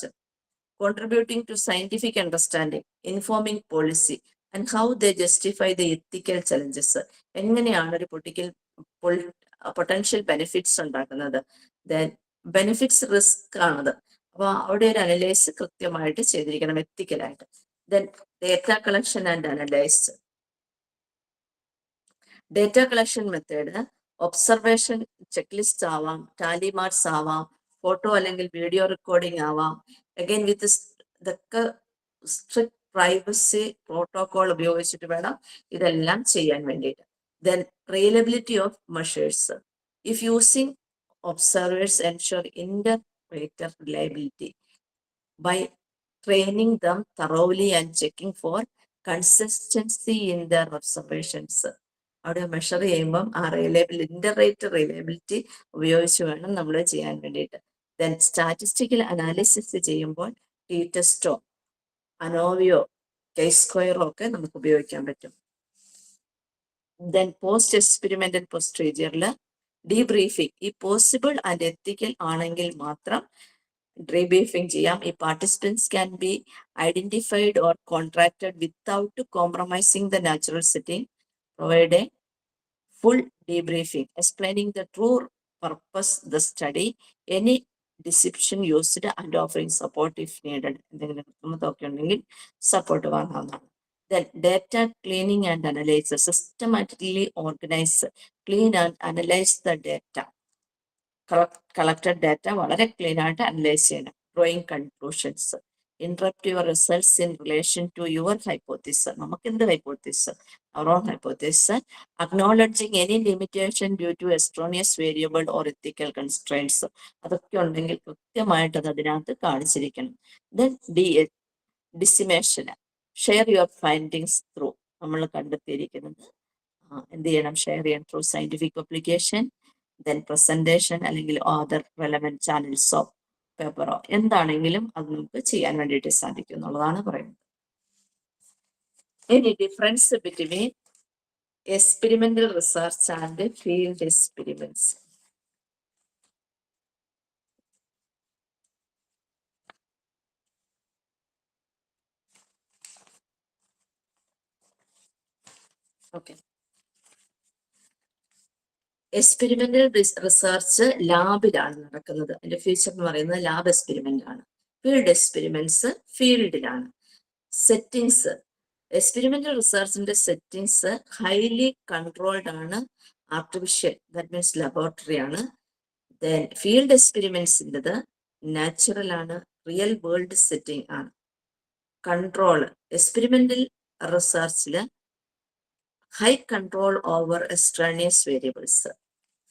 Speaker 1: contributing to scientific understanding, informing policy, and how they justify the ethical challenges. എങ്ങനെയാണ് ഒരു പൊട്ടൻഷ്യൽ ബെനിഫിറ്റ്സ് ഉണ്ടാക്കുന്നത്? ദെൻ ബെനിഫിറ്റ്സ് റിസ്ക് ആണത്. അപ്പൊ അവിടെ ഒരു അനലൈസ് കൃത്യമായിട്ട് ചെയ്തിരിക്കണം, എത്തിക്കലായിട്ട്. Then data collection and analyse. Data collection method observation checklist ആവാം, ടാലി മാർക്സ് ആവാം, ഫോട്ടോ അല്ലെങ്കിൽ വീഡിയോ റെക്കോർഡിംഗ് ആവാം. അഗൈൻ വിത്ത് ഇതൊക്കെ സ്ട്രിക്ട് പ്രൈവസി പ്രോട്ടോകോൾ ഉപയോഗിച്ചിട്ട് വേണം ഇതെല്ലാം ചെയ്യാൻ വേണ്ടിയിട്ട്. Then reliability of measures. If using observers ensure interpreter reliability by training them thoroughly and checking for consistency in their observations. അവിടെ മെഷർ ചെയ്യുമ്പം ആ റിലയബിലിറ്റി ഉപയോഗിച്ച് വേണം നമ്മൾ ചെയ്യാൻ വേണ്ടിയിട്ട്. ദെൻ സ്റ്റാറ്റിസ്റ്റിക്കൽ അനാലിസിസ് ചെയ്യുമ്പോൾ ടി ടെസ്റ്റോ അനോവിയോ Chi-square ഒക്കെ നമുക്ക് ഉപയോഗിക്കാൻ പറ്റും. ദെൻ പോസ്റ്റ് എക്സ്പെരിമെന്റൽ പ്രൊസീജിയറിൽ ഡീബ്രീഫിംഗ് ഈ പോസിബിൾ ആൻഡ് എത്തിക്കൽ ആണെങ്കിൽ മാത്രം ഡീബ്രീഫിംഗ് ചെയ്യാം. ഈ participants can be identified or contracted without compromising the natural setting. Provide a full debriefing explaining the true purpose the study, any decision used, and offering support if needed. എന്തെങ്കിലും support വാങ്ങാവുന്നതാണ്. Then data cleaning and analysis. Systematically organize, clean and analyze the data. Collected data വളരെ ക്ലീൻ ആയിട്ട് അനലൈസ് ചെയ്യണം. Drawing conclusions. Interrupt your results in relation to your hypothesis. നമുക്ക് എന്ത് hypothesis? Our own hypothesis. Acknowledging any limitation due to extraneous variable or ethical constraints. അതൊക്കെ ഉണ്ടെങ്കിൽ കൃത്യമായിട്ട് അത് അതിനകത്ത് കാണിച്ചിരിക്കണം. Then dissemination. Share your findings through. നമ്മൾ കണ്ടെത്തിയിരിക്കുന്നത് എന്ത് ചെയ്യണം? ഷെയർ ചെയ്യണം through scientific publication, then presentation, അല്ലെങ്കിൽ അതർ റെലവൻറ്റ് ചാനൽസോ പേപ്പറോ എന്താണെങ്കിലും അത് നമുക്ക് ചെയ്യാൻ വേണ്ടിയിട്ട് സാധിക്കും എന്നുള്ളതാണ് പറയുന്നത്. ഇനി difference between experimental research and field experiments. Okay, experimental research ലാബിലാണ് നടക്കുന്നത്. അതിന്റെ ഫീച്ചർ എന്ന് പറയുന്നത് ലാബ് എക്സ്പെരിമെന്റ് ആണ്. ഫീൽഡ് എക്സ്പെരിമെന്റ്സ് ഫീൽഡിലാണ്. സെറ്റിങ്സ്, എക്സ്പെരിമെന്റൽ റിസർച്ചിന്റെ സെറ്റിങ്സ് ഹൈലി കൺട്രോൾഡ് ആണ്, ആർട്ടിഫിഷ്യൽ, ദാറ്റ് മീൻസ് ലബോറട്ടറി ആണ്. ദെൻ ഫീൽഡ് എക്സ്പെരിമെന്റ്സിൻ്റെത് നാച്ചുറൽ ആണ്, റിയൽ വേൾഡ് സെറ്റിംഗ് ആണ്. കൺട്രോൾ, എക്സ്പെരിമെന്റൽ റിസർച്ചില് high control over extraneous variables.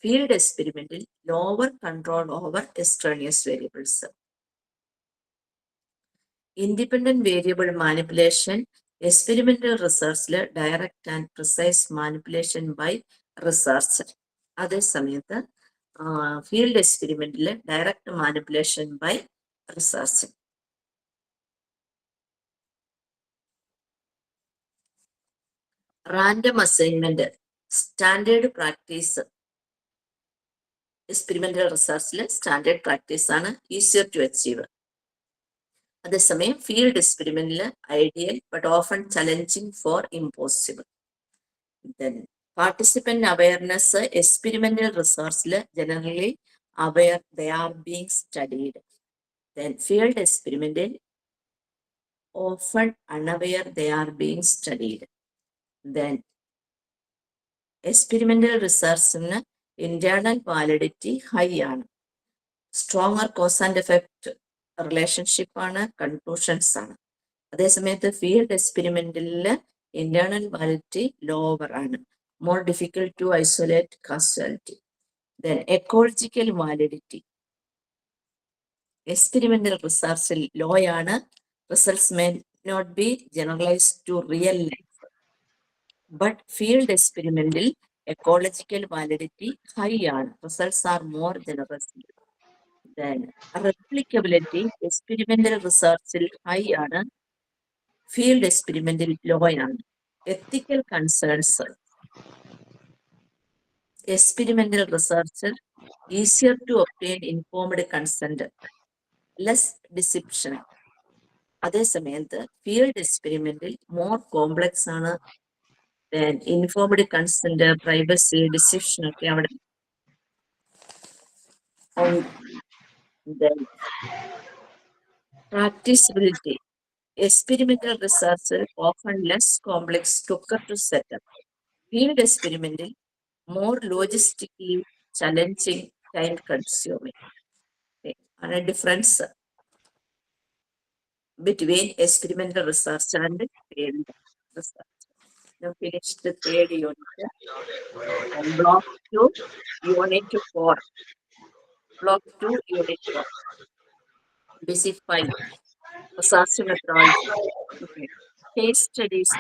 Speaker 1: Field experimental lower control over extraneous variables. Independent variable manipulation, experimental research direct and precise manipulation by researcher. അതേ സമയത്ത് ഫീൽഡ് എക്സ്പെരിമെന്റിൽ direct manipulation by research. Random assignment standard practice. Experimental റിസർച്ചിൽ സ്റ്റാൻഡേർഡ് പ്രാക്ടീസ് ആണ്, ഈസിയർ ടു അച്ചീവ്. അതേസമയം ഫീൽഡ് എക്സ്പെരിമെന്റിൽ ideal but often challenging for impossible. Then participant awareness, experimental റിസർച്ചിൽ generally aware they are being studied. Then field experimental often unaware they are being studied. Then experimental research internal validity high ആണ്, stronger cause and effect relationship ആണ്, conclusions ആണ്. അതേസമയത്ത് ഫീൽഡ് എക്സ്പെരിമെന്റിൽ ഇന്റേണൽ വാലിഡിറ്റി ലോവർ ആണ്, more difficult to isolate causality. Then ecological validity, experimental research low ആണ്, results may not be generalized to real life. But field experimental ecological validity high ആണ്, results are more generous. Then replicability, experimental research high ആണ്, field experimental low ആണ്. Ethical concerns, experimental research, easier to obtain informed consent, less deception. അതേസമയത്ത് ഫീൽഡ് എക്സ്പെരിമെന്റിൽ മോർ കോംപ്ലക്സ് ആണ്. ഇൻഫോംഡ് കൺസെന്റ്, പ്രൈവസി, ഡിസിഷൻ ഒക്കെ അവിടെ പ്രാക്ടീസിബിലിറ്റി. experimental research often less complex, quicker to set up. Field experimental more logistically challenging, time consuming. Okay. And a difference between experimental research and field research. Now finished the third unit and block 2, unit 4. Block 2, unit 4. Basic 5. Research methodology. Okay. Case studies.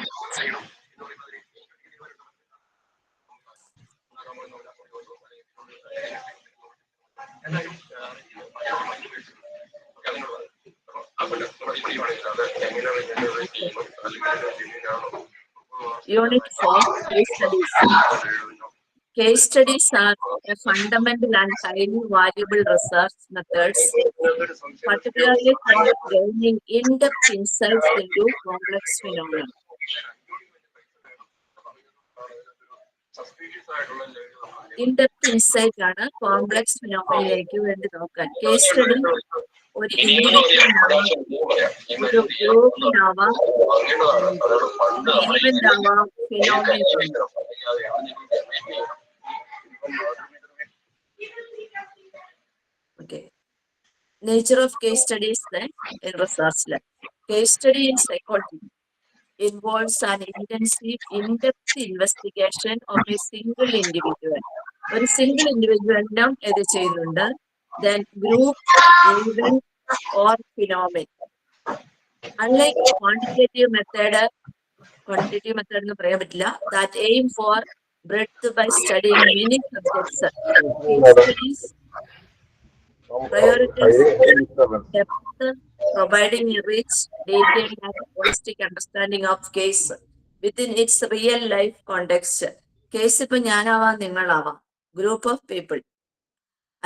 Speaker 1: Unit 4, case studies. Case studies are a fundamental and highly valuable research methods, particularly for gaining in-depth insights into complex phenomena. In-depth insight ആണ് കോംപ്ലക്സ് ഫിനോമിനയിലേക്ക് വേണ്ടി നോക്കാൻ. കേസ് സ്റ്റഡി ഒരു ഇൻഡിവിജ്വലിനാവാം, ഒരു ഗ്രൂപ്പിനാവാം, ഈവന്റ് ആവാം, phenomena. Okay. Nature of case studies then in research lab. Case study in psychology involves an intensive, in-depth investigation of a single individual. ഒരു സിംഗിൾ ഇൻഡിവിജ്വലിനും ഇത് ചെയ്യുന്നുണ്ട്. Then group, event or phenomenon. Unlike quantitative method എന്ന് പറയാൻ പറ്റില്ല, that aim for breadth by studying many subjects. Case studies prioritize depth, providing a rich, detailed and holistic understanding of case within its real life context. Case ഇപ്പൊ ഞാനാവാം, നിങ്ങളാവാം, ഗ്രൂപ്പ് ഓഫ് പീപ്പിൾ,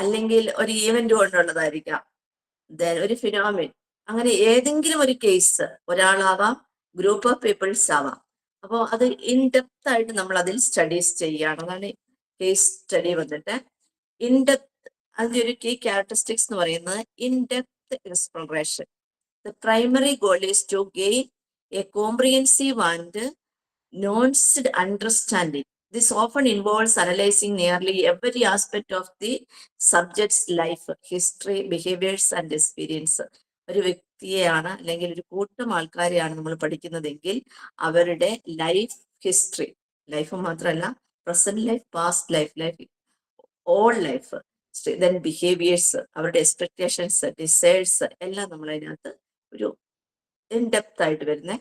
Speaker 1: അല്ലെങ്കിൽ ഒരു ഈവന്റ് കൊണ്ടുള്ളതായിരിക്കാം, ഒരു ഫിനോമിൻ, അങ്ങനെ ഏതെങ്കിലും ഒരു കേസ് ഒരാളാവാം, ഗ്രൂപ്പ് ഓഫ് പീപ്പിൾസ് ആവാം. അപ്പോൾ അത് ഇൻഡെപ്ത് ആയിട്ട് നമ്മൾ അതിൽ സ്റ്റഡീസ് ചെയ്യുകയാണ്. അതാണ് കേസ് സ്റ്റഡി വന്നിട്ട്. ഇൻഡെപ്ത് അതിന്റെ ഒരു കീ ക്യാരക്ടറിസ്റ്റിക്സ് എന്ന് പറയുന്നത് in depth exploration. The primary goal is to gain a comprehensive and nuanced understanding. This often involves analyzing nearly every aspect of the subject's life, history, behaviors and experience. ഒരു വ്യക്തിയെയാണ് അല്ലെങ്കിൽ ഒരു കൂട്ടം ആൾക്കാരെയാണ് നമ്മൾ പഠിക്കുന്നതെങ്കിൽ അവരുടെ ലൈഫ് ഹിസ്റ്ററി, ലൈഫ് മാത്രമല്ല present life, past life, all life, then behaviours, അവരുടെ എക്സ്പെക്ടേഷൻസ്, ഡിസൈർസ് എല്ലാം നമ്മൾ അതിനകത്ത് ഒരു ഇൻഡെപ്ത് ആയിട്ട് വരുന്ന.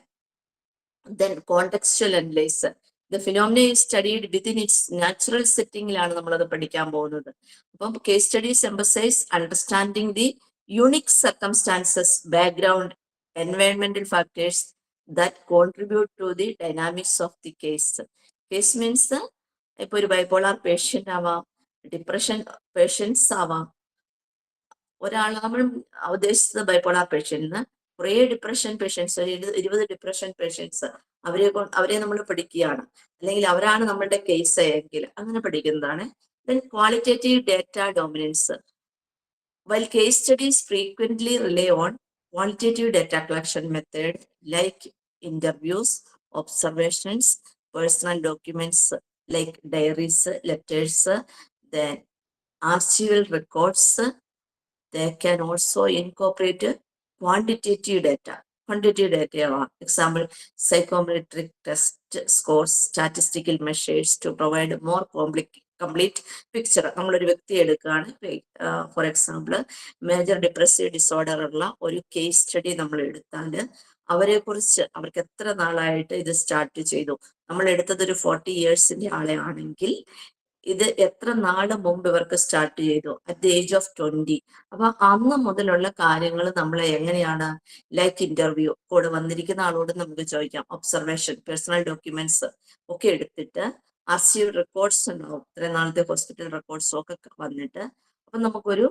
Speaker 1: Then contextual analysis. The phenomena is studied within its natural setting-ലാണ് നമ്മളത് പഠിക്കാൻ പോകുന്നത്. അപ്പം case studies emphasize understanding the unique circumstances, background, environmental factors that contribute to the dynamics of the case. Case means ഇപ്പൊ ഒരു ബൈപോളാർ പേഷ്യൻ്റ് ആവാം, ഡിപ്രഷൻ പേഷ്യൻസ് ആവാം. ഒരാൾ നമ്മൾ ഉദ്ദേശിച്ചത് ബൈപോളാർ പേഷ്യന്റിന് കുറേ ഡിപ്രഷൻ പേഷ്യൻസ്, 20 ഡിപ്രഷൻ പേഷ്യൻസ്, അവരെ നമ്മൾ പഠിക്കുകയാണ്, അല്ലെങ്കിൽ അവരാണ് നമ്മളുടെ കേസ് എങ്കിൽ അങ്ങനെ പഠിക്കുന്നതാണ്. Then qualitative data dominance. While case studies frequently rely on quantitative data collection method like interviews, observations, personal documents like diaries, letters, then archival records, they can also incorporate quantitative data. Quantitative data are example psychometric test scores, statistical measures to provide more complete picture. നമ്മളൊരു വ്യക്തി എടുക്കുകയാണ്, for example major depressive disorder ഉള്ള ഒരു കേസ് സ്റ്റഡി നമ്മൾ എടുത്താൽ അവരെ കുറിച്ച്, അവർക്ക് എത്ര നാളായിട്ട് ഇത് സ്റ്റാർട്ട് ചെയ്തു, നമ്മൾ എടുത്തത് ഒരു 40 yearsന്റെ ആളെ ആണെങ്കിൽ ഇത് എത്ര നാള് മുമ്പ് ഇവർക്ക് സ്റ്റാർട്ട് ചെയ്തു, അറ്റ് ദ ഏജ് ഓഫ് 20. അപ്പൊ അന്ന് മുതലുള്ള കാര്യങ്ങൾ നമ്മളെ എങ്ങനെയാണ്, ലൈക്ക് ഇന്റർവ്യൂ, കൂടെ വന്നിരിക്കുന്ന ആളോട് നമുക്ക് ചോദിക്കാം, ഒബ്സർവേഷൻ, പേഴ്സണൽ ഡോക്യുമെന്റ്സ് ഒക്കെ എടുത്തിട്ട് ആർസീവ് റെക്കോർഡ്സ് ഉണ്ടാവും, ഇത്രയും നാളത്തെ ഹോസ്പിറ്റൽ റെക്കോർഡ്സും ഒക്കെ വന്നിട്ട് അപ്പൊ നമുക്കൊരു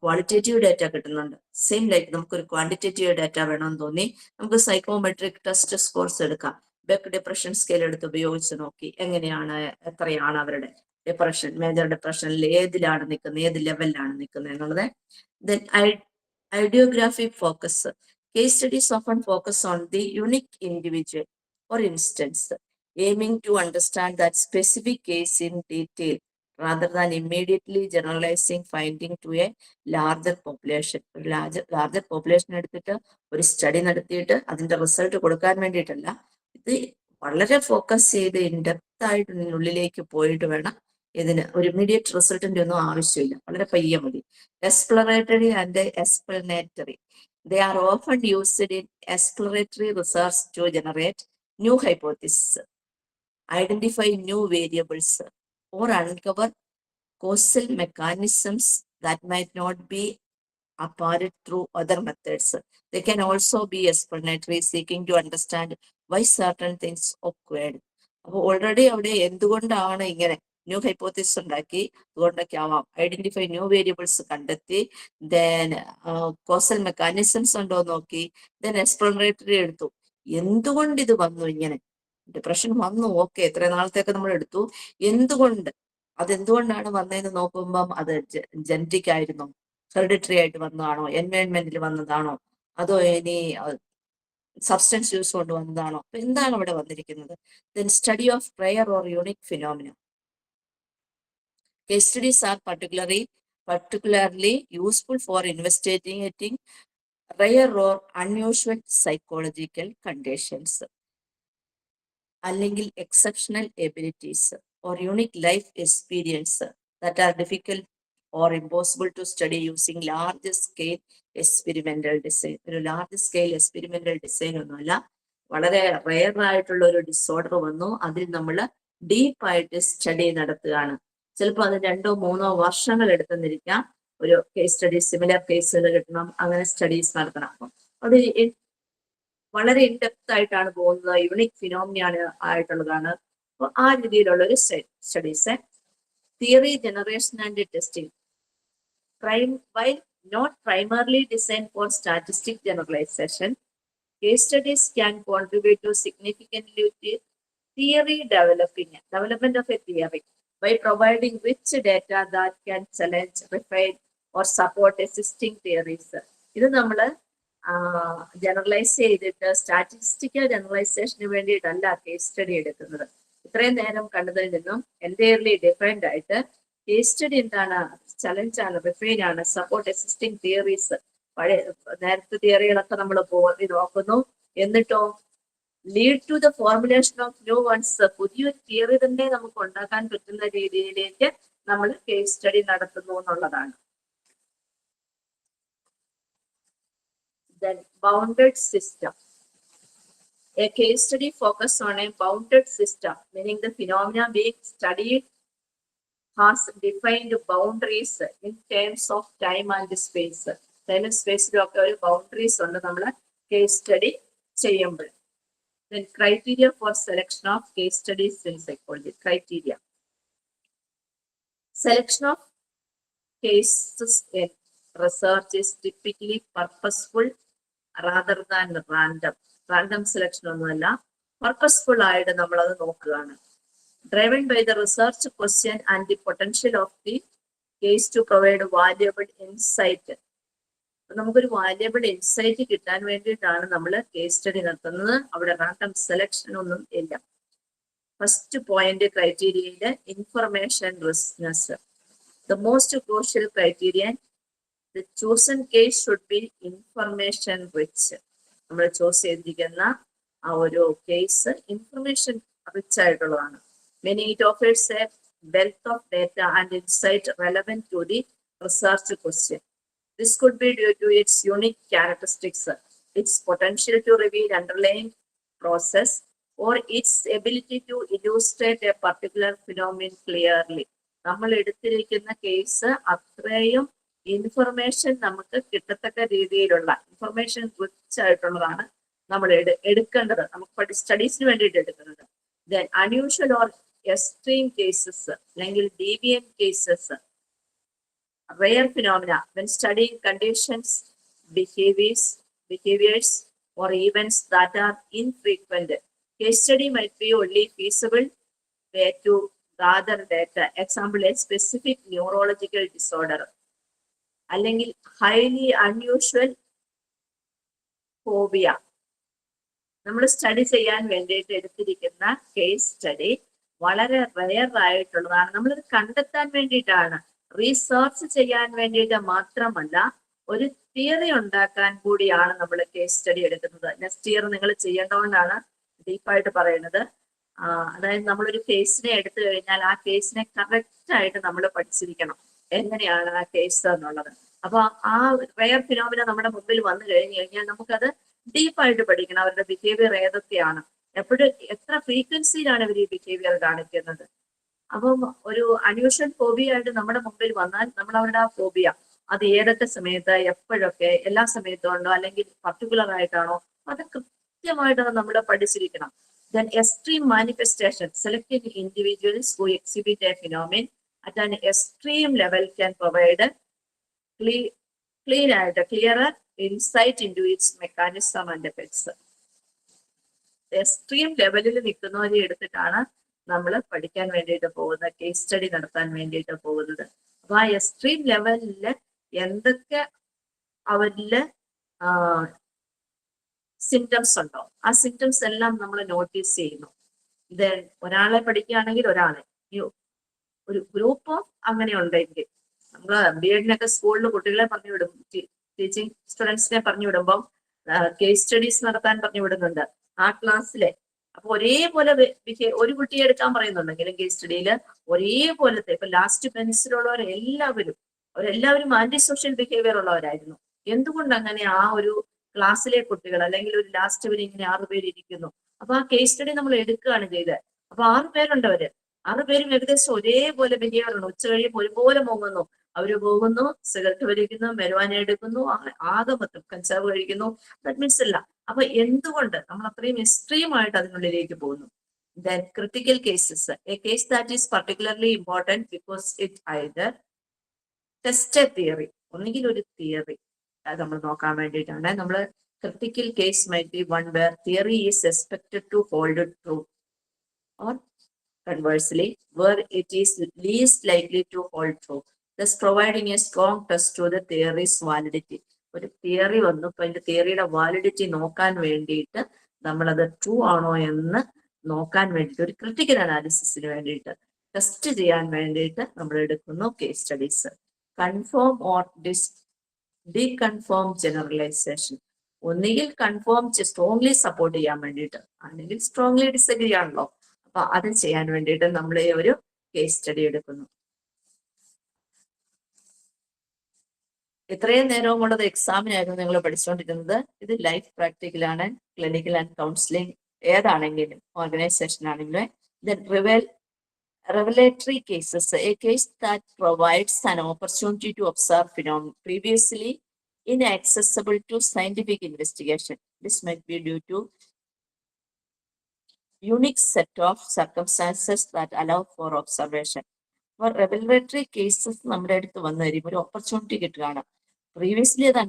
Speaker 1: ക്വാളിറ്റേറ്റീവ് ഡാറ്റ കിട്ടുന്നുണ്ട്. സെയിം ലൈക്ക് നമുക്കൊരു ക്വാണ്ടിറ്റേറ്റീവ് ഡാറ്റ വേണമെന്ന് തോന്നി നമുക്ക് സൈക്കോമെട്രിക് ടെസ്റ്റ് സ്കോർസ് എടുക്കാം. ബെക്ക് ഡിപ്രഷൻ സ്കെയിൽ എടുത്ത് ഉപയോഗിച്ച് നോക്കി എങ്ങനെയാണ്, എത്രയാണ് അവരുടെ ഡിപ്രഷൻ, മേജർ ഡിപ്രഷനിൽ ഏതിലാണ് നിൽക്കുന്നത്, ഏത് ലെവലിലാണ് നിൽക്കുന്നത് എന്നുള്ളത്. Then idiographic focus. Case studies often focus on the unique individual or instance, aiming to understand that specific case in detail rather than immediately generalizing finding to a larger population. ഒരു larger population എടുത്തിട്ട് ഒരു സ്റ്റഡി നടത്തിയിട്ട് അതിന്റെ റിസൾട്ട് കൊടുക്കാൻ വേണ്ടിയിട്ടല്ല, ഇത് വളരെ ഫോക്കസ് ചെയ്ത് ഇൻഡെപ്ത് ആയിട്ട് ഉള്ളിലേക്ക് പോയിട്ട് വേണം ഇതിന്. ഒരു ഇമ്മീഡിയറ്റ് റിസൾട്ടിന്റെ ഒന്നും ആവശ്യമില്ല, വളരെ പയ്യെ മതി. Expiratory and explanatory. They are often used in exploratory research to generate new hypotheses, identify new variables, or uncover causal mechanisms that might not be apparent through other methods. They can also be explanatory, seeking to understand why certain things occurred. അപ്പോൾ ഓൾറെഡി അവിടെ എന്തുകൊണ്ടാണ് ഇങ്ങനെ ന്യൂ ഹൈപ്പോത്തിസിസ് ഉണ്ടാക്കി, അതുകൊണ്ടൊക്കെ ആവാം. ഐഡന്റിഫൈ ന്യൂ വേരിയബിൾസ് കണ്ടെത്തി, ദെൻ കോസൽ മെക്കാനിസംസ് ഉണ്ടോ നോക്കി, ദെൻ എക്സ്പ്ലനേറ്ററി എടുത്തു. എന്തുകൊണ്ട് ഇത് വന്നു ഇങ്ങനെ, ഡിപ്രഷൻ വന്നു, ഓക്കെ, എത്ര നാളത്തേക്ക് നമ്മൾ എടുത്തു, എന്തുകൊണ്ട്, അതെന്തുകൊണ്ടാണ് വന്നതെന്ന് നോക്കുമ്പം അത് ജനറ്റിക് ആയിരുന്നോ, ഹെറിഡിറ്ററി ആയിട്ട് വന്നതാണോ, എൻവയൺമെന്റിൽ വന്നതാണോ, അതോ ഇനി സബ്സ്റ്റൻസ് യൂസ് കൊണ്ട് വന്നതാണോ, അപ്പൊ എന്താണ് അവിടെ വന്നിരിക്കുന്നത്. Then study of prior or unique phenomena. Case studies are particularly useful for investigating rare or unusual psychological conditions, അല്ലെങ്കിൽ exceptional abilities or unique life experience that are difficult or impossible to study using large scale experimental design. ഒരു ലാർജ് സ്കെയിൽ എക്സ്പെരിമെന്റൽ ഡിസൈൻ ഒന്നുമല്ല, വളരെ റെയർ ആയിട്ടുള്ള ഒരു ഡിസോർഡർ വന്നു, അതിൽ നമ്മൾ ഡീപ്പായിട്ട് സ്റ്റഡി നടത്തുകയാണ്. ചിലപ്പോൾ അത് 2-3 വർഷങ്ങൾ എടുത്തെന്നിരിക്കാം. ഒരു കേസ് സ്റ്റഡി, സിമിലർ കേസുകൾ കിട്ടണം, അങ്ങനെ സ്റ്റഡീസ് നടത്തണം. അപ്പം അത് വളരെ ഇൻഡെപ്ത് ആയിട്ടാണ് പോകുന്നത്, യുണിക് ഫിനോമിനാണ് ആയിട്ടുള്ളതാണ്. അപ്പോൾ ആ രീതിയിലുള്ള ഒരു studies. Theory generation and testing. While not primarily designed for statistic generalization, case studies can contribute to significantly theory development of a theory by providing rich data that can challenge, refine or support existing theories. ഇത് നമ്മൾ ജനറലൈസ് ചെയ്തിട്ട് സ്റ്റാറ്റിസ്റ്റിക്കൽ ജനറലൈസേഷന് വേണ്ടിയിട്ടല്ല കേസ് സ്റ്റഡി എടുക്കുന്നത്. ഇത്രയും നേരം കണ്ടതിൽ നിന്നും എൻറ്റയർലി ഡിഫറെന്റ് ആയിട്ട് കേസ് സ്റ്റഡി എന്താണ്, ചലഞ്ച് ആണ്, റിഫൈൻ ആണ്, സപ്പോർട്ട് എക്സിസ്റ്റിംഗ് തിയറീസ്. പഴയ നേരത്തെ തിയറികളൊക്കെ നമ്മൾ നോക്കുന്നു, എന്നിട്ടോ lead to the formulation of new ones. പുതിയൊരു തിയറി തന്നെ നമുക്ക് ഉണ്ടാക്കാൻ പറ്റുന്ന രീതിയിലേക്ക് നമ്മൾ കേസ് സ്റ്റഡി നടത്തുന്നു എന്നുള്ളതാണ്. Then bounded system. A case study focuses on a bounded system, meaning the phenomena being studied has defined boundaries in terms of time and space. Time and space boundaries on the case study ചെയ്യുമ്പോൾ. Then criteria for selection of case studies in psychology. Criteria. Selection of cases in research is typically purposeful rather than random. Random selection ഒന്നുമല്ല, purposeful ആയിട്ട് നമ്മൾ അത് നോക്കുകയാണ്. Driven by the research question and the potential of the case to provide valuable insight. നമുക്കൊരു വാല്യബിൾ ഇൻസൈറ്റ് കിട്ടാൻ വേണ്ടിയിട്ടാണ് നമ്മൾ കേസ് സ്റ്റഡി നടത്തുന്നത്. അവിടെ റാൻഡം സെലക്ഷൻ ഒന്നും ഇല്ല. ഫസ്റ്റ് പോയിന്റ് ക്രൈറ്റീരിയയില് information richness. The most crucial criterion, the chosen case should be information rich. നമ്മൾ ചൂസ് ചെയ്തിരിക്കുന്ന ആ ഒരു കേസ് ഇൻഫർമേഷൻ റിച്ച് ആയിട്ടുള്ളതാണ്. Many it offers a wealth of data and insight relevant to the research question. This could be due to its unique characteristics, its potential to reveal underlying process, or its ability to illustrate a particular phenomenon clearly. നമ്മൾ എടുത്തിരിക്കുന്ന കേസ് അത്രയും ഇൻഫർമേഷൻ നമുക്ക് കിട്ടത്തക്ക രീതിയിലുള്ള ഇൻഫർമേഷൻ റിച്ച് ആയിട്ടുള്ളതാണ് നമ്മൾ എടുക്കേണ്ടത്, നമുക്ക് സ്റ്റഡീസിന് വേണ്ടിയിട്ട് എടുക്കുന്നത്. Then unusual or extreme cases അല്ലെങ്കിൽ ഡീവിയൻ cases, rare phenomena when studying conditions, behaviors or events that are infrequent. Case study might be only feasible way to gather data. Example, a specific neurological disorder അല്ലെങ്കിൽ highly unusual phobia. നമ്മൾ സ്റ്റഡി ചെയ്യാൻ വേണ്ടിയിട്ട് എടുത്തിരിക്കുന്ന കേസ് സ്റ്റഡി വളരെ റെയർ ആയിട്ടുള്ളതാണ്. നമ്മളിത് കണ്ടെത്താൻ വേണ്ടിയിട്ടാണ്, റീസെർച്ച് ചെയ്യാൻ വേണ്ടിയിട്ട് മാത്രമല്ല, ഒരു തിയറി ഉണ്ടാക്കാൻ കൂടിയാണ് നമ്മൾ കേസ് സ്റ്റഡി എടുക്കുന്നത്. നെക്സ്റ്റ് ഇയർ നിങ്ങൾ ചെയ്യേണ്ടതുകൊണ്ടാണ് ഡീപ്പായിട്ട് പറയുന്നത്. അതായത് നമ്മളൊരു കേസിനെ എടുത്തു കഴിഞ്ഞാൽ ആ കേസിനെ കറക്റ്റ് ആയിട്ട് നമ്മൾ പഠിച്ചിരിക്കണം, എങ്ങനെയാണ് ആ കേസ് എന്നുള്ളത്. അപ്പൊ ആ റെയർ ഫിനോമിന നമ്മുടെ മുമ്പിൽ വന്നു കഴിഞ്ഞു കഴിഞ്ഞാൽ നമുക്കത് ഡീപ്പായിട്ട് പഠിക്കണം. അവരുടെ ബിഹേവിയർ ഏതൊക്കെയാണ്, എപ്പോഴും എത്ര ഫ്രീക്വൻസിയിലാണ് ഇവർ ഈ ബിഹേവിയർ കാണിക്കുന്നത്. അപ്പം ഒരു അൺയൂഷ്വൽ ഫോബിയ ആയിട്ട് നമ്മുടെ മുമ്പിൽ വന്നാൽ നമ്മൾ അവരുടെ ആ ഫോബിയ അത് ഏതൊക്കെ സമയത്ത്, എപ്പോഴൊക്കെ, എല്ലാ സമയത്തും ഉണ്ടോ അല്ലെങ്കിൽ പർട്ടിക്കുലർ ആയിട്ടാണോ, അത് കൃത്യമായിട്ട് നമ്മൾ പഠിച്ചിരിക്കണം. Then extreme manifestation, selected individuals who exhibit a phenomenon at an extreme level can provide clearer insight into its mechanism and effects. Extreme ലെവലിൽ നിൽക്കുന്നവരെ എടുത്തിട്ടാണ് നമ്മൾ പഠിക്കാൻ വേണ്ടിയിട്ട് പോകുന്നത്, കേസ് സ്റ്റഡി നടത്താൻ വേണ്ടിയിട്ട് പോകുന്നത്. അപ്പൊ ആ എക്സ്ട്രീം ലെവലില് എന്തൊക്കെ അവരില് സിംറ്റംസ് ഉണ്ടോ, ആ സിംറ്റംസ് എല്ലാം നമ്മൾ നോട്ടീസ് ചെയ്യുന്നു. ഇത് ഒരാളെ പഠിക്കുകയാണെങ്കിൽ ഒരാളെ, ഒരു ഗ്രൂപ്പ് അങ്ങനെ ഉണ്ടെങ്കിൽ നമ്മൾ BEd സ്കൂളിൽ കുട്ടികളെ പറഞ്ഞു വിടും, ടീച്ചിങ് സ്റ്റുഡൻസിനെ പറഞ്ഞു വിടുമ്പോൾ കേസ് സ്റ്റഡീസ് നടത്താൻ പറഞ്ഞു വിടുന്നുണ്ട് ആ ക്ലാസ്സിലെ. അപ്പൊ ഒരേപോലെ ഒരു കുട്ടിയെ എടുക്കാൻ പറയുന്നുണ്ടെങ്കിലും കേസ് സ്റ്റഡിയിൽ ഒരേപോലത്തെ, ഇപ്പൊ ലാസ്റ്റ് അവരെല്ലാവരും ആന്റി സോഷ്യൽ ബിഹേവിയർ ഉള്ളവരായിരുന്നു. എന്തുകൊണ്ട് അങ്ങനെ ആ ഒരു ക്ലാസ്സിലെ കുട്ടികൾ അല്ലെങ്കിൽ ഒരു ലാസ്റ്റ് വരെ ഇങ്ങനെ 6 പേര് ഇരിക്കുന്നു? അപ്പൊ ആ കേസ് സ്റ്റഡി നമ്മൾ എടുക്കുകയാണ് ചെയ്തത്. അപ്പൊ 6 പേരുണ്ട്, 6 പേരും ഏകദേശം ഒരേപോലെ ബിഹേവിയർ ആണ്. ഉച്ച കഴിയുമ്പോൾ ഒരുപോലെ പോകുന്നു, അവര് പോകുന്നു, സിഗരറ്റ് വലിക്കുന്നു, മെരുവാന എടുക്കുന്നു, ആകെ മൊത്തം കഞ്ചാവ് കഴിക്കുന്നു. ദാറ്റ് മീൻസ് അല്ല. അപ്പൊ എന്തുകൊണ്ട് നമ്മൾ അത്രയും എക്സ്ട്രീം ആയിട്ട് അതിനുള്ളിലേക്ക് പോകുന്നു? Then critical cases, a case that is particularly important because it either test a theory, ഒന്നുകിൽ ഒരു തിയറി അത് നമ്മൾ നോക്കാൻ വേണ്ടിയിട്ടാണ്. നമ്മൾ critical case might be one where theory is expected to hold true, or conversely where it is least likely to hold true, thus providing a strong test to the theory's validity. ഒരു തിയറി വന്നു, ഇപ്പൊ അതിന്റെ തിയറിയുടെ വാലിഡിറ്റി നോക്കാൻ വേണ്ടിയിട്ട് നമ്മളത് ട്രൂ ആണോ എന്ന് നോക്കാൻ വേണ്ടിയിട്ട്, ഒരു ക്രിട്ടിക്കൽ അനാലിസിസിന് വേണ്ടിയിട്ട്, ടെസ്റ്റ് ചെയ്യാൻ വേണ്ടിയിട്ട് നമ്മൾ എടുക്കുന്നു case studies. Confirm or disconfirm generalisation, ഒന്നുകിൽ കൺഫേം സ്ട്രോങ്ലി സപ്പോർട്ട് ചെയ്യാൻ വേണ്ടിയിട്ട്, അല്ലെങ്കിൽ സ്ട്രോങ്ലി ഡിസഗ്രി ആണല്ലോ. അപ്പൊ അത് ചെയ്യാൻ വേണ്ടിയിട്ട് നമ്മൾ ഈ ഒരു കേസ് സ്റ്റഡി എടുക്കുന്നു. ഇത്രയും നേരവും കൊണ്ടത് എക്സാമിനായിരുന്നു നിങ്ങൾ പഠിച്ചുകൊണ്ടിരുന്നത്. ഇത് ലൈഫ് പ്രാക്ടിക്കലാണ്, ക്ലിനിക്കൽ ആൻഡ് കൗൺസിലിംഗ് ഏതാണെങ്കിലും, ഓർഗനൈസേഷൻ ആണെങ്കിലും. Revelatory cases, a case that provides an opportunity to observe phenomena previously inaccessible to scientific investigation. This might be due to unique set of circumstances that allow for observation. For revelatory cases നമ്മുടെ അടുത്ത് വന്നു കഴിയുമ്പോൾ ഒരു ഓപ്പർച്യൂണിറ്റി കിട്ടുകയാണ്. പ്രീവിയസ്ലി അത്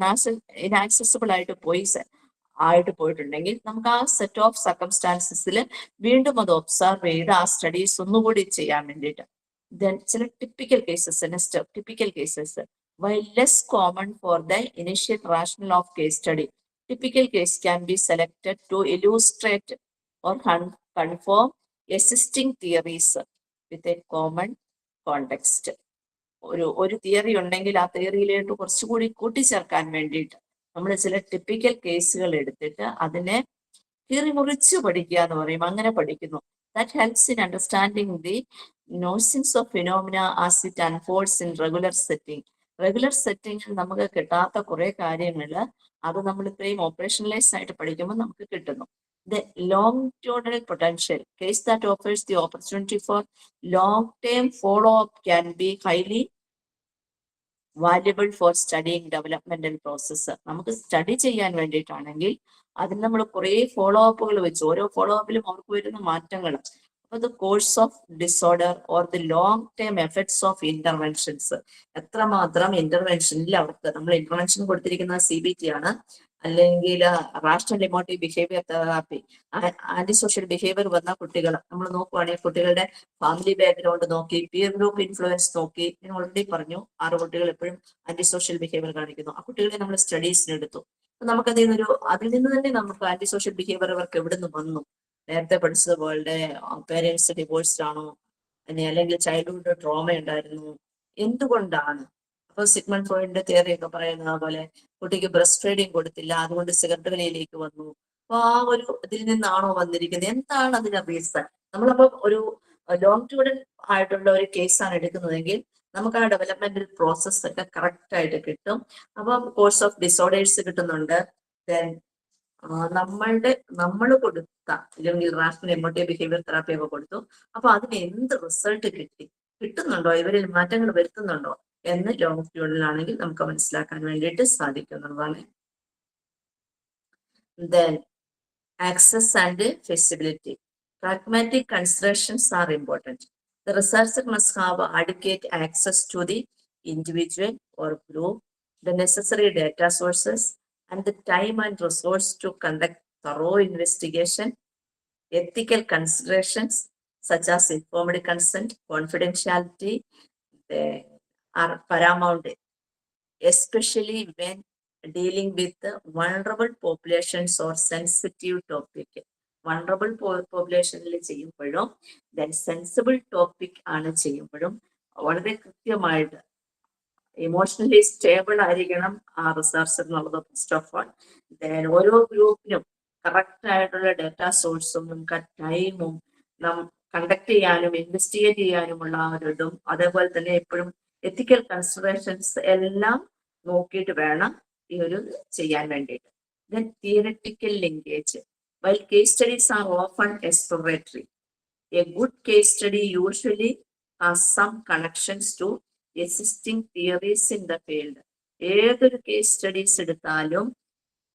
Speaker 1: ഇനാക്സസിബിൾ ആയിട്ട് പോയിട്ടുണ്ടെങ്കിൽ നമുക്ക് ആ സെറ്റ് ഓഫ് സർക്കംസ്റ്റാൻസസിൽ വീണ്ടും അത് ഒബ്സർവ് ചെയ്ത് ആ സ്റ്റഡീസ് ഒന്നുകൂടി ചെയ്യാൻ വേണ്ടിയിട്ട്. ദെൻ ചില typical cases while less common for the initial rationale of case study, typical case can be selected to illustrate or confirm existing theories with a common context. ഒരു തിയറി ഉണ്ടെങ്കിൽ ആ തിയറിയിലേക്ക് കുറച്ചുകൂടി കൂട്ടിച്ചേർക്കാൻ വേണ്ടിയിട്ട് നമ്മൾ ചില ടിപ്പിക്കൽ കേസുകൾ എടുത്തിട്ട് അതിനെ കീറിമുറിച്ച് പഠിക്കുക എന്ന് പറയും, അങ്ങനെ പഠിക്കുന്നു. That helps in understanding the notions of phenomena as it unfolds in regular സെറ്റിംഗിൽ നമുക്ക് കിട്ടാത്ത കുറെ കാര്യങ്ങൾ അത് നമ്മൾ ഇത്രയും ഓപ്പറേഷണലൈസ് ആയിട്ട് പഠിക്കുമ്പോൾ നമുക്ക് കിട്ടുന്നു. The long-term potential case that offers the opportunity for long-term follow-up can be highly valuable for studying developmental process. നമുക്ക് സ്റ്റഡി ചെയ്യാൻ വേണ്ടിയിട്ടാണെങ്കിൽ അതിന് നമ്മൾ കുറെ ഫോളോ അപ്പുകൾ വെച്ച് ഓരോ ഫോളോ അപ്പിലും അവർക്ക് വരുന്ന മാറ്റങ്ങൾ, the course of disorder or the long-term effects of interventions. എത്രമാത്രം ഇന്റർവെൻഷനിൽ അവർക്ക് നമ്മൾ ഇന്റർവെൻഷൻ കൊടുത്തിരിക്കുന്ന CBT ആണ്, അല്ലെങ്കിൽ rational emotive behaviour therapy, anti social behaviour വന്ന കുട്ടികൾ നമ്മൾ നോക്കുവാണെങ്കിൽ കുട്ടികളുടെ ഫാമിലി ബാക്ക്ഗ്രൗണ്ട് നോക്കി, പിയർ ഗ്രൂപ്പ് ഇൻഫ്ലുവൻസ് നോക്കി, ഞാൻ ഓൾറെഡി പറഞ്ഞു 6 കുട്ടികൾ എപ്പോഴും ആന്റി സോഷ്യൽ ബിഹേവിയർ കാണിക്കുന്നു. ആ കുട്ടികളെ നമ്മൾ സ്റ്റഡീസിനെടുത്തു. നമുക്ക് അതിൽ നിന്ന് തന്നെ നമുക്ക് ആന്റി സോഷ്യൽ ബിഹേവിയർ അവർക്ക് എവിടെ നിന്ന് വന്നു, നേരത്തെ പഠിച്ചതുപോലെ പേരൻസ് ഡിവോഴ്സ്ഡ് ആണോ, അല്ലെങ്കിൽ ചൈൽഡ്ഹുഡ് ട്രോമ ഉണ്ടായിരുന്നു, എന്തുകൊണ്ടാണ്? അപ്പൊ സിഗ്മണ്ട് ഫ്രോയിഡിന്റെ തിയറി ഒക്കെ പറയുന്നത് പോലെ കുട്ടിക്ക് ബ്രസ്റ്റ് ഫീഡിങ് കൊടുത്തില്ല, അതുകൊണ്ട് സിഗരറ്റ് വലിയിലേക്ക് വന്നു. അപ്പൊ ആ ഒരു ഇതിൽ നിന്നാണോ വന്നിരിക്കുന്നത്, എന്താണ് അതിന്റെ റീസൺ? നമ്മളപ്പോ ഒരു ലോങ്റ്റ്യൂഡൻ ആയിട്ടുള്ള ഒരു കേസാണ് എടുക്കുന്നതെങ്കിൽ നമുക്ക് ആ ഡെവലപ്മെന്റൽ പ്രോസസ് ഒക്കെ കറക്റ്റ് ആയിട്ട് കിട്ടും. അപ്പം കോഴ്സ് ഓഫ് ഡിസോർഡേഴ്സ് കിട്ടുന്നുണ്ട്. ദെൻ നമ്മൾ കൊടുത്ത അല്ലെങ്കിൽ റാഷണൽ എമോട്ടീവ് ബിഹേവിയർ തെറാപ്പി ഒക്കെ കൊടുത്തു. അപ്പൊ അതിന് എന്ത് റിസൾട്ട് കിട്ടുന്നുണ്ടോ, ഇവരിൽ മാറ്റങ്ങൾ വരുത്തുന്നുണ്ടോ എന്ന് ലോങ്റ്റ്യൂഡിലാണെങ്കിൽ നമുക്ക് മനസ്സിലാക്കാൻ വേണ്ടിയിട്ട് സാധിക്കുന്നതാണ്. Then access and feasibility. Pragmatic considerations are important. The researcher must have adequate access to the individual or group, the necessary data sources, and the time and resource to conduct thorough investigation. Ethical considerations such as informed consent, confidentiality, are paramount, especially when dealing with vulnerable populations or sensitive topic. vulnerable populationൽ ചെയ്യുമ്പോഴും then sensible topic ആണ് ചെയ്യുമ്പോഴും വളരെ കൃത്യമായിട്ട് ഇമോഷണലി സ്റ്റേബിൾ ആയിരിക്കണം ആ റിസർച്ചർ എന്നുള്ളത് ഫസ്റ്റ് ഓഫ് ഓൾ. ദെൻ ഓരോ ഗ്രൂപ്പിനും കറക്റ്റ് ആയിട്ടുള്ള ഡേറ്റാ സോഴ്സും നമുക്ക് ടൈമും കണ്ടക്ട് ചെയ്യാനും ഇൻവെസ്റ്റിഗേറ്റ് ചെയ്യാനുമുള്ള ഒരു ഇതും, അതേപോലെ തന്നെ എപ്പോഴും എത്തിക്കൽ കൺസിഡറേഷൻസ് എല്ലാം നോക്കിയിട്ട് വേണം ഈ ഒരു ചെയ്യാൻ വേണ്ടിയിട്ട്. Then theoretical linkage. While case studies are often exploratory, a good case study usually has some connections to existing theories in the field. ഏതൊരു കേസ് സ്റ്റഡീസ് എടുത്താലും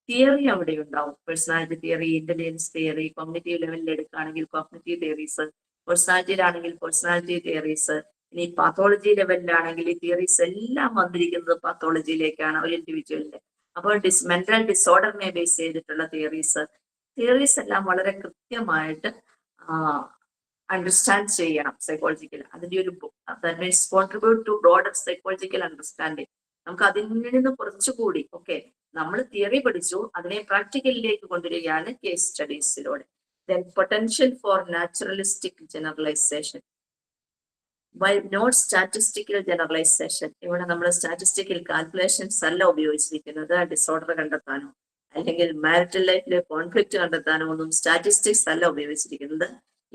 Speaker 1: തിയറി അവിടെ ഉണ്ടാവും. Personality theory, intelligence theory, cognitive ലെവലിൽ എടുക്കുകയാണെങ്കിൽ കോഗ്നിറ്റീവ് തിയറീസ്, പേഴ്സണാലിറ്റിയിലാണെങ്കിൽ പേഴ്സണാലിറ്റി തിയറീസ്, ഇനി പാത്തോളജി ലെവലിലാണെങ്കിൽ ഈ തിയറീസ് എല്ലാം വന്നിരിക്കുന്നത് പാത്തോളജിയിലേക്കാണ് ഒരു ഇൻഡിവിജ്വലിന്റെ. അപ്പോൾ മെന്റൽ ഡിസോർഡറിനെ ബേസ് ചെയ്തിട്ടുള്ള തിയറീസ് എല്ലാം വളരെ കൃത്യമായിട്ട് അണ്ടർസ്റ്റാൻഡ് ചെയ്യണം സൈക്കോളജിക്കൽ. അതിന്റെ ഒരു that means contribute to broader psychological understanding. നമുക്ക് അതിൽ നിന്ന് കുറച്ചുകൂടി നമ്മൾ തിയറി പഠിച്ചു, അതിനെ പ്രാക്ടിക്കലിലേക്ക് കൊണ്ടുവരികയാണ് കേസ് സ്റ്റഡീസിലൂടെ. Then potential for naturalistic generalisation while not statistical generalization. ഇവിടെ നമ്മൾ സ്റ്റാറ്റിസ്റ്റിക്കൽ കാൽക്കുലേഷൻസ് അല്ല ഉപയോഗിച്ചിരിക്കുന്നത് ഡിസോർഡർ കണ്ടെത്താനോ അല്ലെങ്കിൽ മാരിറ്റൽ ലൈഫിലെ കോൺഫ്ലിക്റ്റ് കണ്ടെത്താനോ ഒന്നും സ്റ്റാറ്റിസ്റ്റിക്സ് അല്ല ഉപയോഗിച്ചിരിക്കുന്നത്.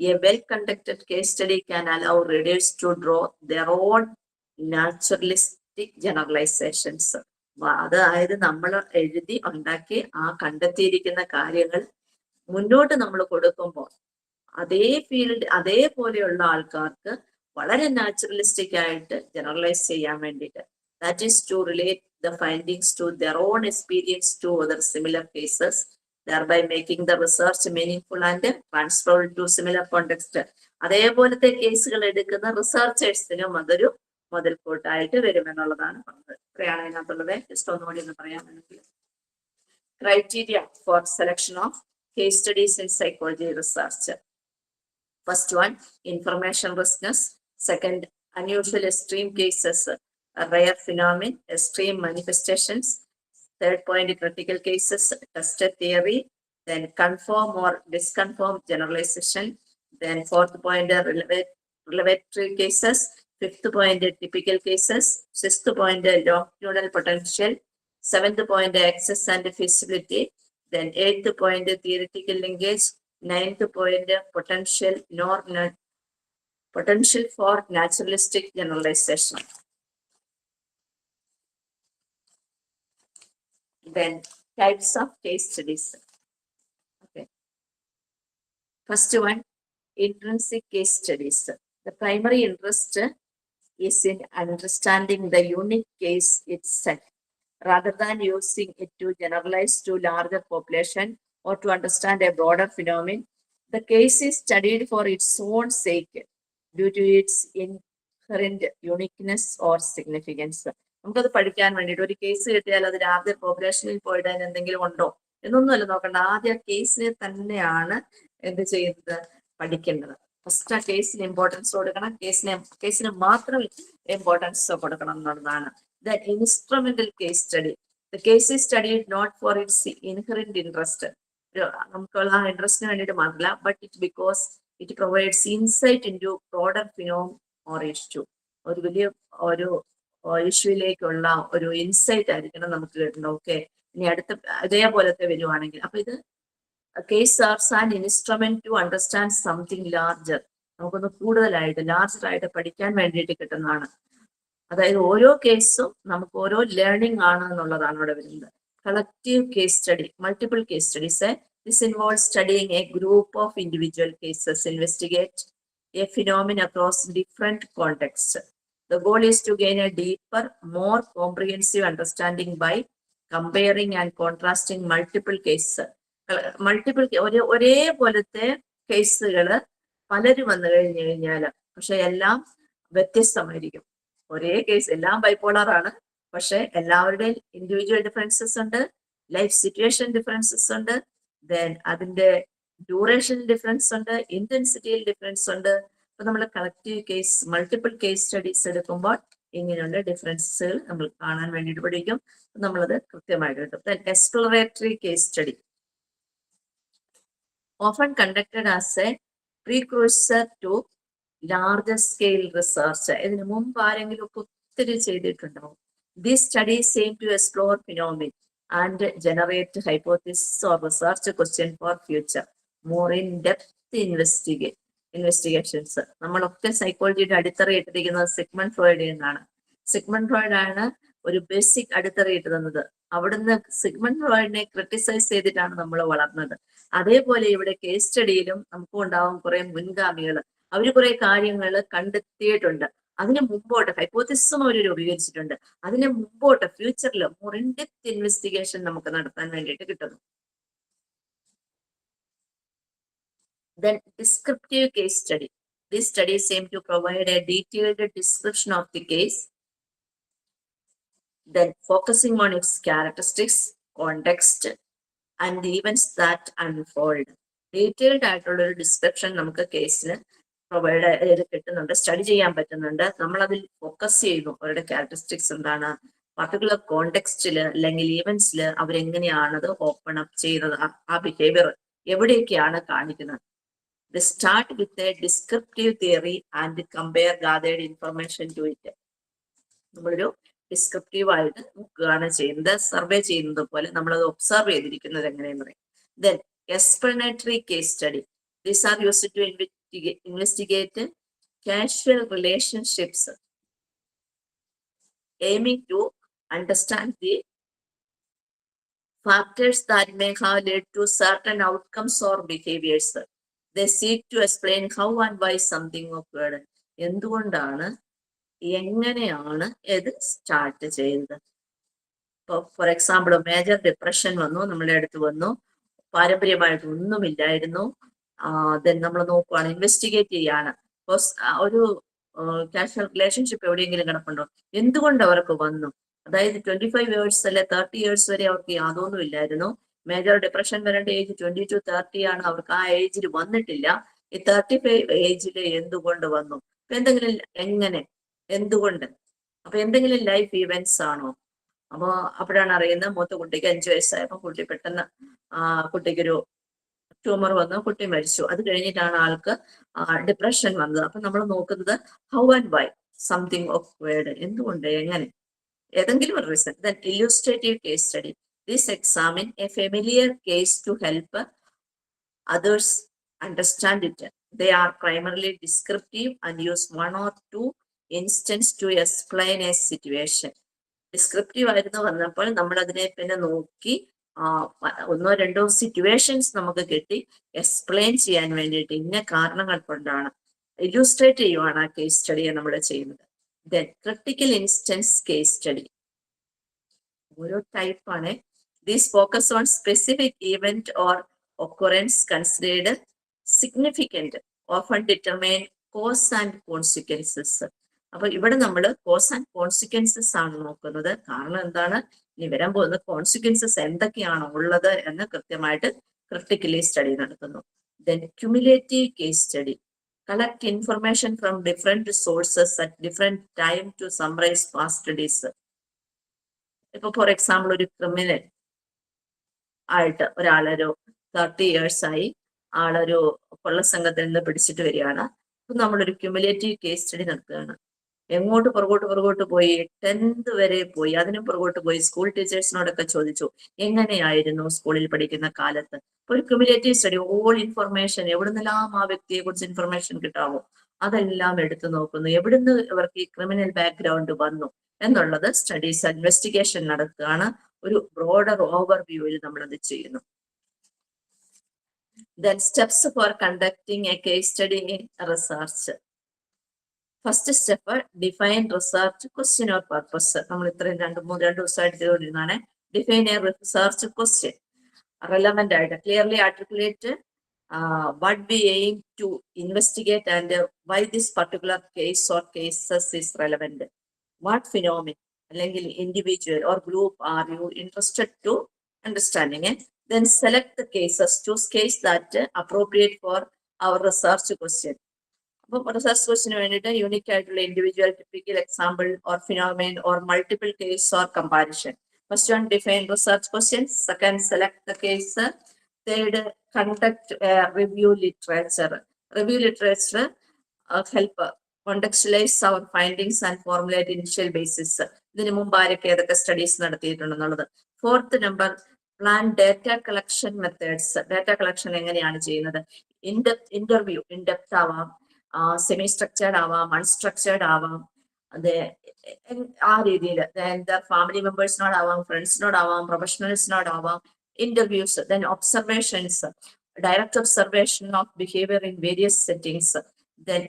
Speaker 1: A well conducted case study can allow readers to draw their own naturalistic generalisations. അതായത് നമ്മൾ എഴുതി ഉണ്ടാക്കി ആ കണ്ടെത്തിയിരിക്കുന്ന കാര്യങ്ങൾ മുന്നോട്ട് നമ്മൾ കൊടുക്കുമ്പോൾ അതേ ഫീൽഡ് അതേപോലെയുള്ള ആൾക്കാർക്ക് വളരെ നാച്ചുറലിസ്റ്റിക് ആയിട്ട് ജനറലൈസ് ചെയ്യാൻ വേണ്ടിയിട്ട്, that is to relate the findings to their own experience to other similar cases, thereby making the research meaningful and transferable to similar context. അതേപോലത്തെ കേസുകൾ എടുക്കുന്ന റിസർച്ചേഴ്സിനും അതൊരു മുതൽക്കൂട്ടായിട്ട് വരുമെന്നുള്ളതാണ് പറഞ്ഞത്. ഇത്രയാണ് അതിനകത്തുള്ളത്. ജസ്റ്റ് ഒന്നുകൂടി ഒന്ന് പറയാമെങ്കിൽ, criteria for selection of case studies in psychology research. First one, information richness. Second, unusual extreme cases, rare phenomenon, extreme manifestations. Third point, critical cases, tested theory. Then confirm or disconfirm generalization. Then fourth point, relevatory cases. Fifth point, typical cases. Sixth point, longitudinal potential. Seventh point, access and feasibility. Then eighth point, theoretical linkage. Ninth point, potential for naturalistic generalization. Then types of case studies. Okay. First one, intrinsic case studies. The primary interest is in understanding the unique case itself, rather than using it to generalize to larger population or to understand a broader phenomenon. The case is studied for its own sake due to its inherent uniqueness or significance. നമുക്കത് പഠിക്കാൻ വേണ്ടിയിട്ട് ഒരു കേസ് കിട്ടിയാൽ അതിൽ ആദ്യം പോപ്പുലേഷനിൽ പോയിട്ട് അതിന് എന്തെങ്കിലും ഉണ്ടോ എന്നൊന്നുമല്ല നോക്കണ്ട. ആദ്യം ആ കേസിനെ തന്നെയാണ് എന്ത് ചെയ്യുന്നത്, പഠിക്കേണ്ടത്. ഫസ്റ്റ് ആ കേസിന് ഇമ്പോർട്ടൻസ് കൊടുക്കണം, കേസിന് മാത്രം ഇമ്പോർട്ടൻസ് കൊടുക്കണം എന്നുള്ളതാണ്. The instrumental case study. The case is studied not for its inherent interest, നമുക്കുള്ള ആ ഇൻട്രസ്റ്റിന് വേണ്ടിയിട്ട് മാത്രമല്ല, but it because it provides insight in to broader phenomenon or issue. ഒരു വലിയ ഒരു ഇഷ്യൂയിലേക്കുള്ള ഒരു ഇൻസൈറ്റ് ആയിരിക്കണം നമുക്ക് കിട്ടുന്നത്. ഓക്കെ, ഇനി അടുത്ത ഇതേപോലത്തെ വരുവാണെങ്കിൽ അപ്പൊ ഇത് കേസ് ആർസ് and instrument to understand something larger. നമുക്കൊന്ന് കൂടുതലായിട്ട് ലാർജർ ആയിട്ട് പഠിക്കാൻ വേണ്ടിയിട്ട് കിട്ടുന്നതാണ്. അതായത് ഓരോ കേസും നമുക്ക് ഓരോ ലേണിംഗ് ആണ് എന്നുള്ളതാണ് ഇവിടെ വരുന്നത്. Collective case study, multiple case studies. This involves studying a group of individual cases, investigate a phenomenon across different contexts. The goal is to gain a deeper, more comprehensive understanding by comparing and contrasting multiple cases. ഒരേപോലത്തെ കേസുകൾ പലരും വന്നു കഴിഞ്ഞാൽ പക്ഷെ എല്ലാം വ്യത്യസ്തമായിരിക്കും. ഒരേ കേസ് എല്ലാം ബൈപോളർ ആണ്, പക്ഷെ എല്ലാവരുടെയും ഇൻഡിവിജ്വൽ ഡിഫറൻസസ് ഉണ്ട്, ലൈഫ് സിറ്റുവേഷൻ ഡിഫറൻസസ് ഉണ്ട്, ദെൻ അതിന്റെ ഡ്യൂറേഷൻ ഡിഫറൻസ് ഉണ്ട്, ഇന്റൻസിറ്റിയിൽ ഡിഫറൻസ് ഉണ്ട്. അപ്പൊ നമ്മൾ collective case, multiple case studies എടുക്കുമ്പോൾ ഇങ്ങനെയുള്ള ഡിഫറൻസുകൾ നമ്മൾ കാണാൻ വേണ്ടിയിട്ട് പഠിക്കും. നമ്മളത് കൃത്യമായിട്ട് കിട്ടും. Then exploratory case study, often conducted as a precursor to larger scale research. ഇതിനു മുമ്പ് ആരെങ്കിലും ഒക്കെ ഒത്തിരി ചെയ്തിട്ടുണ്ടാവും. These studies aim to explore phenomena and generate hypothesis or research question for future more in-depth investigations. നമ്മളൊക്കെ സൈക്കോളജിയുടെ അടിത്തറയിട്ടിരിക്കുന്നത് സിഗ്മണ്ട് ഫ്രോയിഡിൽ നിന്നാണ്. സിഗ്മണ്ട് ഫ്രോയിഡ് ആണ് ഒരു ബേസിക് അടിത്തറയിട്ട് തന്നത്. അവിടുന്ന് സിഗ്മണ്ട് ഫ്രോയിഡിനെ ക്രിട്ടിസൈസ് ചെയ്തിട്ടാണ് നമ്മൾ വളർന്നത്. അതേപോലെ ഇവിടെ കേസ് സ്റ്റഡിയിലും നമുക്കും ഉണ്ടാവും കുറെ മുൻഗാമികൾ. അവർ കുറെ കാര്യങ്ങൾ കണ്ടെത്തിയിട്ടുണ്ട്. അതിന് മുമ്പോട്ട് ഹൈപ്പോത്തിസും അവർ രൂപീകരിച്ചിട്ടുണ്ട്. അതിന് മുമ്പോട്ട് ഫ്യൂച്ചറിൽ മോർ ഇൻ ഡെപ്ത് ഇൻവെസ്റ്റിഗേഷൻ നമുക്ക് നടത്താൻ വേണ്ടിയിട്ട് കിട്ടുന്നു. Then descriptive case study. These studies aim to provide a detailed description of the case, then focusing on its characteristics, context, and the events that unfold. Detailed ആയിട്ടുള്ള ഒരു ഡിസ്ക്രിപ്ഷൻ നമുക്ക് കേസിന് പ്രൊവൈഡ് ചെയ്ത് കിട്ടുന്നുണ്ട്, സ്റ്റഡി ചെയ്യാൻ പറ്റുന്നുണ്ട്. നമ്മൾ അതിൽ ഫോക്കസ് ചെയ്യുന്നു അവരുടെ ക്യാരക്ടറിസ്റ്റിക്സ് എന്താണ്, പർട്ടിക്കുലർ കോണ്ടെക്സ്റ്റില് അല്ലെങ്കിൽ ഈവൻസിൽ അവരെങ്ങനെയാണ് അത് ഓപ്പൺ അപ്പ് ചെയ്തത്, ആ ബിഹേവിയർ എവിടെയൊക്കെയാണ് കാണിക്കുന്നത്. They start with a descriptive theory and compare gathered information to it. നമ്മളൊരു ഡിസ്ക്രിപ്റ്റീവ് ആയിട്ട് നോക്കുകയാണ് ചെയ്യുന്നത്, സർവേ ചെയ്യുന്നത് പോലെ നമ്മളത് ഒബ്സർവ് ചെയ്തിരിക്കുന്നത് എങ്ങനെയെന്ന് പറയും. Then explanatory case study. These are used to investigate casual relationships, aiming to understand the factors that may have led to certain outcomes or behaviors. They seek to explain how and why something occurred. എന്തുകൊണ്ടാണ്, എങ്ങനെയാണ് ഇത് സ്റ്റാർട്ട് ചെയ്തത്. ഇപ്പൊ ഫോർ എക്സാമ്പിൾ മേജർ ഡിപ്രഷൻ വന്നു, നമ്മുടെ അടുത്ത് വന്നു, പാരമ്പര്യമായിട്ട് ഒന്നുമില്ലായിരുന്നു. ദെൻ നമ്മൾ നോക്കുവാണ്, ഇൻവെസ്റ്റിഗേറ്റ് ചെയ്യാണ്. ഒരു കാഷ്വൽ റിലേഷൻഷിപ്പ് എവിടെയെങ്കിലും കിടപ്പുണ്ടോ, എന്തുകൊണ്ട് അവർക്ക് വന്നു, അതായത് 25 years അല്ലെ 30 years വരെ അവർക്ക് യാതൊന്നും ഇല്ലായിരുന്നു. മേജർ ഡിപ്രഷൻ വരേണ്ട ഏജ് 20 to 30 ആണ്, അവർക്ക് ആ ഏജിൽ വന്നിട്ടില്ല. ഈ 35 ഏജിൽ എന്തുകൊണ്ട് വന്നു, എന്തെങ്കിലും എങ്ങനെ, എന്തുകൊണ്ട്, അപ്പൊ എന്തെങ്കിലും ലൈഫ് ഇവന്റ്സ് ആണോ. അപ്പൊ അപ്പോഴാണ് അറിയുന്നത് മൂത്ത കുട്ടിക്ക് 5 വയസ്സായപ്പോ കുട്ടി പെട്ടെന്ന് കുട്ടിക്കൊരു ട്യൂമർ വന്നു, കുട്ടി മരിച്ചു. അത് കഴിഞ്ഞിട്ടാണ് ആൾക്ക് ഡിപ്രഷൻ വന്നത്. അപ്പൊ നമ്മൾ നോക്കുന്നത് how and why something of word, എന്തുകൊണ്ട്, എങ്ങനെ, ഏതെങ്കിലും ഒരു reason. Then illustrative case study. This examine a familiar case to help others understand it. They are primarily descriptive and use one or two instances to explain a situation. Descriptive ആയിരുന്നു വന്നപ്പോൾ നമ്മൾ അതിനെ പിന്നെ നോക്കി ഒന്നോ രണ്ടോ സിറ്റുവേഷൻസ് നമുക്ക് കിട്ടി എക്സ്പ്ലെയിൻ ചെയ്യാൻ വേണ്ടിയിട്ട്, ഇന്ന കാരണങ്ങൾ കൊണ്ടാണ് ഇല്ലുസ്ട്രേറ്റ് ചെയ്യുവാണ് ആ കേസ് സ്റ്റഡിയെ നമ്മൾ ചെയ്യുന്നത്. Then critical instance case study, ഓരോ ടൈപ്പാണ്. These focus on specific event or occurrence considered significant often determine cause and consequences. അപ്പൊ ഇവിടെ നമ്മൾ കോസ് ആൻഡ് കോൺസിക്വൻസസ് ആണ് നോക്കുന്നത്. കാരണം എന്താണ്, ഇനി വരാൻ പോകുന്ന കോൺസിക്വൻസസ് എന്തൊക്കെയാണ് ഉള്ളത് എന്ന് കൃത്യമായിട്ട് ക്രിട്ടിക്കലി സ്റ്റഡി നടത്തുന്നു. Then cumulative case study, collect information from different sources at different time to summarise past studies. ഇപ്പൊ ഫോർ എക്സാമ്പിൾ ഒരു ക്രിമിനൽ ആയിട്ട് ഒരാളൊരു 30 years ആയി ആളൊരു കൊള്ളസംഘത്തിൽ നിന്ന് പിടിച്ചിട്ട് വരികയാണ്. അപ്പൊ നമ്മളൊരു ക്യുമുലേറ്റീവ് കേസ് സ്റ്റഡി നടത്തുകയാണ്. എങ്ങോട്ട് പുറകോട്ട് പോയി 10th വരെ പോയി, അതിന് പുറകോട്ട് പോയി സ്കൂൾ ടീച്ചേഴ്സിനോടൊക്കെ ചോദിച്ചു എങ്ങനെയായിരുന്നു സ്കൂളിൽ പഠിക്കുന്ന കാലത്ത്. ഒരു ക്യുമുലേറ്റീവ് സ്റ്റഡി, ഓൾ ഇൻഫർമേഷൻ, എവിടുന്നെല്ലാം ആ വ്യക്തിയെ കുറിച്ച് ഇൻഫർമേഷൻ കിട്ടാമോ അതെല്ലാം എടുത്തു നോക്കുന്നു. എവിടുന്ന് ഇവർക്ക് ഈ ക്രിമിനൽ ബാക്ക്ഗ്രൗണ്ട് വന്നു എന്നുള്ളത് സ്റ്റഡീസ് ഇൻവെസ്റ്റിഗേഷൻ നടത്തുകയാണ്. ഒരു ബ്രോഡർ ഓവർവ്യൂവിൽ നമ്മളത് ചെയ്യുന്നു. Then steps for conducting a case study in research. First step, define research question or purpose. നമ്മൾ ഇത്രയും രണ്ട് ദിവസമായിട്ട് ചെയ്തുകൊണ്ടിരുന്നതാണ്. Define a research question, relevant ആയിട്ട് clearly articulate what we aim to investigate and why this particular case or cases is relevant. What phenomenon അല്ലെങ്കിൽ individual or group are you interested to understanding it. Then select the cases, choose case that appropriate for our research question. അപ്പം റിസർച്ച് ക്വസ്റ്റിന് വേണ്ടിയിട്ട് യൂണിക് ആയിട്ടുള്ള individual, typical example or phenomenon or multiple case or comparison. First one, define research questions. Second, select the case. Third, conduct review literature. Review literature help contextualise our findings and formulate initial basis. ഇതിനു മുമ്പ് ആരൊക്കെ ഏതൊക്കെ സ്റ്റഡീസ് നടത്തിയിട്ടുണ്ടെന്നുള്ളത്. Fourth number, plan data collection methods. Data collection എങ്ങനെയാണ് ചെയ്യുന്നത്. ഇന്റർവ്യൂ, ഇൻഡെപ്ത് ആവാം, സെമി സ്ട്രക്ചേർഡ് ആവാം, അൺസ്ട്രക്ചേർഡ് ആവാം. അത് ആ രീതിയിൽ ഫാമിലി മെമ്പേഴ്സിനോടാവാം, ഫ്രണ്ട്സിനോടാവാം, പ്രൊഫഷണൽസിനോടാവാം interviews. Then observations, direct observation of behaviour in various settings. Then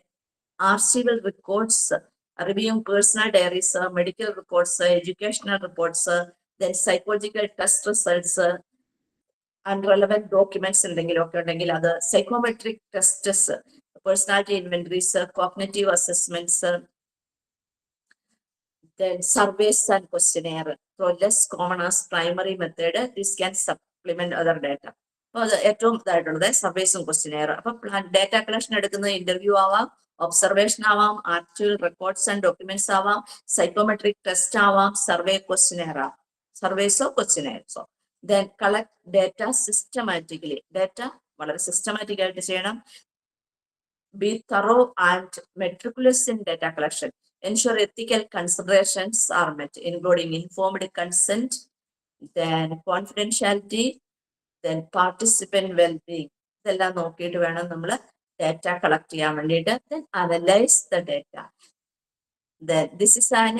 Speaker 1: archival records, reviewing personal diaries, medical reports, educational reports. Then psychological test results, and relevant documents എന്തെങ്കിലുമൊക്കെ ഉണ്ടെങ്കിൽ അത്. Psychometric tests, personality inventories, cognitive assessments, then surveys and questionnaire. So less common as primary method, this can supplement other data. അപ്പോൾ അത് ഏറ്റവും ഇതായിട്ടുള്ളത് സർവേസും ക്വസ്റ്റ്യനെയർ. അപ്പൊ ഡാറ്റ കളക്ഷൻ എടുക്കുന്നത് ഇന്റർവ്യൂ ആവാം, ഒബ്സർവേഷൻ ആവാം, ആക്ച്വൽ റെക്കോർഡ്സ് ആൻഡ് ഡോക്യുമെന്റ്സ് ആവാം, സൈക്കോമെട്രിക് ടെസ്റ്റ് ആവാം, സർവേ ക്വസ്റ്റ്യനെയർ ആവാം, സർവേസോ ക്വസ്റ്റ്യനെയർസോ. Then collect data systematically. Data വളരെ സിസ്റ്റമാറ്റിക് ആയിട്ട് ചെയ്യണം. Be thorough and meticulous in data collection. Ensure ethical considerations are met, including informed consent, then confidentiality, then participant well-being. ഇതെല്ലാം നോക്കിയിട്ട് വേണം നമ്മൾ ഡാറ്റ കളക്ട് ചെയ്യാൻ വേണ്ടിയിട്ട്. Then analyze the data. Then this is an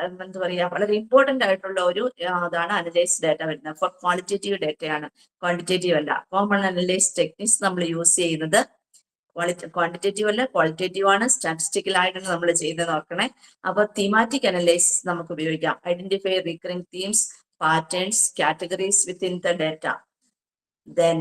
Speaker 1: എന്താ പറയുക, വളരെ ഇമ്പോർട്ടന്റ് ആയിട്ടുള്ള ഒരു അതാണ് അനലൈസ് ഡാറ്റ വരുന്നത്. ഫോർ ക്വാളിറ്റേറ്റീവ് ഡാറ്റയാണ്, ക്വാണ്ടിറ്റേറ്റീവ് അല്ല. കോമൺ അനലൈസ് ടെക്നിക്സ് നമ്മൾ യൂസ് ചെയ്യുന്നത് ക്വാണ്ടിറ്റേറ്റീവ് അല്ല, ക്വാളിറ്റേറ്റീവ് ആണ്. സ്റ്റാറ്റിസ്റ്റിക്കൽ ആയിട്ടാണ് നമ്മൾ ചെയ്ത് നോക്കണേ. അപ്പൊ തീമാറ്റിക് അനലൈസിസ് നമുക്ക് ഉപയോഗിക്കാം. Identify recurring themes, patterns, categories within the data. Then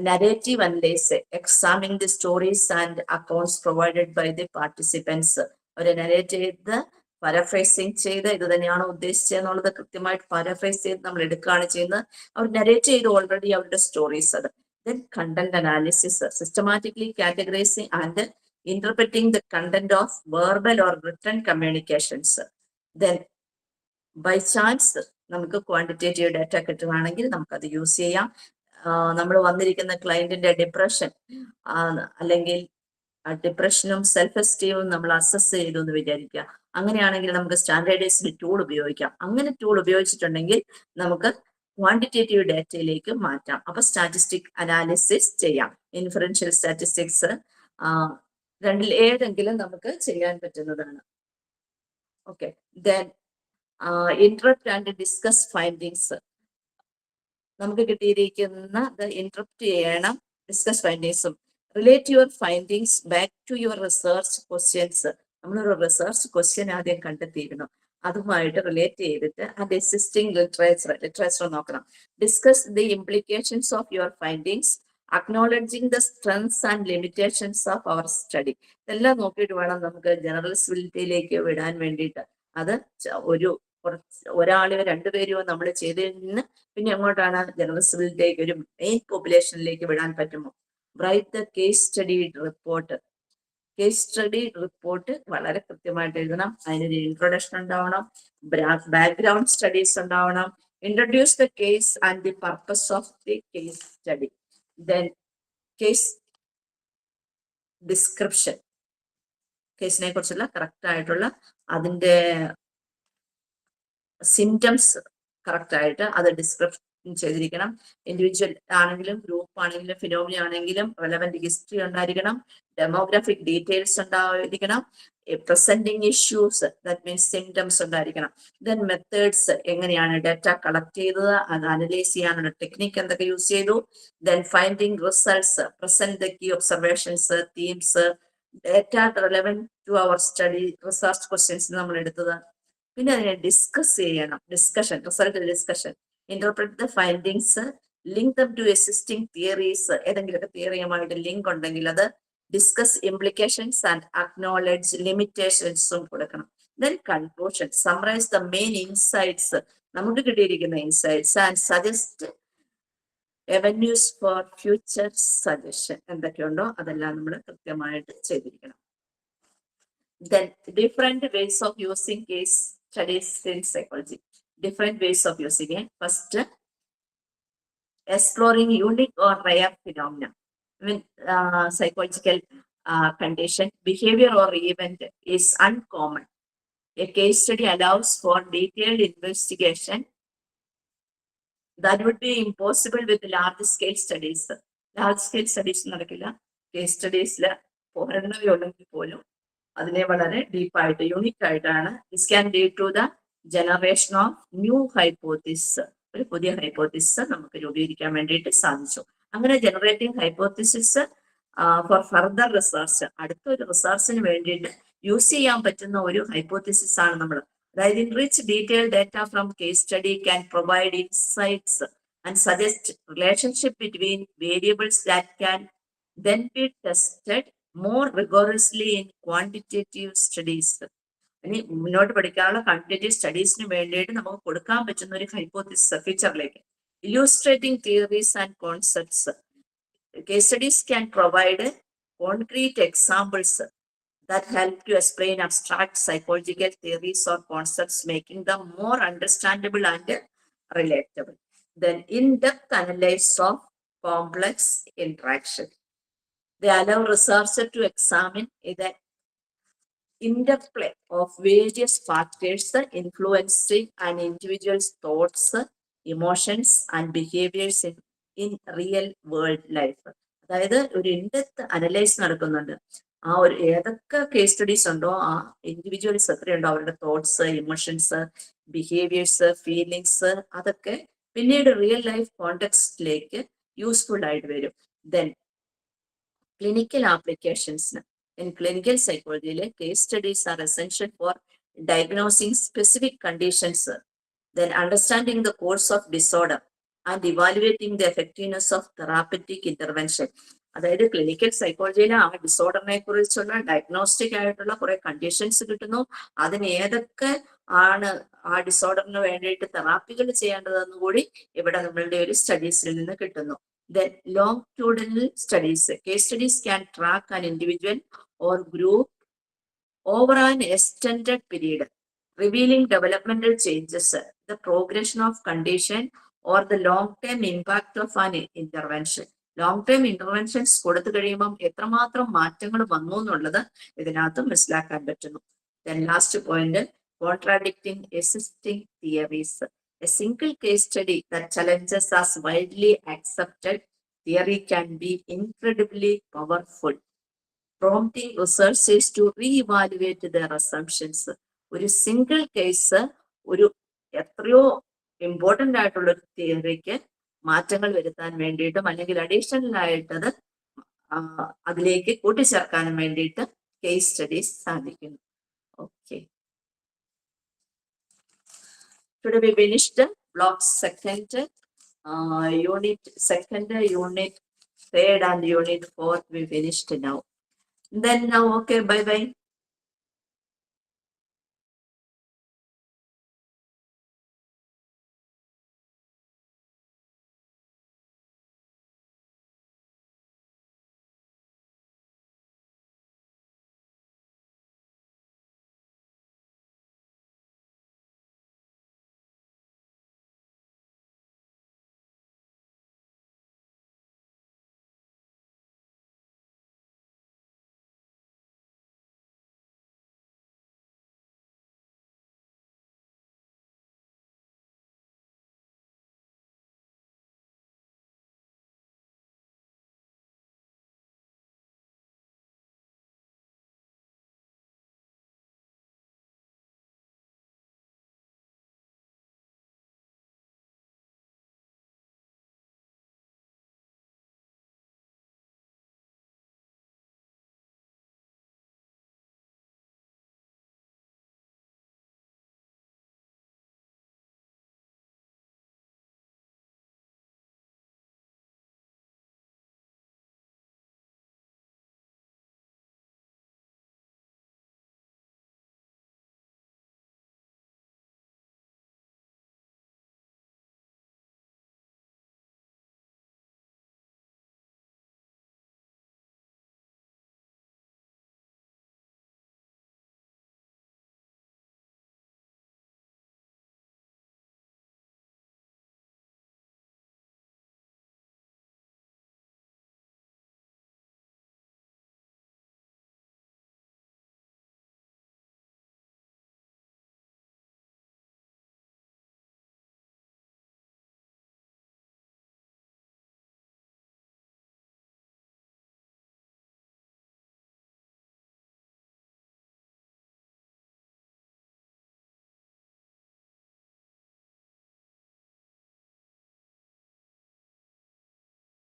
Speaker 1: narrative analyse, examine the stories and accounts provided by the participants. ഒരു നരേറ്റ് ചെയ്ത് പാരഫ്രൈസിങ് ചെയ്ത് ഇത് തന്നെയാണോ ഉദ്ദേശിച്ചതെന്നുള്ളത് കൃത്യമായിട്ട് പാരഫ്രൈസ് ചെയ്ത് നമ്മൾ എടുക്കുകയാണ് ചെയ്യുന്നത്. അവർ നരേറ്റ് ചെയ്ത് ഓൾറെഡി അവരുടെ സ്റ്റോറീസ്. അത് then content analysis, systematically categorising and interpreting the content of verbal or written communications. Then bye chance നമുക്ക് ക്വാണ്ടിറ്റേറ്റീവ് ഡാറ്റ കിട്ടുകയാണെങ്കിൽ നമുക്കത് യൂസ് ചെയ്യാം. നമ്മൾ വന്നിരിക്കുന്ന ക്ലയന്റിന്റെ ഡിപ്രഷൻ അല്ലെങ്കിൽ ഡിപ്രഷനും സെൽഫ് എസ്റ്റീമും നമ്മൾ അസസ് ചെയ്തു എന്ന് വിചാരിക്കുക. അങ്ങനെയാണെങ്കിൽ നമുക്ക് സ്റ്റാൻഡേർഡൈസ്ഡ് ടൂൾ ഉപയോഗിക്കാം. അങ്ങനെ ടൂൾ ഉപയോഗിച്ചിട്ടുണ്ടെങ്കിൽ നമുക്ക് ക്വാണ്ടിറ്റേറ്റീവ് ഡാറ്റയിലേക്ക് മാറ്റാം. അപ്പൊ സ്റ്റാറ്റിസ്റ്റിക് അനാലിസിസ് ചെയ്യാം. ഇൻഫറൻഷ്യൽ സ്റ്റാറ്റിസ്റ്റിക്സ് രണ്ടിൽ ഏതെങ്കിലും നമുക്ക് ചെയ്യാൻ പറ്റുന്നതാണ്. Okay. Then interpret and discuss findings. നമുക്ക് കിട്ടിയിരിക്കുന്ന ഇന്ററപ്റ്റ് ചെയ്യണം, ഡിസ്കസ് ഫൈൻഡിങ്സും. Relate your findings back to your research questions. നമ്മളൊരു റിസർച്ച് ക്വസ്റ്റ്യൻ ആദ്യം കണ്ടെത്തിയിരുന്നു, അതുമായിട്ട് റിലേറ്റ് ചെയ്തിട്ട് അത് എക്സിസ്റ്റിംഗ് ലിറ്ററേച്ചർ നോക്കണം. Discuss the implications of your findings, acknowledging the strengths and limitations of our study. ഇതെല്ലാം നോക്കിയിട്ട് വേണം നമുക്ക് ജനറൽ സിവിലിറ്റിയിലേക്ക് വിടാൻ വേണ്ടിയിട്ട്. അത് ഒരു ഒരാളെയോ രണ്ടുപേരെയോ നമ്മൾ ചെയ്തതിൽ നിന്ന് പിന്നെ എങ്ങോട്ടാണ് ജനറൽ സിവിലിറ്റിയിലേക്ക് ഒരു മെയിൻ പോപ്പുലേഷനിലേക്ക് വിടാൻ പറ്റുമോ? Write the case study report. Case study report വളരെ കൃത്യമായിട്ട് എഴുതണം. അതിനൊരു ഇൻട്രൊഡക്ഷൻ ഉണ്ടാവണം, ബാക്ക്ഗ്രൗണ്ട് സ്റ്റഡീസ് ഉണ്ടാവണം, introduce the case and the purpose of the case study, then case description, കേസിനെ കുറിച്ചുള്ള കറക്റ്റ് ആയിട്ടുള്ള അതിന്റെ സിംറ്റംസ് കറക്റ്റ് ആയിട്ട് അത് ഡിസ്ക്രിപ്ഷൻ ചെയ്തിരിക്കണം. ഇൻഡിവിജ്വൽ ആണെങ്കിലും ഗ്രൂപ്പ് ആണെങ്കിലും ഫിനോമിന ആണെങ്കിലും റെലവെന്റ് ഹിസ്റ്ററി ഉണ്ടായിരിക്കണം, ഡെമോഗ്രാഫിക് ഡീറ്റെയിൽസ് ഉണ്ടായിരിക്കണം, presenting issues that means symptoms ഉണ്ടായിരിക്കണം. ദെൻ മെത്തേഡ്സ്, എങ്ങനെയാണ് ഡാറ്റ കളക്ട് ചെയ്തത്, അത് അനലൈസ് ചെയ്യാനുള്ള ടെക്നിക്ക് എന്തൊക്കെ യൂസ് ചെയ്തു. Then finding results, present the key observations, themes, data relevant to our study, research questions നമ്മൾ എടുത്തത്. പിന്നെ അതിനെ ഡിസ്കസ് ചെയ്യണം, discussion, result discussion, interpret the findings, link them to existing theories, ഏതെങ്കിലുമൊക്കെ തിയറിയുമായിട്ട് ലിങ്ക് ഉണ്ടെങ്കിൽ അത് ഡിസ്കസ് ഇംപ്ലിക്കേഷൻസ് ആൻഡ് അക്നോളജ് ലിമിറ്റേഷൻസും കൊടുക്കണം. Then conclusion, summarise the main insights, നമുക്ക് കിട്ടിയിരിക്കുന്ന insights and suggest avenues for future suggestion. എന്തൊക്കെയുണ്ടോ അതെല്ലാം നമ്മൾ കൃത്യമായിട്ട് ചെയ്തിരിക്കണം. Then different ways of using case studies in psychology. Different ways of using it. First, exploring unique or rare phenomena. When psychological condition, behavior or event is uncommon. A case study allows for detailed investigation that would be impossible with large scale studies. Large scale studies നടക്കില്ല. Case studies ഉണ്ടെങ്കിൽ പോലും അതിനെ വളരെ ഡീപ്പായിട്ട് യൂണിക് ആയിട്ടാണ്. This can lead to the generation of new hypothesis. ഒരു പുതിയ ഹൈപ്പോത്തിസിസ് നമുക്ക് രൂപീകരിക്കാൻ വേണ്ടിയിട്ട് സാധിച്ചു. അങ്ങനെ generating hypothesis for further research, അടുത്തൊരു റിസർച്ചിന് വേണ്ടിയിട്ട് യൂസ് ചെയ്യാൻ പറ്റുന്ന ഒരു ഹൈപ്പോത്തിസിസ് ആണ് നമ്മൾ. അതായത് enrich detailed data from case study can provide insights and suggest relationship between variables that can then be tested more rigorously in quantitative studies. ഇനി മുന്നോട്ട് പഠിക്കാനുള്ള ക്വാണ്ടിറ്റേറ്റീവ് സ്റ്റഡീസിന് വേണ്ടിയിട്ട് നമുക്ക് കൊടുക്കാൻ പറ്റുന്ന ഒരു ഹൈപ്പോത്തിസിസ് ഫീച്ചറിലേക്ക്. Illustrating theories and concepts. Case studies can provide concrete examples that help to explain abstract psychological theories or concepts, making them more understandable and relatable. Then in-depth analysis of complex interaction. They allow researchers to examine the interplay of various factors influencing an individual's thoughts, emotions, and behaviors in real world life. അതായത് ഒരു ഇൻഡെപ്ത് അനലൈസ് നടക്കുന്നുണ്ട്. ആ ഒരു ഏതൊക്കെ കേസ് സ്റ്റഡീസ് ഉണ്ടോ ആ ഇൻഡിവിജ്വൽസ് എത്രയുണ്ടോ അവരുടെ തോട്ട്സ്, ഇമോഷൻസ്, ബിഹേവിയേഴ്സ്, ഫീലിങ്സ്, അതൊക്കെ പിന്നീട് റിയൽ ലൈഫ് കോണ്ടെക്സ്റ്റിലേക്ക് യൂസ്ഫുൾ ആയിട്ട് വരും. ദെൻ ക്ലിനിക്കൽ ആപ്ലിക്കേഷൻസിന് in clinical psychology, case studies are essential for diagnosing specific conditions, then understanding the course of disorder and evaluating the effectiveness of therapeutic intervention. അതായത് ക്ലിനിക്കൽ സൈക്കോളജിയിലെ ആ ഡിസോർഡറിനെ കുറിച്ചുള്ള ഡയഗ്നോസ്റ്റിക് ആയിട്ടുള്ള കുറെ കണ്ടീഷൻസ് കിട്ടുന്നു. അതിന് ഏതൊക്കെ ആണ് ആ ഡിസോർഡറിന് വേണ്ടിയിട്ട് തെറാപ്പികൾ ചെയ്യേണ്ടതെന്ന് കൂടി ഇവിടെ നമ്മളുടെ ഒരു സ്റ്റഡീസിൽ നിന്ന് കിട്ടുന്നു. Then longitudinal studies. Case studies can track an individual or group over an extended period, revealing developmental changes, the progression of condition, or the long-term impact of an intervention. Long-term interventions കൊടുത്തു കഴിയുമ്പം എത്രമാത്രം മാറ്റങ്ങൾ വന്നു എന്നുള്ളത് ഇതിനകത്ത് മനസ്സിലാക്കാൻ പറ്റുന്നു. Then last point, contradicting existing theories. A single case study that challenges as widely accepted theory can be incredibly powerful, prompting researchers to re-evaluate their assumptions. ഒരു സിംഗിൾ കേസ് ഒരു എത്രയോ ഇമ്പോർട്ടൻ്റ് ആയിട്ടുള്ള ഒരു തിയറിക്ക് മാറ്റങ്ങൾ വരുത്താൻ വേണ്ടിയിട്ടും അല്ലെങ്കിൽ അഡീഷണൽ ആയിട്ടത് അതിലേക്ക് കൂട്ടിച്ചേർക്കാനും വേണ്ടിയിട്ട് കേസ് സ്റ്റഡീസ് സാധിക്കുന്നു. Okay. Today we finished block second, unit second, unit third, and unit fourth. We finished now. Then now, okay, bye bye.